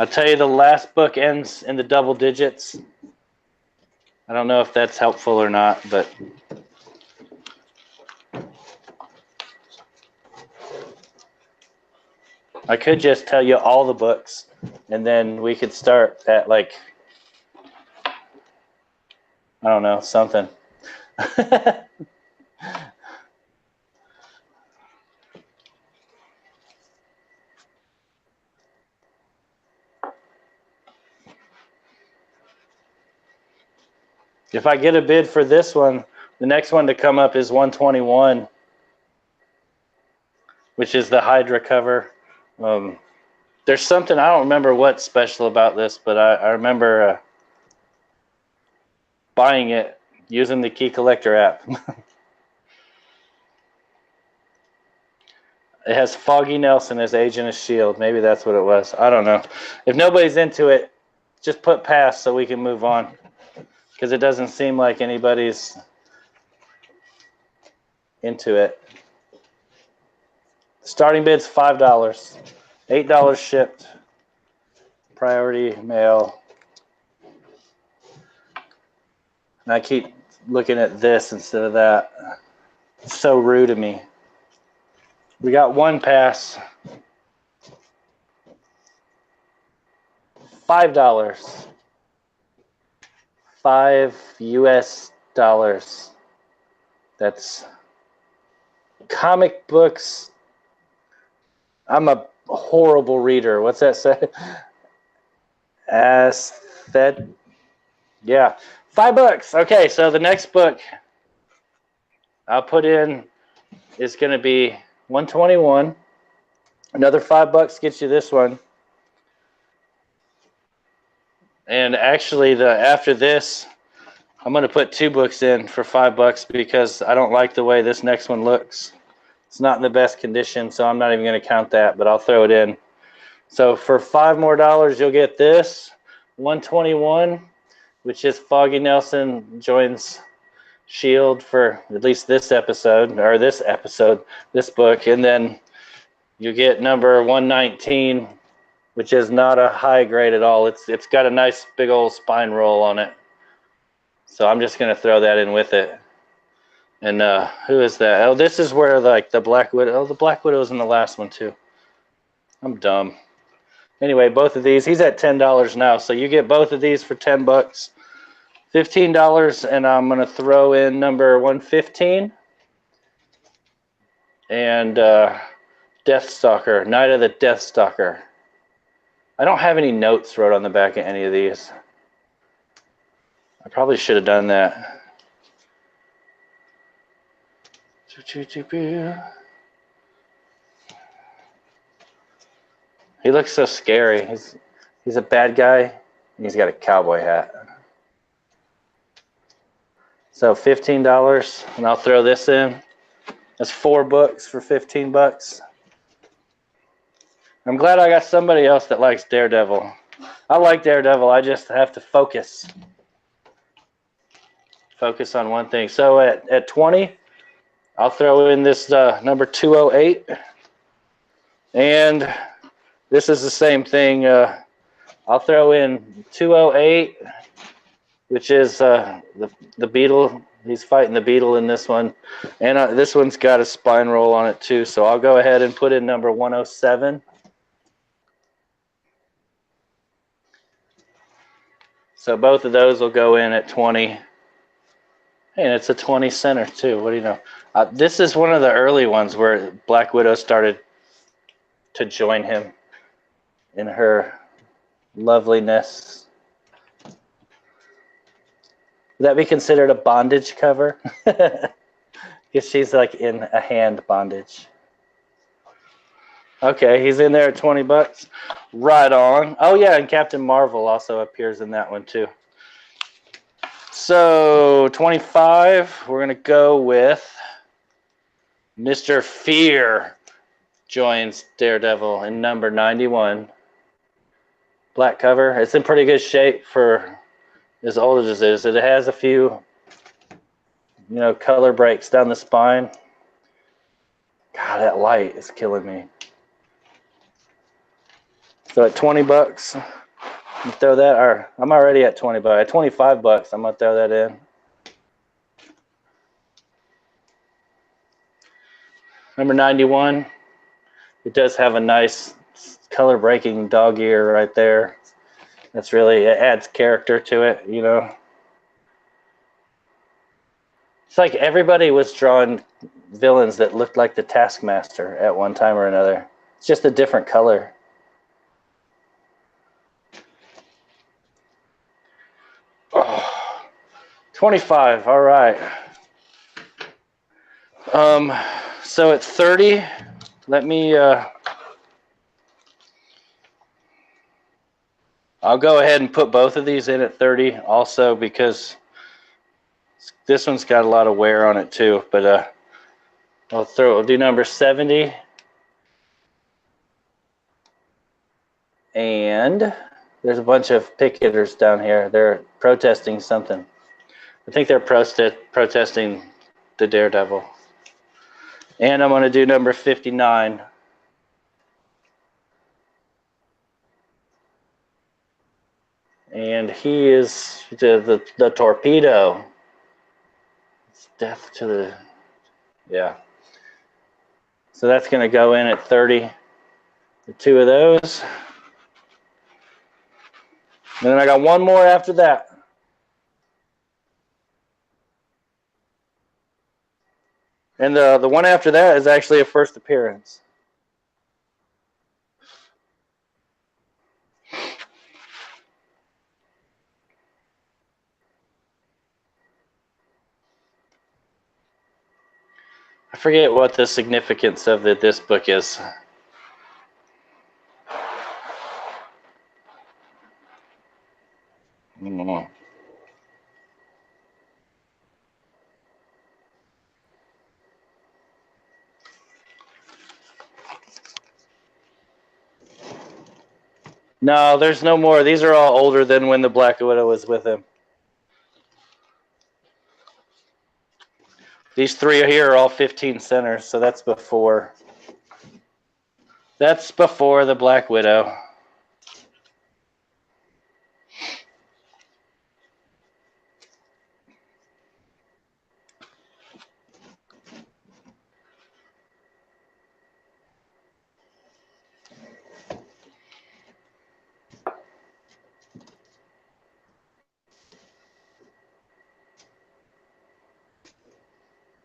tell you the last book ends in the double digits. I don't know if that's helpful or not, but I could just tell you all the books, and then we could start at like, I don't know, something. If I get a bid for this one, the next one to come up is 121, which is the Hydra cover. There's something, I don't remember what's special about this, but I remember buying it using the Key Collector app. It has Foggy Nelson as Agent of S.H.I.E.L.D. Maybe that's what it was. I don't know. If nobody's into it, just put pass so we can move on. Because it doesn't seem like anybody's into it. Starting bid's $5. $8 shipped. Priority mail. And I keep looking at this instead of that. It's so rude of me. We got one pass. $5. $5 US. That's comic books. I'm a horrible reader. What's that say? That. Yeah. $5. Okay, so the next book I'll put in is going to be 121. Another $5 gets you this one. And actually, after this, I'm going to put 2 books in for $5 because I don't like the way this next one looks. It's not in the best condition, so I'm not even going to count that, but I'll throw it in. So for $5 more, you'll get this 121, which is Foggy Nelson joins S.H.I.E.L.D. for at least this episode, or this book, and then you get number 119, which is not a high grade at all. It's got a nice big old spine roll on it. So I'm just going to throw that in with it. And who is that? Oh, this is where like the Black Widow. Oh, the Black Widow's in the last one too. I'm dumb. Anyway, both of these. He's at $10 now, so you get both of these for $10. $15, and I'm going to throw in number 115 and Deathstalker, Night of the Deathstalker. I don't have any notes wrote on the back of any of these. I probably should have done that. He looks so scary. He's a bad guy, and he's got a cowboy hat. So $15, and I'll throw this in. That's 4 books for $15. I'm glad I got somebody else that likes Daredevil. I like Daredevil. I just have to focus. Focus on one thing. So at 20, I'll throw in this number 208. And this is the same thing. I'll throw in 208, which is the Beetle. He's fighting the Beetle in this one. And this one's got a spine roll on it too. So I'll go ahead and put in number 107. So both of those will go in at 20. And it's a 20 center too. What do you know? This is one of the early ones where Black Widow started to join him in her loveliness. Would that be considered a bondage cover? Because she's like in a hand bondage. Okay, he's in there at $20. Right on. Oh yeah, and Captain Marvel also appears in that one too. So 25, we're gonna go with Mr. Fear joins Daredevil in number 91. Black cover. It's in pretty good shape for as old as it is. It has a few, color breaks down the spine. God, that light is killing me. So at $20, I'm throw that. Or I'm already at 20, but at $25, I'm gonna throw that in. Number 91. It does have a nice color breaking dog ear right there. That's really, it adds character to it, It's like everybody was drawing villains that looked like the Taskmaster at one time or another. It's just a different color. Oh, 25, all right. So at 30, let me I'll go ahead and put both of these in at 30 also because this one's got a lot of wear on it too. But I'll do number 70. And there's a bunch of picketers down here. They're protesting something. I think they're protesting the Daredevil. And I'm going to do number 59. And he is the torpedo. It's death to the... Yeah. So that's going to go in at 30. The two of those. And then I got one more after that. And the one after that is actually a first appearance. I forget what the significance of this book is. I don't know. No, there's no more. These are all older than when the Black Widow was with him. These three here are all 15 centers, so that's before. That's before the Black Widow.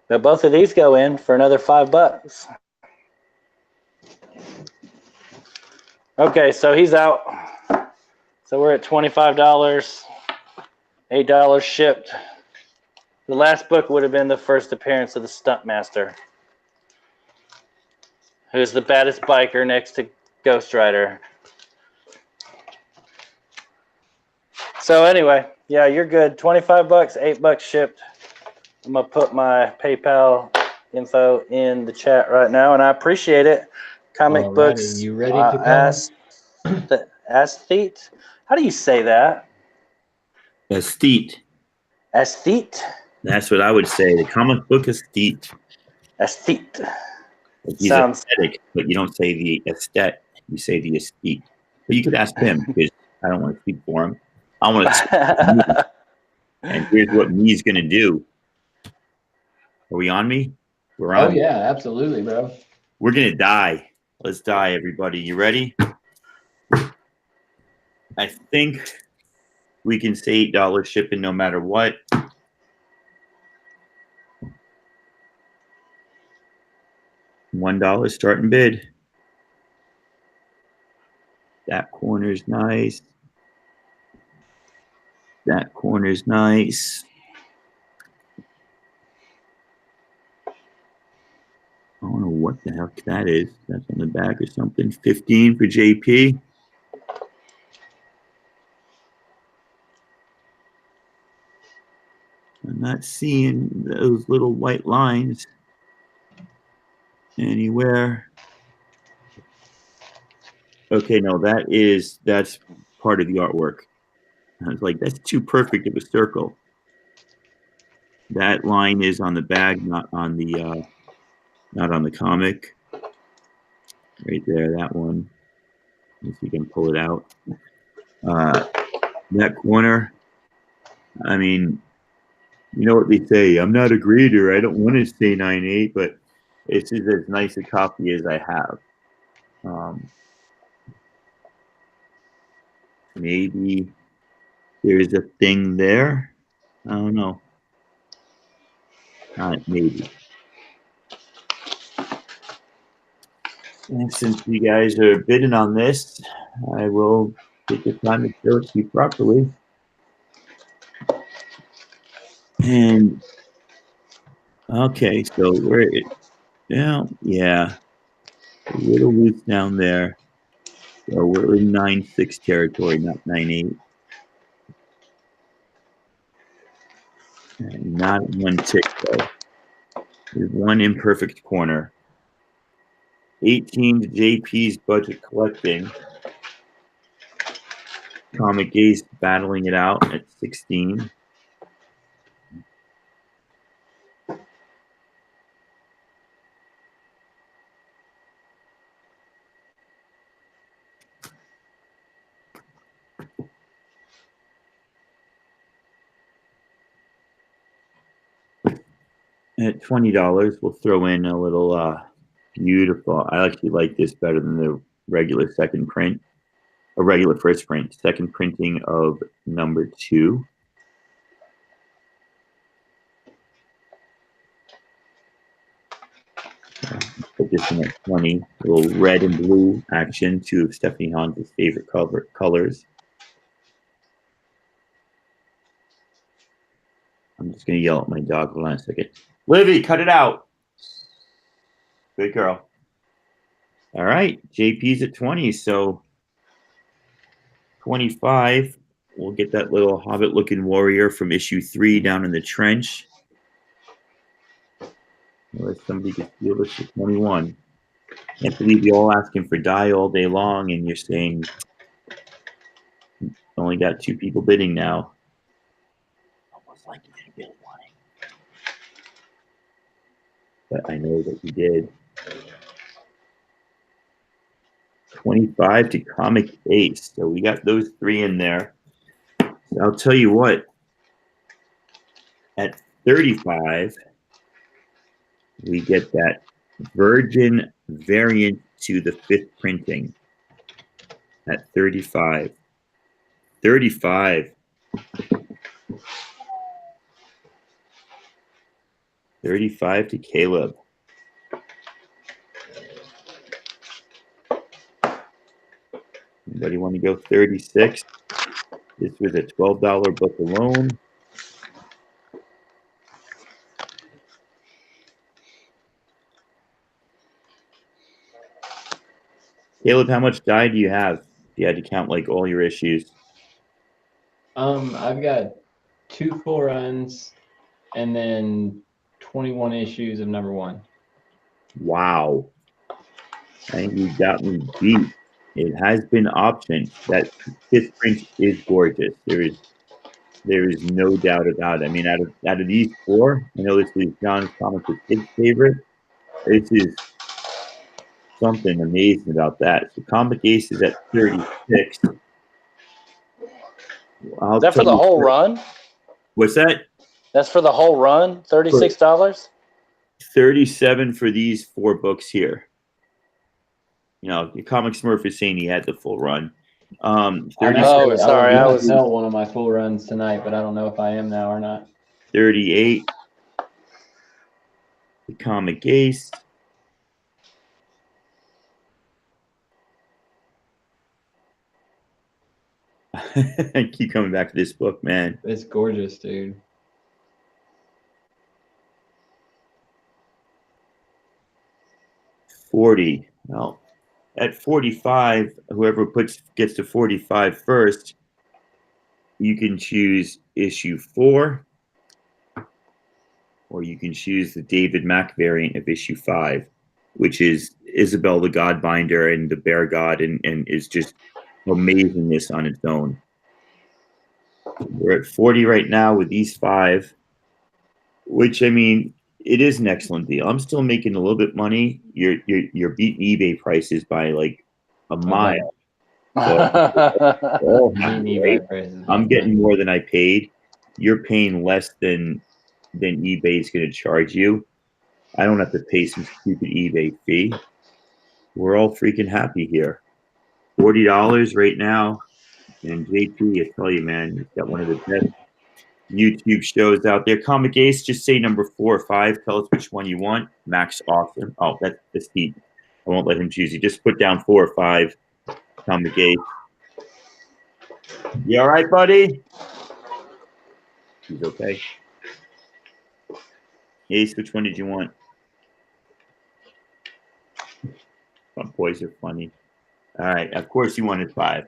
But both of these go in for another $5. Okay, so he's out. So we're at $25, $8 shipped. The last book would have been the first appearance of the Stuntmaster, who's the baddest biker next to Ghost Rider. So anyway, yeah, you're good. $25, $8 shipped. I'm going to put my PayPal info in the chat right now, and I appreciate it. Comic Alrighty, books. you ready to Aesthete? How do you say that? Aesthete. Aesthete? That's what I would say. The comic book aesthete. Aesthete. Like he's Sounds aesthetic, but you don't say the aesthete. You say the aesthete. But you could ask him because I don't want to speak for him. I want to. And here's what me's going to do. Are we on me? We're on. Oh, yeah, absolutely, bro. We're going to die. Let's die, everybody. You ready? I think we can say $8 shipping no matter what. $1 starting bid. That corner's nice. That corner's nice. I don't know what the heck that is. That's on the back or something. 15 for JP. I'm not seeing those little white lines anywhere. Okay, no, that's part of the artwork. I was like, that's too perfect of a circle. That line is on the bag, not on the comic. Right there, that one. If you can pull it out. That corner. I mean, you know what they say. I'm not a grader. I don't want to say 9.8, but it's just as nice a copy as I have. Maybe there's a thing there. I don't know. Maybe. And since you guys are bidding on this, I will take the time to show it to you properly. And okay, so yeah, a little loose down there. So we're in 9-6 territory, not 9-8. And not one tick, though. There's one imperfect corner. 18 to JP's budget collecting. Comic Ace battling it out at 16. At $20, we'll throw in a little beautiful. I actually like this better than the regular second print, a regular first print. Second printing of number 2. Put this in at 20. A little red and blue action, 2 of Stephanie Hans' favorite colors. I'm just going to yell at my dog. Hold on a second. Livy, cut it out. Good girl. All right. JP's at 20. So 25. We'll get that little hobbit-looking warrior from issue 3 down in the trench. Unless somebody could steal this for 21. Can't believe you all asking for die all day long, and you're saying only got 2 people bidding now. Almost like you didn't really want it. But I know that you did. 25 to Comic Ace. So we got those 3 in there. So I'll tell you what. At 35, we get that Virgin variant to the 5th printing. At 35. 35. 35 to Caleb. Anybody want to go 36? This was a $12 book alone. Caleb, how much die do you have? If you had to count like all your issues. I've got 2 full runs and then 21 issues of number 1. Wow. I think you got me beat. It has been optioned. That 5th print is gorgeous. There is no doubt about it. I mean, out of these 4, I know this is John's Comics' kid's favorite. This is something amazing about that. So Comic Ace is at 36. Is that for the whole run? What's that? That's for the whole run? $36? 37 for these 4 books here. You know, your Comic Smurf is saying he had the full run. 30, oh, sorry, I was held one of my full runs tonight, but I don't know if I am now or not. 38. The Comic Ace. I keep coming back to this book, man. It's gorgeous, dude. $40. Well, at 45, whoever gets to 45 first, you can choose issue 4, or you can choose the David Mack variant of issue 5, which is Isabel the Godbinder and the Bear God, and is just amazingness on its own. We're at 40 right now with these 5, which, I mean, it is an excellent deal. I'm still making a little bit money. You're beating eBay prices by like a mile. So, I'm getting more than I paid. You're paying less than eBay is going to charge you. I don't have to pay some stupid eBay fee. We're all freaking happy here. $40 right now. And JP, I tell you, man, he's got one of the best YouTube shows out there. Comic Ace, just say number 4 or 5. Tell us which one you want. Max Austin. Oh, that's Steve. I won't let him choose. You just put down 4 or 5. Comic Ace. You all right, buddy? He's okay. Ace, which one did you want? Oh, boys are funny. All right. Of course, you wanted 5.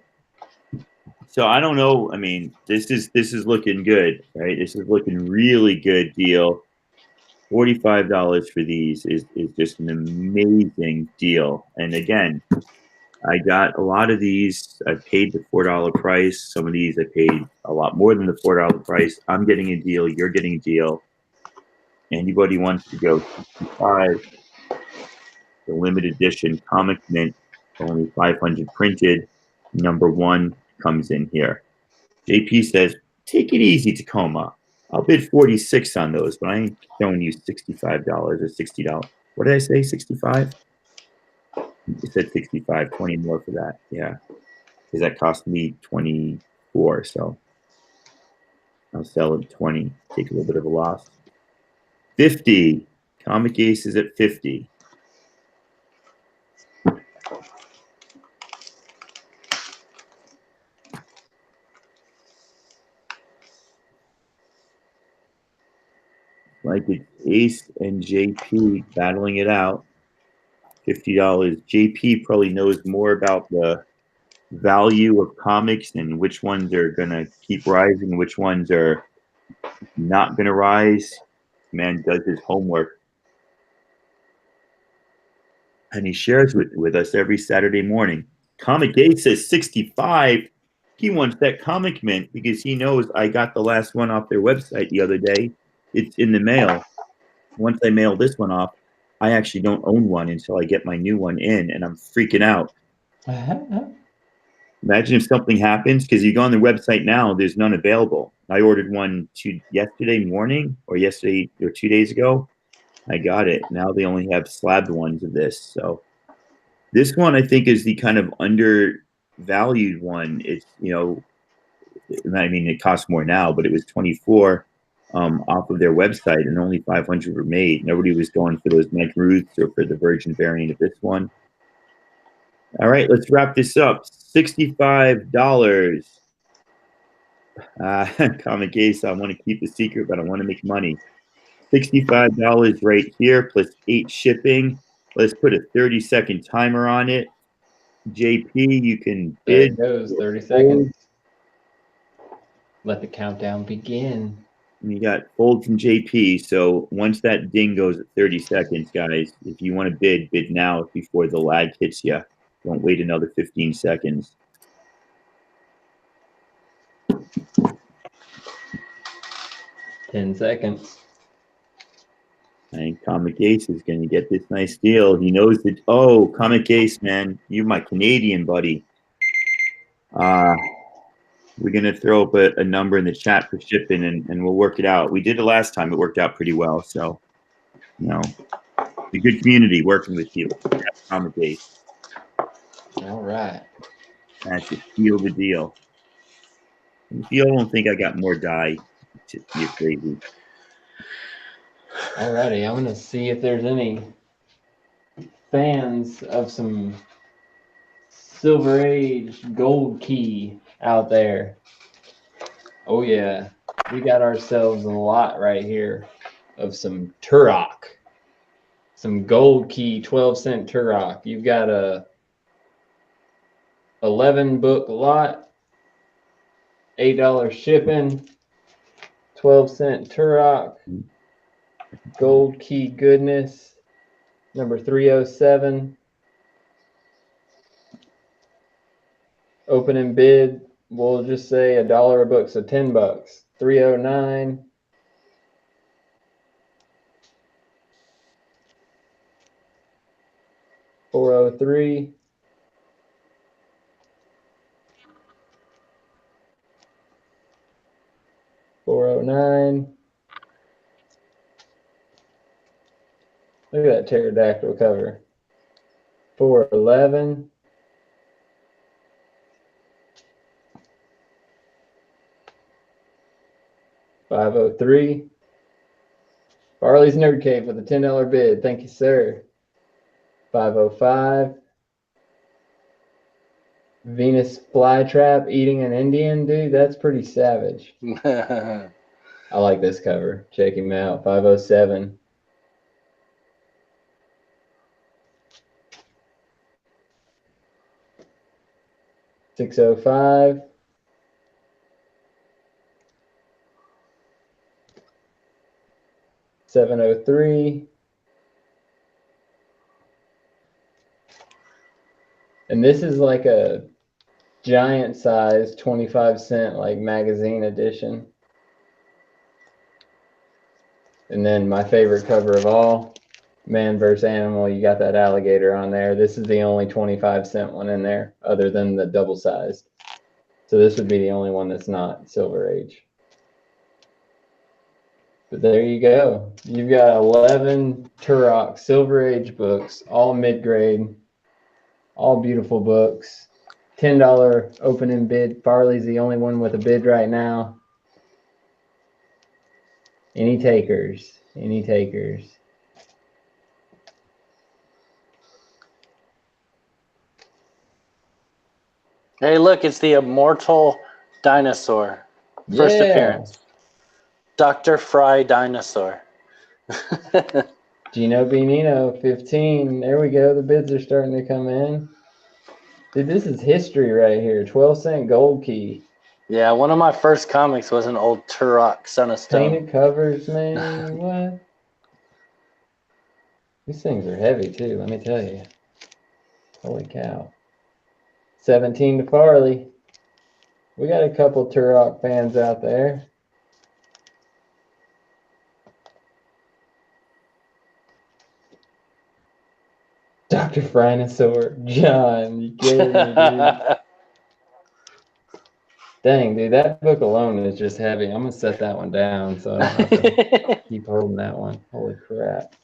So I don't know. I mean, this is looking good, right? This is looking really good deal. $45 for these is just an amazing deal. And again, I got a lot of these. I paid the $4 price. Some of these I paid a lot more than the $4 price. I'm getting a deal. You're getting a deal. Anybody wants to go 65, the limited edition comic mint, only 500 printed. Number 1 comes in here. JP says, take it easy, Tacoma. I'll bid 46 on those, but I ain't showing you $65 or $60. What did I say? 65? You said 65, 20 more for that. Yeah. Because that cost me 24, so I'll sell it 20, take a little bit of a loss. 50. Comic Ace is at 50. Like it's Ace and JP battling it out. $50. JP probably knows more about the value of comics and which ones are going to keep rising, which ones are not going to rise. Man does his homework. And he shares with us every Saturday morning. Comic Gate says 65. He wants that comic mint because he knows I got the last one off their website the other day. It's in the mail. Once I mail this one off, I actually don't own one until I get my new one in, and I'm freaking out. Imagine if something happens, because you go on their website now, there's none available. I ordered one yesterday morning or 2 days ago. I got it. Now they only have slabbed ones of this. So this one, I think, is the kind of undervalued one. It's, I mean, it costs more now, but it was 24 off of their website, and only 500 were made. Nobody was going for those Mike Ruths or for the Virgin variant of this one. All right, let's wrap this up. $65. Comic Ace, I want to keep the secret, but I want to make money. $65 right here, plus 8 shipping. Let's put a 30-second timer on it. JP, you can bid. There it goes, 30 seconds. Let the countdown begin. And you got fold from JP. So once that ding goes at 30 seconds, guys, if you want to bid now before the lag hits you. Don't wait another 15 seconds. Ten seconds. I think Comic Ace is going to get this nice deal. He knows that. Oh, Comic Ace, man, you're my Canadian buddy. We're going to throw up a number in the chat for shipping, and we'll work it out. We did it last time. It worked out pretty well. So, it's a good community working with you. Comic Ace. All right. That's just seal the deal. And if you don't think I got more dye, you're crazy. Alrighty, I'm gonna see if there's any fans of some Silver Age Gold Key out there. Oh yeah, we got ourselves a lot right here of some Turok, some Gold Key 12-cent Turok. You've got a 11-book lot, $8 shipping, 12-cent Turok. Gold Key goodness, number 307. Opening bid, we'll just say $1 a book, so $10. 309. $403. $409. Look at that pterodactyl cover. $411. $503. Barley's Nerd Cave with a $10 bid. Thank you, sir. $505. Venus Flytrap eating an Indian, dude. That's pretty savage. I like this cover. Check him out. $507. 605. $703. And this is like a giant size 25-cent like magazine edition. And then my favorite cover of all, Man vs. Animal. You got that alligator on there. This is the only 25-cent one in there other than the double sized. So this would be the only one that's not Silver Age. But there you go. You've got 11 Turok Silver Age books, all mid-grade, all beautiful books. $10 opening bid. Farley's the only one with a bid right now. Any takers? Any takers? Hey, look, it's the immortal dinosaur. First appearance. Dr. Fry Dinosaur. Gino Binino, 15. There we go. The bids are starting to come in. Dude, this is history right here. 12-cent gold key. Yeah, one of my first comics was an old Turok Son of Stone. Painted covers, man. What? These things are heavy, too, let me tell you. Holy cow. 17 to Farley. We got a couple Turok fans out there. Dr. Frinosaur, John, you kidding me, dude? Dang, dude, that book alone is just heavy. I'm going to set that one down so I don't have to keep holding that one. Holy crap.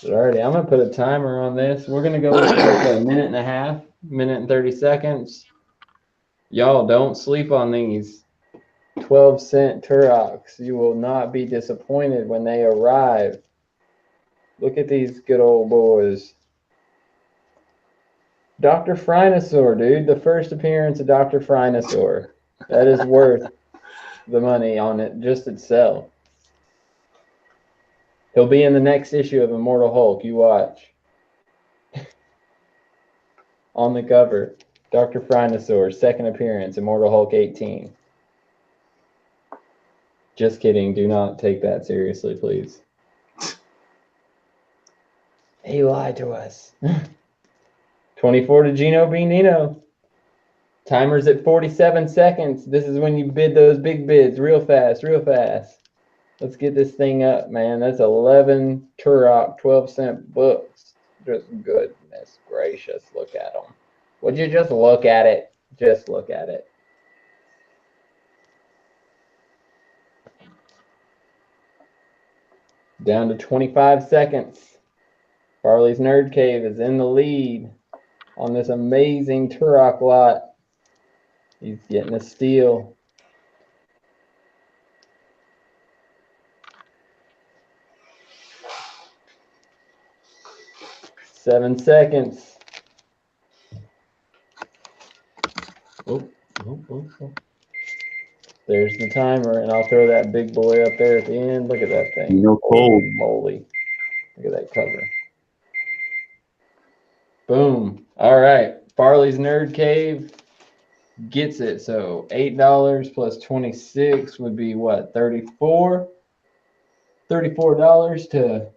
Alrighty, I'm going to put a timer on this. We're going to go with a minute and a half, minute and 30 seconds. Y'all, don't sleep on these 12-cent Turoks. You will not be disappointed when they arrive. Look at these good old boys. Dr. Frinosaur, dude. The first appearance of Dr. Frinosaur. That is worth the money on it just itself. He'll be in the next issue of Immortal Hulk. You watch. On the cover, Dr. Frinosaur, second appearance, Immortal Hulk 18. Just kidding. Do not take that seriously, please. He lied to us. 24 to Gino Binino. Timer's at 47 seconds. This is when you bid those big bids real fast, real fast. Let's get this thing up, man. That's 11 Turok 12-cent books. Just goodness gracious. Look at them. Would you just look at it? Just look at it. Down to 25 seconds. Farley's Nerd Cave is in the lead on this amazing Turok lot. He's getting a steal. Seven seconds. Oh. There's the timer, and I'll throw that big boy up there at the end. Look at that thing. No cold. Holy moly. Look at that cover. Boom. All right. Farley's Nerd Cave gets it. So $8 plus 26 would be what? 34? $34 to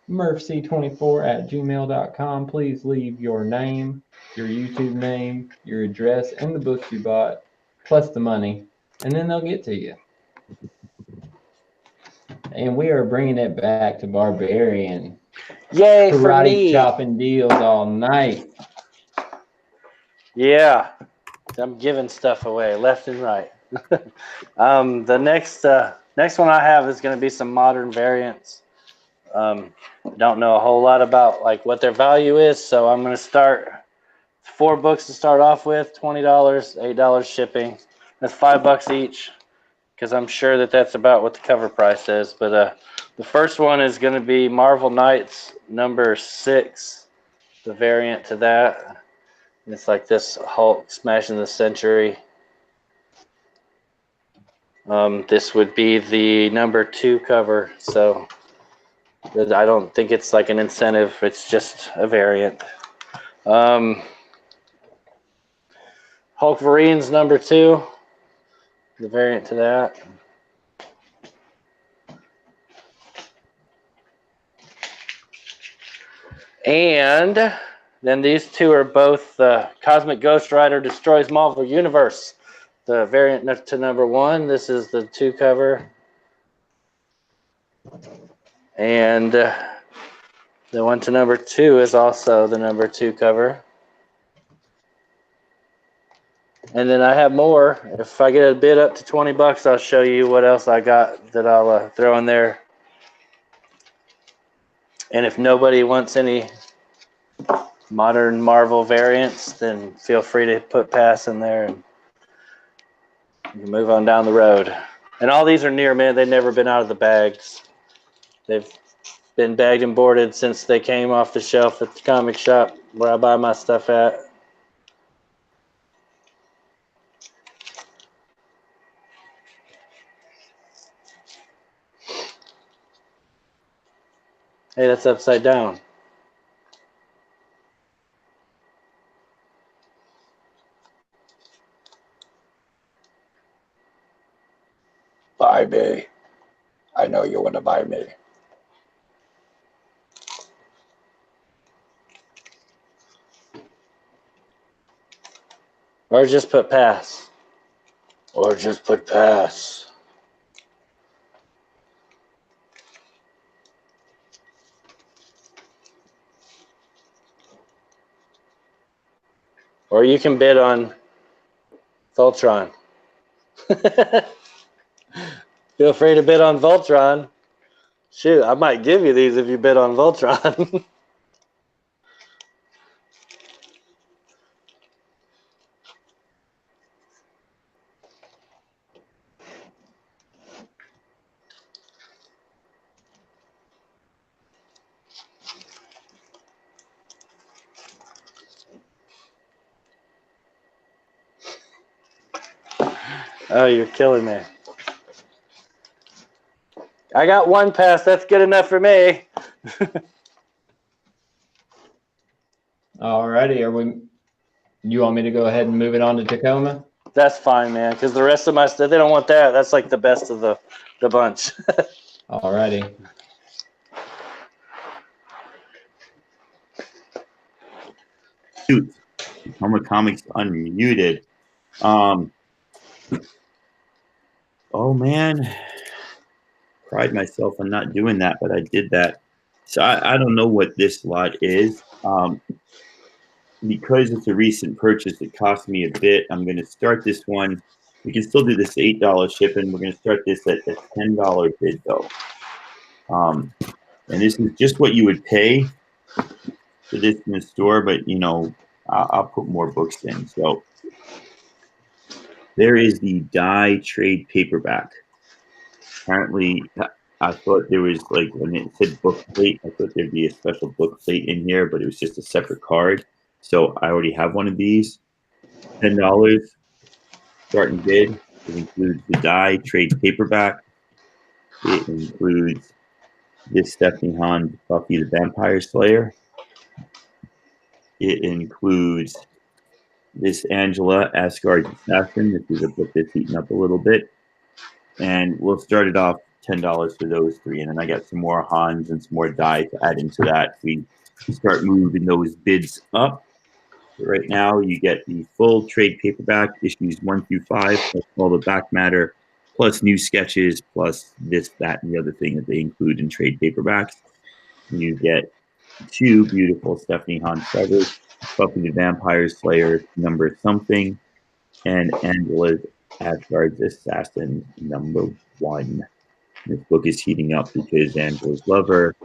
smurfc24@gmail.com. Please leave your name, your YouTube name, your address, and the books you bought, plus the money, and then they'll get to you. And we are bringing it back to Barbarian. Yay, for Karate me. chopping deals all night. Yeah, I'm giving stuff away left and right. The next one I have is going to be some modern variants. Don't know a whole lot about like what their value is, so I'm going to start 4 books to start off with. $20, $8 shipping. That's $5 each, because I'm sure that that's about what the cover price is. But the first one is going to be Marvel Knights number 6, the variant to that. And it's like this Hulk smashing the century. This would be the number 2 cover. So I don't think it's like an incentive. It's just a variant. Hulkverine's number 2, the variant to that. And then these two are both Cosmic Ghost Rider Destroys Marvel Universe. The variant to number 1. This is the 2 cover. And the one to number 2 is also the number 2 cover. And then I have more. If I get a bid up to $20, I'll show you what else I got that I'll throw in there. And if nobody wants any modern Marvel variants, then feel free to put pass in there and you can move on down the road. And all these are near mint. They've never been out of the bags. They've been bagged and boarded since they came off the shelf at the comic shop where I buy my stuff at. Hey, that's upside down. Buy me. I know you want to buy me. Or just put pass. Or just put pass. Or you can bid on Voltron. Feel free to bid on Voltron. Shoot, I might give you these if you bid on Voltron. Oh, you're killing me. I got 1 pass. That's good enough for me. Alrighty, you want me to go ahead and move it on to Tacoma? That's fine, man, because the rest of my stuff, they don't want that. That's like the best of the bunch. Alrighty. Shoot. Tacoma Comics unmuted. Oh man, pride myself on not doing that, but I did that. So I don't know what this lot is. Because it's a recent purchase, it cost me a bit. I'm going to start this one. We can still do this $8 shipping. We're going to start this at a $10 bid though. And this is just what you would pay for this in the store, but you know, I'll put more books in. So there is the Die trade paperback. Apparently, I thought there was, like, when it said book plate, I thought there'd be a special book plate in here, but it was just a separate card. So I already have one of these. $10 starting bid. It includes the Die trade paperback. It includes this Stephanie Hahn Buffy the Vampire Slayer. It includes this Angela Asgard's Assassin. This is a book that's eaten up a little bit. And we'll start it off $10 for those 3. And then I got some more Hans and some more Die to add into that. We start moving those bids up. So right now, you get the full trade paperback, issues 1 through 5, plus all the back matter, plus new sketches, plus this, that, and the other thing that they include in trade paperbacks. And you get 2 beautiful Stephanie Hahn covers, Buffy the Vampire Slayer number something, and Angela's Asgard's Assassin number 1. This book is heating up because Angela's lover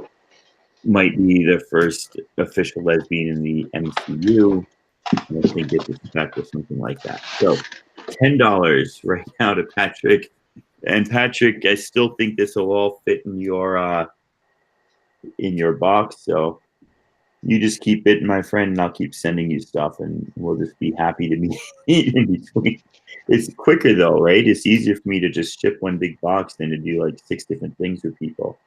might be the first official lesbian in the MCU. And I think it's a fact or something like that. So $10 right now to Patrick. And Patrick, I still think this will all fit in your box. So you just keep it, my friend, and I'll keep sending you stuff, and we'll just be happy to meet in between. It's quicker though, right? It's easier for me to just ship one big box than to do like 6 different things with people.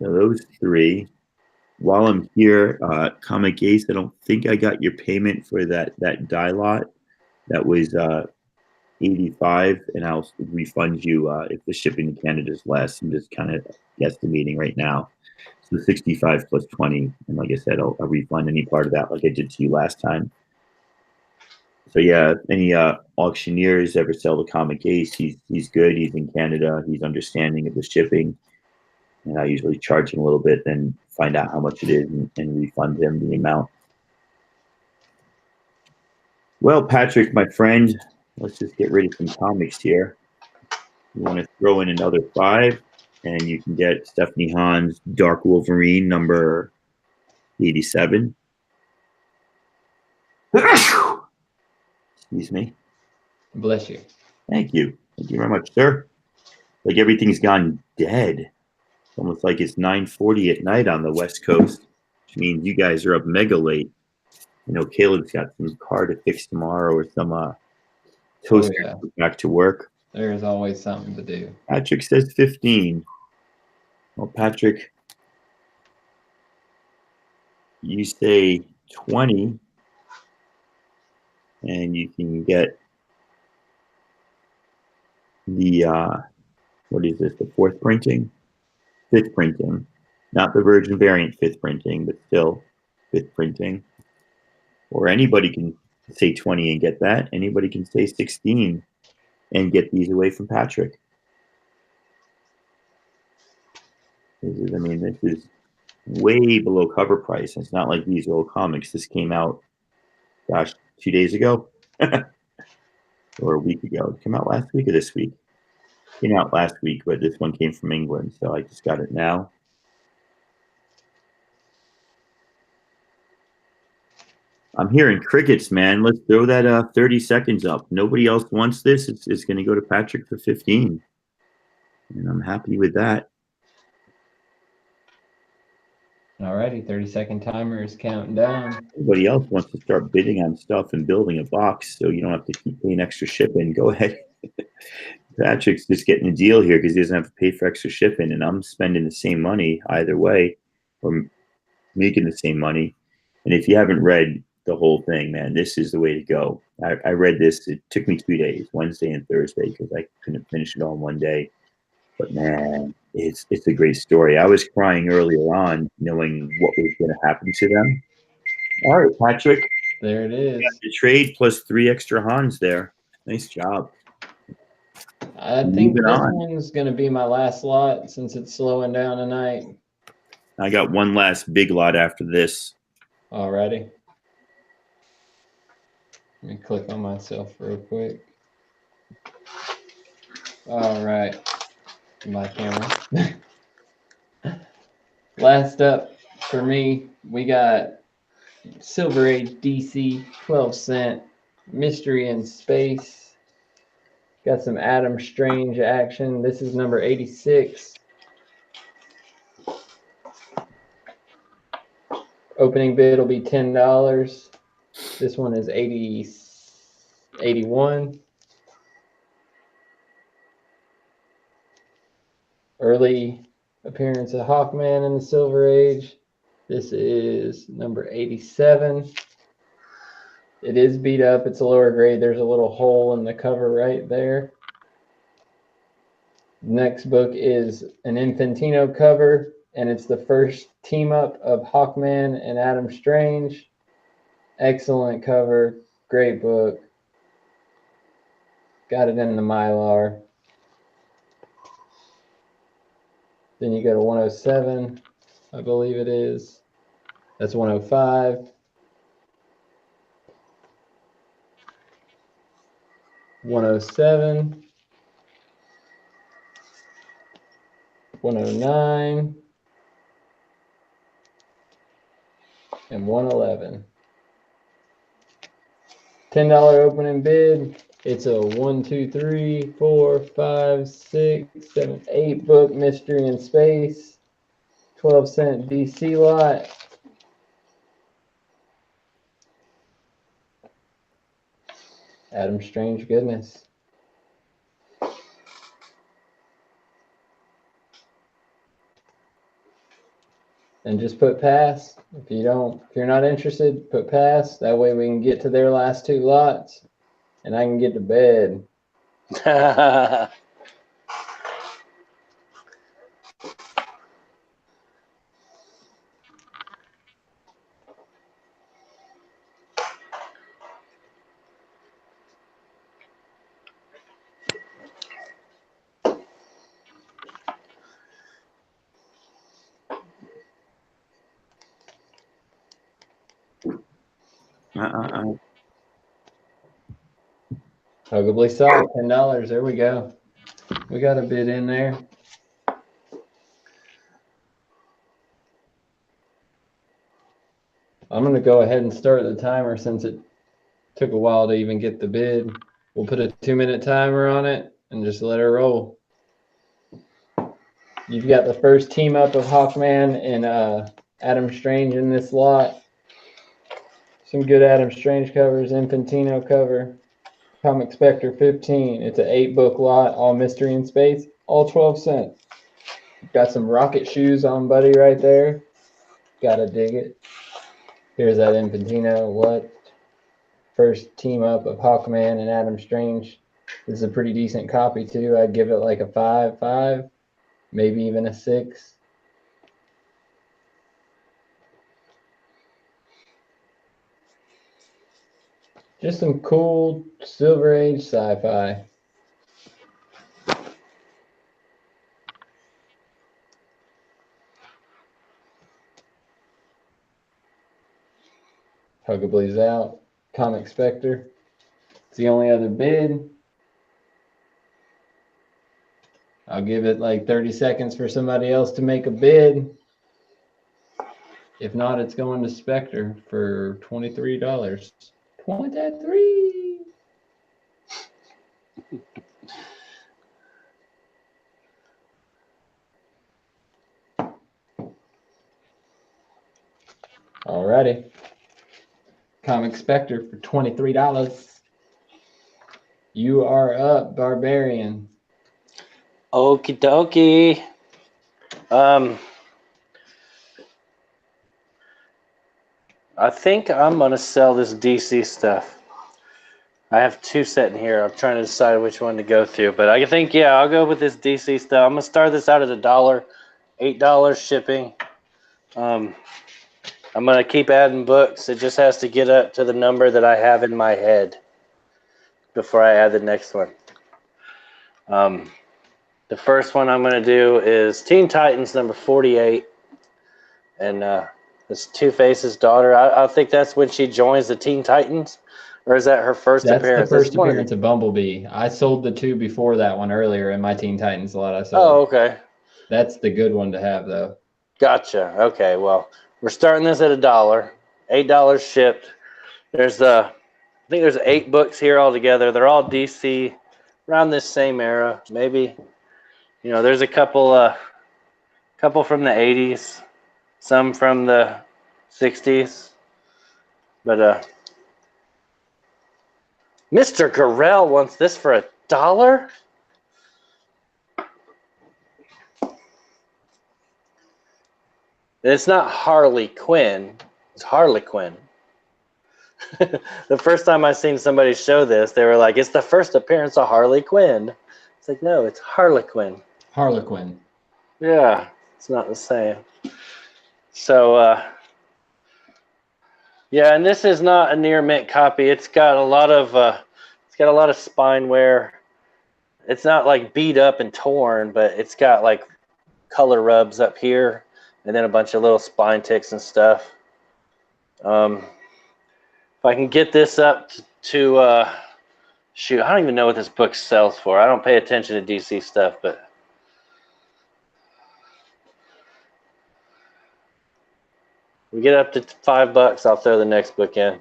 So those three. While I'm here, Comic Ace, I don't think I got your payment for that die lot. That was 85, and I'll refund you if the shipping to Canada is less. I'm just kind of guesstimating right now. So 65 plus 20, and like I said, I'll refund any part of that, like I did to you last time. So yeah, any auctioneers ever sell the Comic Ace? He's good. He's in Canada. He's understanding of the shipping, and I usually charge him a little bit, then find out how much it is and refund him the amount. Well, Patrick, my friend, let's just get rid of some comics here. You want to throw in another 5, and you can get Stephanie Hahn's Dark Wolverine number 87. Excuse me. Bless you. Thank you. Thank you very much, sir. Like everything's gone dead. It's almost like it's 9:40 at night on the West Coast, which means you guys are up mega late. You know, Caleb's got some car to fix tomorrow or some toaster to go back to work. There is always something to do. Patrick says 15. Well, Patrick, you say 20, and you can get the, what is this, the 4th printing? 5th printing. Not the Virgin variant 5th printing, but still 5th printing. Or anybody can say 20 and get that. Anybody can say 16 and get these away from Patrick. This is way below cover price. It's not like these old comics. This came out, gosh, 2 days ago or a week ago. It came out last week or this week? It came out last week, but this one came from England, so I just got it now. I'm hearing crickets, man. Let's throw that 30 seconds up. Nobody else wants this. It's going to go to Patrick for 15. And I'm happy with that. Alrighty, 30-second timer is counting down. Everybody else wants to start bidding on stuff and building a box so you don't have to keep paying extra shipping. Go ahead. Patrick's just getting a deal here because he doesn't have to pay for extra shipping, and I'm spending the same money either way, or making the same money. And if you haven't read the whole thing, man, this is the way to go. I read this. It took me 2 days, Wednesday and Thursday, because I couldn't finish it all in one day. But man, it's a great story. I was crying earlier on, knowing what was going to happen to them. All right, Patrick. There it is. The trade plus 3 extra Hans there. Nice job. I think this one's going to be my last lot since it's slowing down tonight. I got one last big lot after this. Alrighty. Let me click on myself real quick. All right. My camera. Last up for me, we got Silver Age DC 12-cent Mystery in Space. Got some Adam Strange action. This is number 86. Opening bid will be $10. This one is 81. Early appearance of Hawkman in the Silver Age. This is number 87. It is beat up. It's a lower grade. There's a little hole in the cover right there. Next book is an Infantino cover, and it's the first team up of Hawkman and Adam Strange. Excellent cover. Great book. Got it in the Mylar. Then you go to 107, I believe it is. That's 105. 107. 109. And 111. $10 opening bid. It's a 1, 2, 3, 4, 5, 6, 7, 8 book Mystery in Space. 12-cent DC lot. Adam Strange goodness. and just put pass. If you're not interested, put pass. That way we can get to their last 2 lots, and I can get to bed. Huggably sock, $10. There we go. We got a bid in there. I'm going to go ahead and start the timer since it took a while to even get the bid. We'll put a 2-minute timer on it and just let her roll. You've got the first team up of Hawkman and Adam Strange in this lot. Some good Adam Strange covers, Infantino cover, Comic Spectre 15. It's an 8-book lot, all mystery in space, all 12 cents. Got some rocket shoes on Buddy right there. Gotta dig it. Here's that Infantino. What? First team up of Hawkman and Adam Strange. This is a pretty decent copy too. I'd give it like a 5, maybe even a 6. Just some cool Silver Age sci-fi. Huggably's out. Comic Spectre. It's the only other bid. I'll give it like 30 seconds for somebody else to make a bid. If not, it's going to Spectre for $23. 23. Alrighty. Comic Spectre for $23. You are up, Barbarian. Okie dokie. I think I'm going to sell this DC stuff. I have 2 sitting here. I'm trying to decide which one to go through. But I think, yeah, I'll go with this DC stuff. I'm going to start this out at $1. $8 shipping. I'm going to keep adding books. It just has to get up to the number that I have in my head before I add the next one. The first one I'm going to do is Teen Titans number 48. And it's Two-Face's daughter. I think that's when she joins the Teen Titans. Or is that her first appearance? That's the first appearance of Bumblebee. I sold the 2 before that one earlier in my Teen Titans lot I sold. Oh, okay. That's the good one to have, though. Gotcha. Okay, well, we're starting this at $1. $8 shipped. There's I think there's 8 books here altogether. They're all DC, around this same era. Maybe, there's a couple from the 80s, some from the 60s. But Mr. Gorell wants this for $1? It's not Harley Quinn. It's Harley Quinn. The first time I seen somebody show this, they were like, it's the first appearance of Harley Quinn. It's like, no, it's Harlequin. Harlequin. Yeah, it's not the same. So, yeah, and this is not a near mint copy. It's got a lot of spine wear. It's not like beat up and torn, but it's got like color rubs up here, and then a bunch of little spine ticks and stuff. If I can get this up to shoot, I don't even know what this book sells for. I don't pay attention to DC stuff, but we get up to $5, I'll throw the next book in.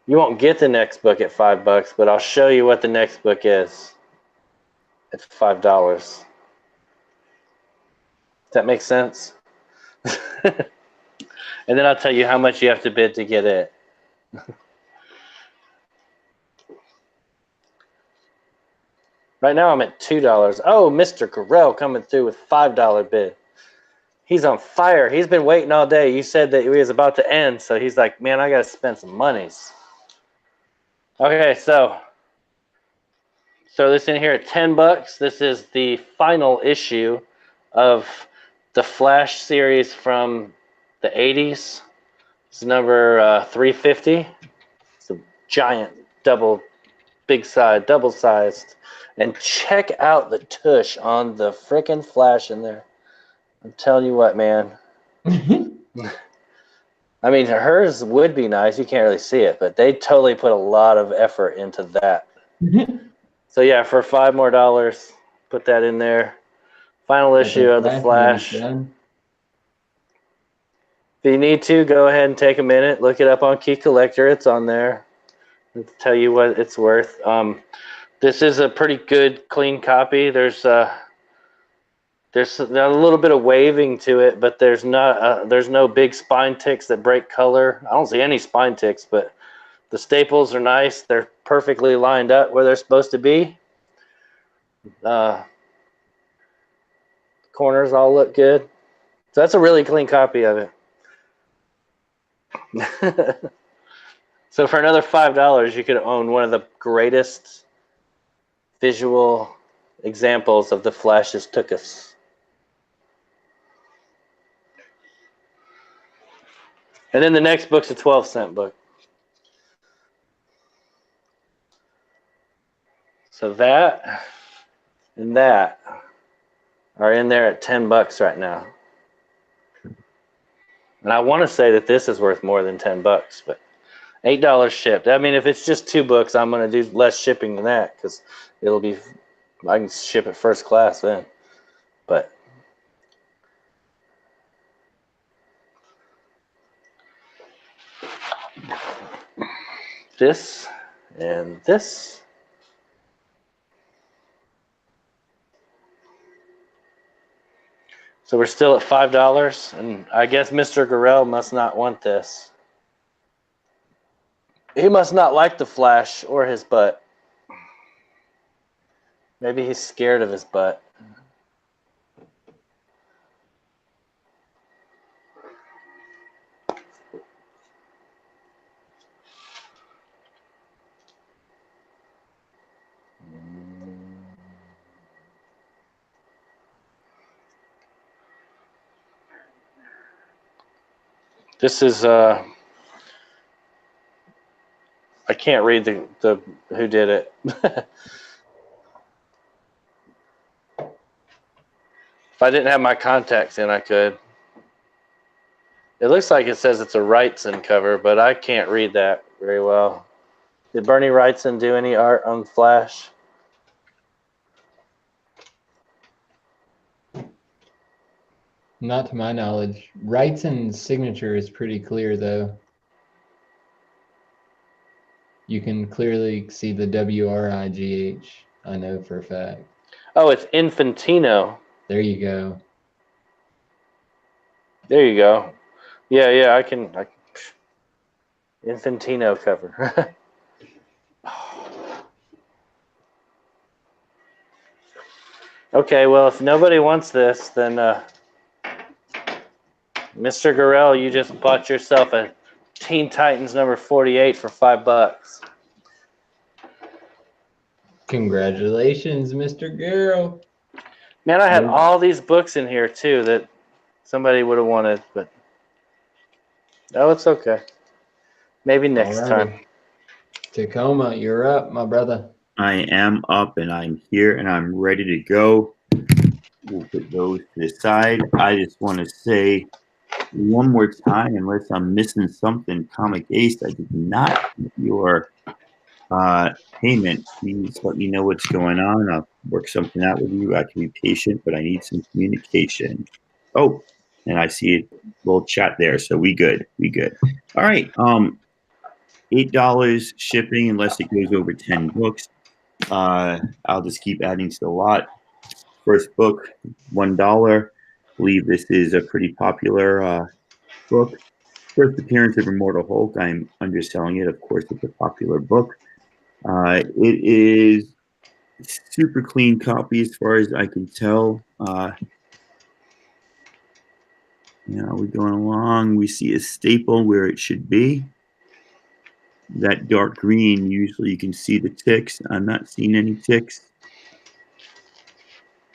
You won't get the next book at $5, but I'll show you what the next book is at $5. Does that make sense? And then I'll tell you how much you have to bid to get it. Right now I'm at $2. Oh, Mr. Gorell coming through with $5 bid. He's on fire. He's been waiting all day. You said that he was about to end, so he's like, man, I got to spend some monies. Okay, so throw this in here at $10. This is the final issue of the Flash series from the 80s. It's number 350. It's a giant double-sized. And check out the tush on the frickin' Flash in there. I'm telling you what, man. I mean, hers would be nice. You can't really see it, but they totally put a lot of effort into that. So yeah, for $5 more, put that in there. Final issue of the Flash. If you need to, go ahead and take a minute, look it up on Key Collector. It's on there. I'll tell you what it's worth. This is a pretty good, clean copy. There's a little bit of waving to it, but there's no big spine ticks that break color. I don't see any spine ticks, but the staples are nice. They're perfectly lined up where they're supposed to be. Corners all look good. So that's a really clean copy of it. So for another $5, you could own one of the greatest visual examples of the Flash's Tookus. And then the next book's a 12-cent book. So that and that are in there at $10 right now. And I want to say that this is worth more than $10, but $8 shipped. I mean, if it's just 2 books, I'm going to do less shipping than that because it'll be, I can ship it first class then. But this and this. So we're still at $5, and I guess Mr. Gorell must not want this. He must not like the Flash or his butt. Maybe he's scared of his butt. This is I can't read the who did it. If I didn't have my contacts in, I could. It looks like it says it's a Wrightson cover, but I can't read that very well. Did Bernie Wrightson do any art on Flash? Not to my knowledge. Wrightson's signature is pretty clear, though. You can clearly see the W-R-I-G-H. I know for a fact. Oh, it's Infantino. There you go. There you go. Yeah, I can Infantino cover. Okay, well, if nobody wants this, then Mr. Gorell, you just bought yourself a Teen Titans number 48 for $5. Congratulations, Mr. Girl. Man, I had all these books in here too that somebody would have wanted, but oh, it's okay. Maybe next time. Tacoma, you're up, my brother. I am up and I'm here and I'm ready to go. We'll put those to the side. I just want to say one more time, unless I'm missing something, Comic Ace, I did not get your payment. Please let me know what's going on. I'll work something out with you. I can be patient, but I need some communication. Oh, and I see a little chat there, so we good. All right. $8 shipping unless it goes over 10 books. I'll just keep adding to the lot. First book, $1. I believe this is a pretty popular book. First appearance of Immortal Hulk. I'm underselling it. Of course, it's a popular book. It is super clean copy as far as I can tell. We're going along. We see a staple where it should be. That dark green, usually you can see the ticks. I'm not seeing any ticks.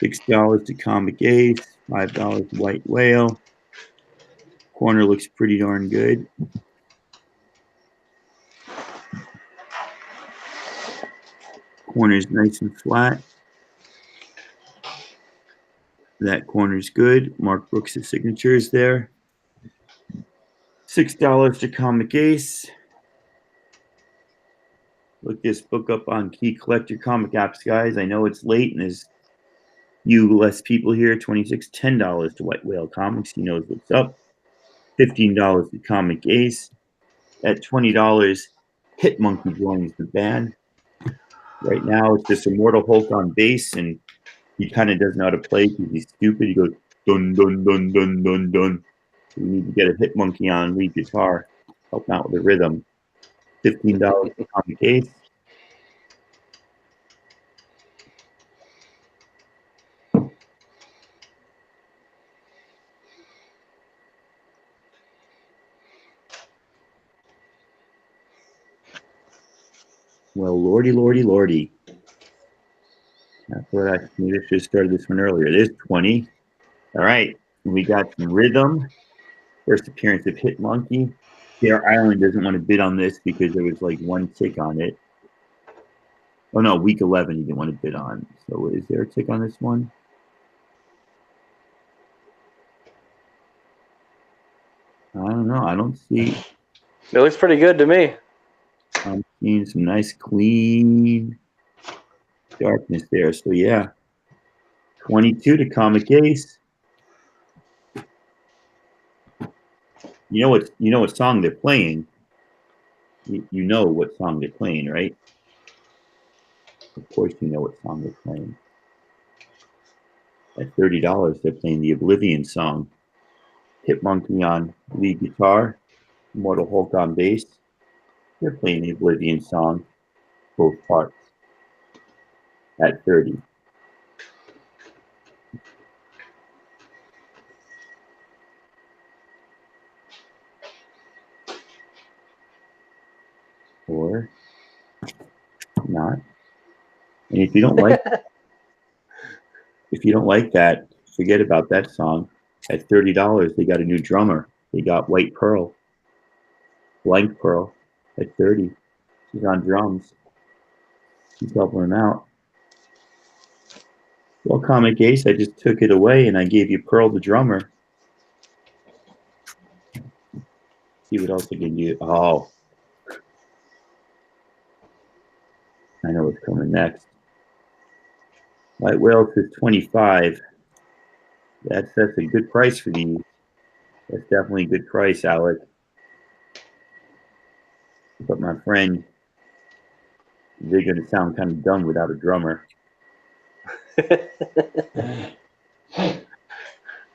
$6 to Comic Ace, $5 White Whale. Corner looks pretty darn good. Corner's nice and flat. That corner's good. Mark Brooks' signature is there. $6 to Comic Ace. Look this book up on Key Collector Comic Apps, guys. I know it's late and there's less people here. $10 to White Whale Comics. He knows what's up. $15 to Comic Ace. At $20, Hit Monkey joins the band. Right now, it's just Immortal Hulk on bass, and he kind of doesn't know how to play because he's stupid. He goes dun dun dun dun dun dun. So we need to get a Hit Monkey on lead guitar, help out with the rhythm. $15 to Comic Ace. Well, lordy, lordy, lordy. That's what I maybe I should have started this one earlier. There's 20. All right. We got some rhythm. First appearance of Hit Monkey. Dare Island doesn't want to bid on this because there was like one tick on it. Oh no, week 11 he didn't want to bid on. So is there a tick on this one? I don't know. I don't see. It looks pretty good to me. I'm seeing some nice clean darkness there. So yeah. 22 to Comic Ace. You know what song they're playing. You know what song they're playing, right? Of course you know what song they're playing. At $30, they're playing the Oblivion Song. Hit Monkey on lead guitar, Immortal Hulk on bass. They're playing the Oblivion Song, both parts. At 30. Or not. And if you don't like that, forget about that song. At $30, they got a new drummer. They got White Pearl, Blank Pearl at 30. She's on drums. She's helping him out. Well, Comic Ace, I just took it away and I gave you Pearl the drummer. See what else I can do. Oh. I know what's coming next. White Whale says 25. That's a good price for these. That's definitely a good price, Alec. But my friend, they're going to sound kind of dumb without a drummer.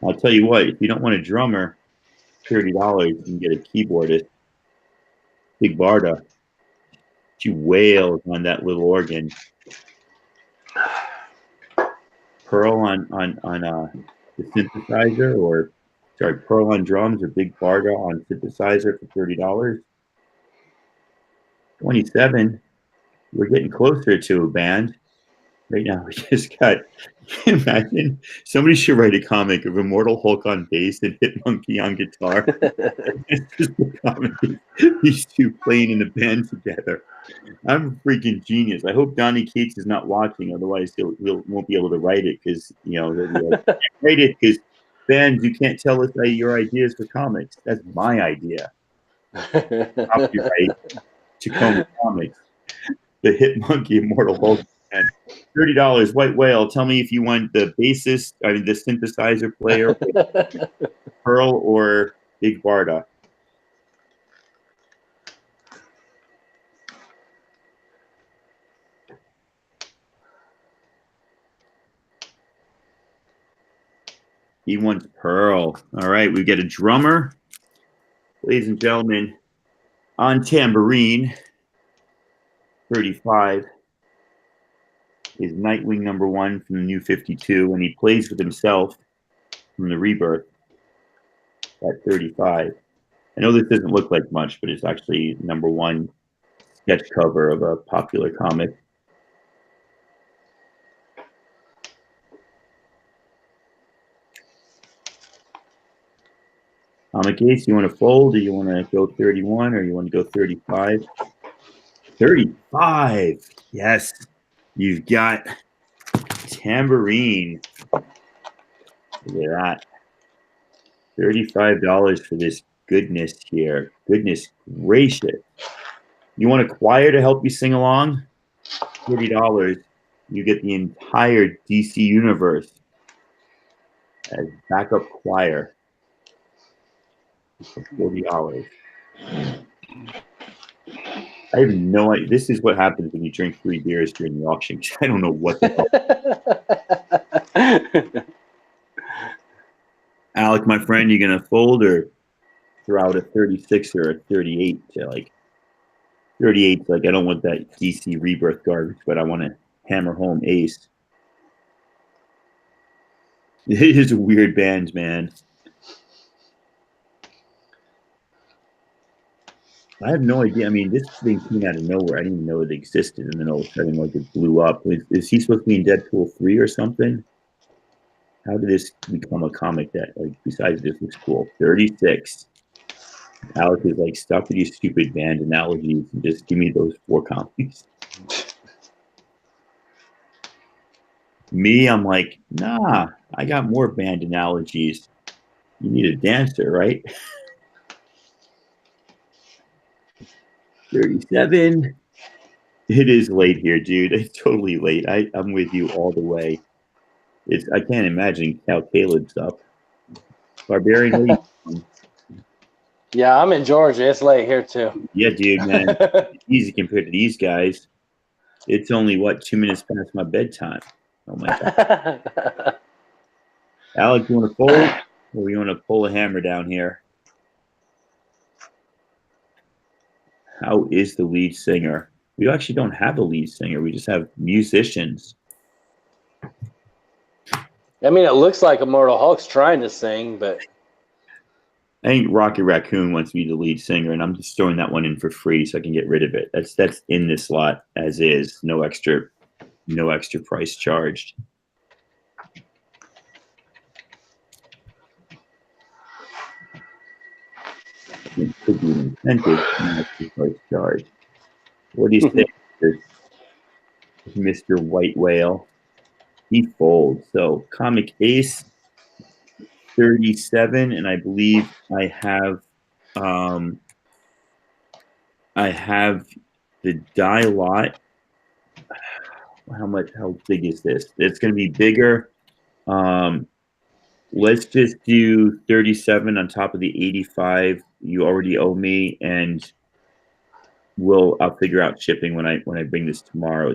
I'll tell you what, if you don't want a drummer, $30, you can get a keyboardist. Big Barda. She wails on that little organ. Pearl on the synthesizer, or sorry, Pearl on drums, or Big Barda on synthesizer for $30. 27. We're getting closer to a band. Right now, we just got. Imagine somebody should write a comic of Immortal Hulk on bass and Hit Monkey on guitar. It's just a comic. These two playing in a band together. I'm a freaking genius. I hope Donnie Cates is not watching, otherwise he won't be able to write it because he'll be like, write it because fans, you can't tell us your ideas for comics. That's my idea. Copyright Tacoma Comics. The Hit Monkey Immortal Hulk. $30, White Whale. Tell me if you want the bassist, the synthesizer player, Pearl or Big Barda. He wants Pearl. All right, we get a drummer. Ladies and gentlemen, on tambourine, 35. is Nightwing #1 from the New 52, and he plays with himself from the Rebirth at 35. I know this doesn't look like much, but it's actually #1 sketch cover of a popular comic. Comic Ace, you want to fold, or you want to go 31, or you want to go 35? 35. Yes. You've got Tambourine. Look at that. $35 for this goodness here. Goodness gracious. You want a choir to help you sing along? $40. You get the entire DC universe as backup choir for $40. I have no idea. This is what happens when you drink 3 beers during the auction. I don't know what the hell. Alec, my friend, you gonna fold or throw out a 36 or a 38 to like 38? Like, I don't want that DC Rebirth garbage, but I want to hammer home Ace. It is a weird band, man. I have no idea. I mean, this thing came out of nowhere. I didn't even know it existed, and then all of a sudden, like, it blew up. Is he supposed to be in Deadpool 3 or something? How did this become a comic that, like, besides this looks cool? 36. Alex is like, stop with these stupid band analogies and just give me those 4 comics. Me, I'm like, nah, I got more band analogies. You need a dancer, right? 37. It is late here, dude. It's totally late. I'm with you all the way. I can't imagine how Caleb's up. Barbarian. Yeah, I'm in Georgia. It's late here too. Yeah, dude, man. Easy compared to these guys. It's only, what, 2 minutes past my bedtime. Oh, my God. Alec, you want to fold? Or you want to pull a hammer down here? How is the lead singer? We actually don't have a lead singer. We just have musicians. I mean, it looks like Immortal Hulk's trying to sing, but I think Rocket Raccoon wants me to lead singer, and I'm just throwing that one in for free so I can get rid of it. That's in this slot as is. No extra price charged. It could be an incentive, no extra price charged. What do you think, Mr. White Whale? He folds. So Comic Ace, 37, and I believe I have the die lot. How big is this? It's going to be bigger. Let's just do 37 on top of the 85 you already owe me, and I'll figure out shipping when I bring this tomorrow.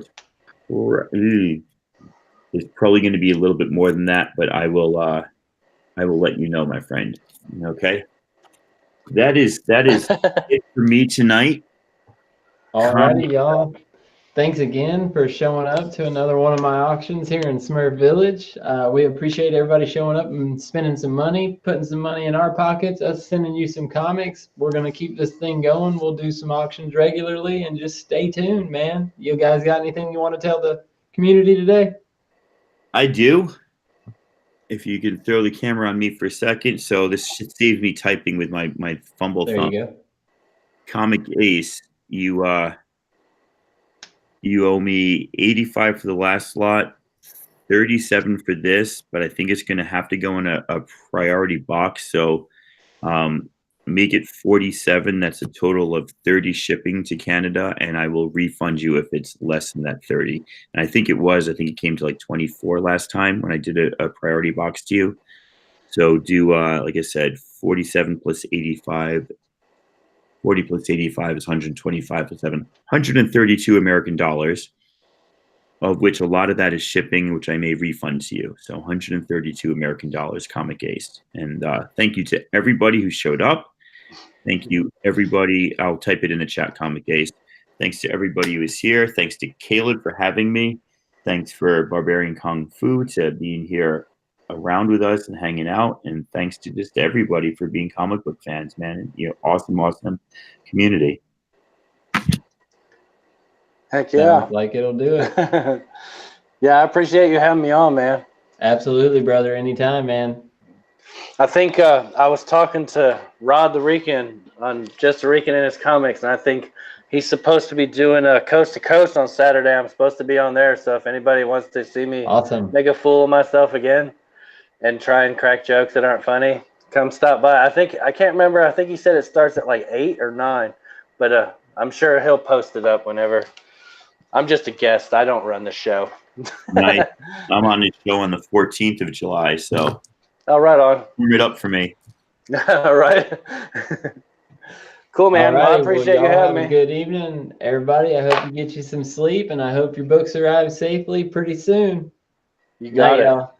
It's probably going to be a little bit more than that, but I will let you know, my friend. Okay. That is it for me tonight. Alrighty, y'all. Thanks again for showing up to another one of my auctions here in Smurf Village. We appreciate everybody showing up and spending some money, putting some money in our pockets, us sending you some comics. We're going to keep this thing going. We'll do some auctions regularly, and just stay tuned, man. You guys got anything you want to tell the community today? I do. If you can throw the camera on me for a second. So this should save me typing with my fumble thumb. There you go. Comic Ace, you owe me 85 for the last slot, 37 for this, but I think it's going to have to go in a priority box. So make it 47. That's a total of 30 shipping to Canada, and I will refund you if it's less than that 30. And I think it came to like 24 last time when I did a priority box to you. So do, like I said, 47 plus 85. 40 plus 85 is 125 plus 7, 132 American dollars, of which a lot of that is shipping, which I may refund to you. So 132 American dollars, Comic Ace. And thank you to everybody who showed up. Thank you, everybody. I'll type it in the chat, Comic Ace. Thanks to everybody who is here. Thanks to Caleb for having me. Thanks for Barbarian Kung Fu to being here around with us and hanging out. And thanks to just everybody for being comic book fans, man. Awesome community. Heck yeah. Sounds like it'll do it. Yeah, I appreciate you having me on, man. Absolutely, brother. Anytime, man. I think I was talking to Rod the Rican on Just the Rican in his comics, and I think he's supposed to be doing a coast to coast on Saturday. I'm supposed to be on there, so if anybody wants to see me make a fool of myself again and try and crack jokes that aren't funny, come stop by. I can't remember. I think he said it starts at like 8 or 9, but I'm sure he'll post it up whenever. I'm just a guest. I don't run the show. Nice. I'm on the show on the 14th of July, so. Oh, right on. Warm it up for me. All right. Cool, man. All right. Well, I appreciate you having me. Good evening, everybody. I hope you get you some sleep, and I hope your books arrive safely pretty soon. You got it. Y'all.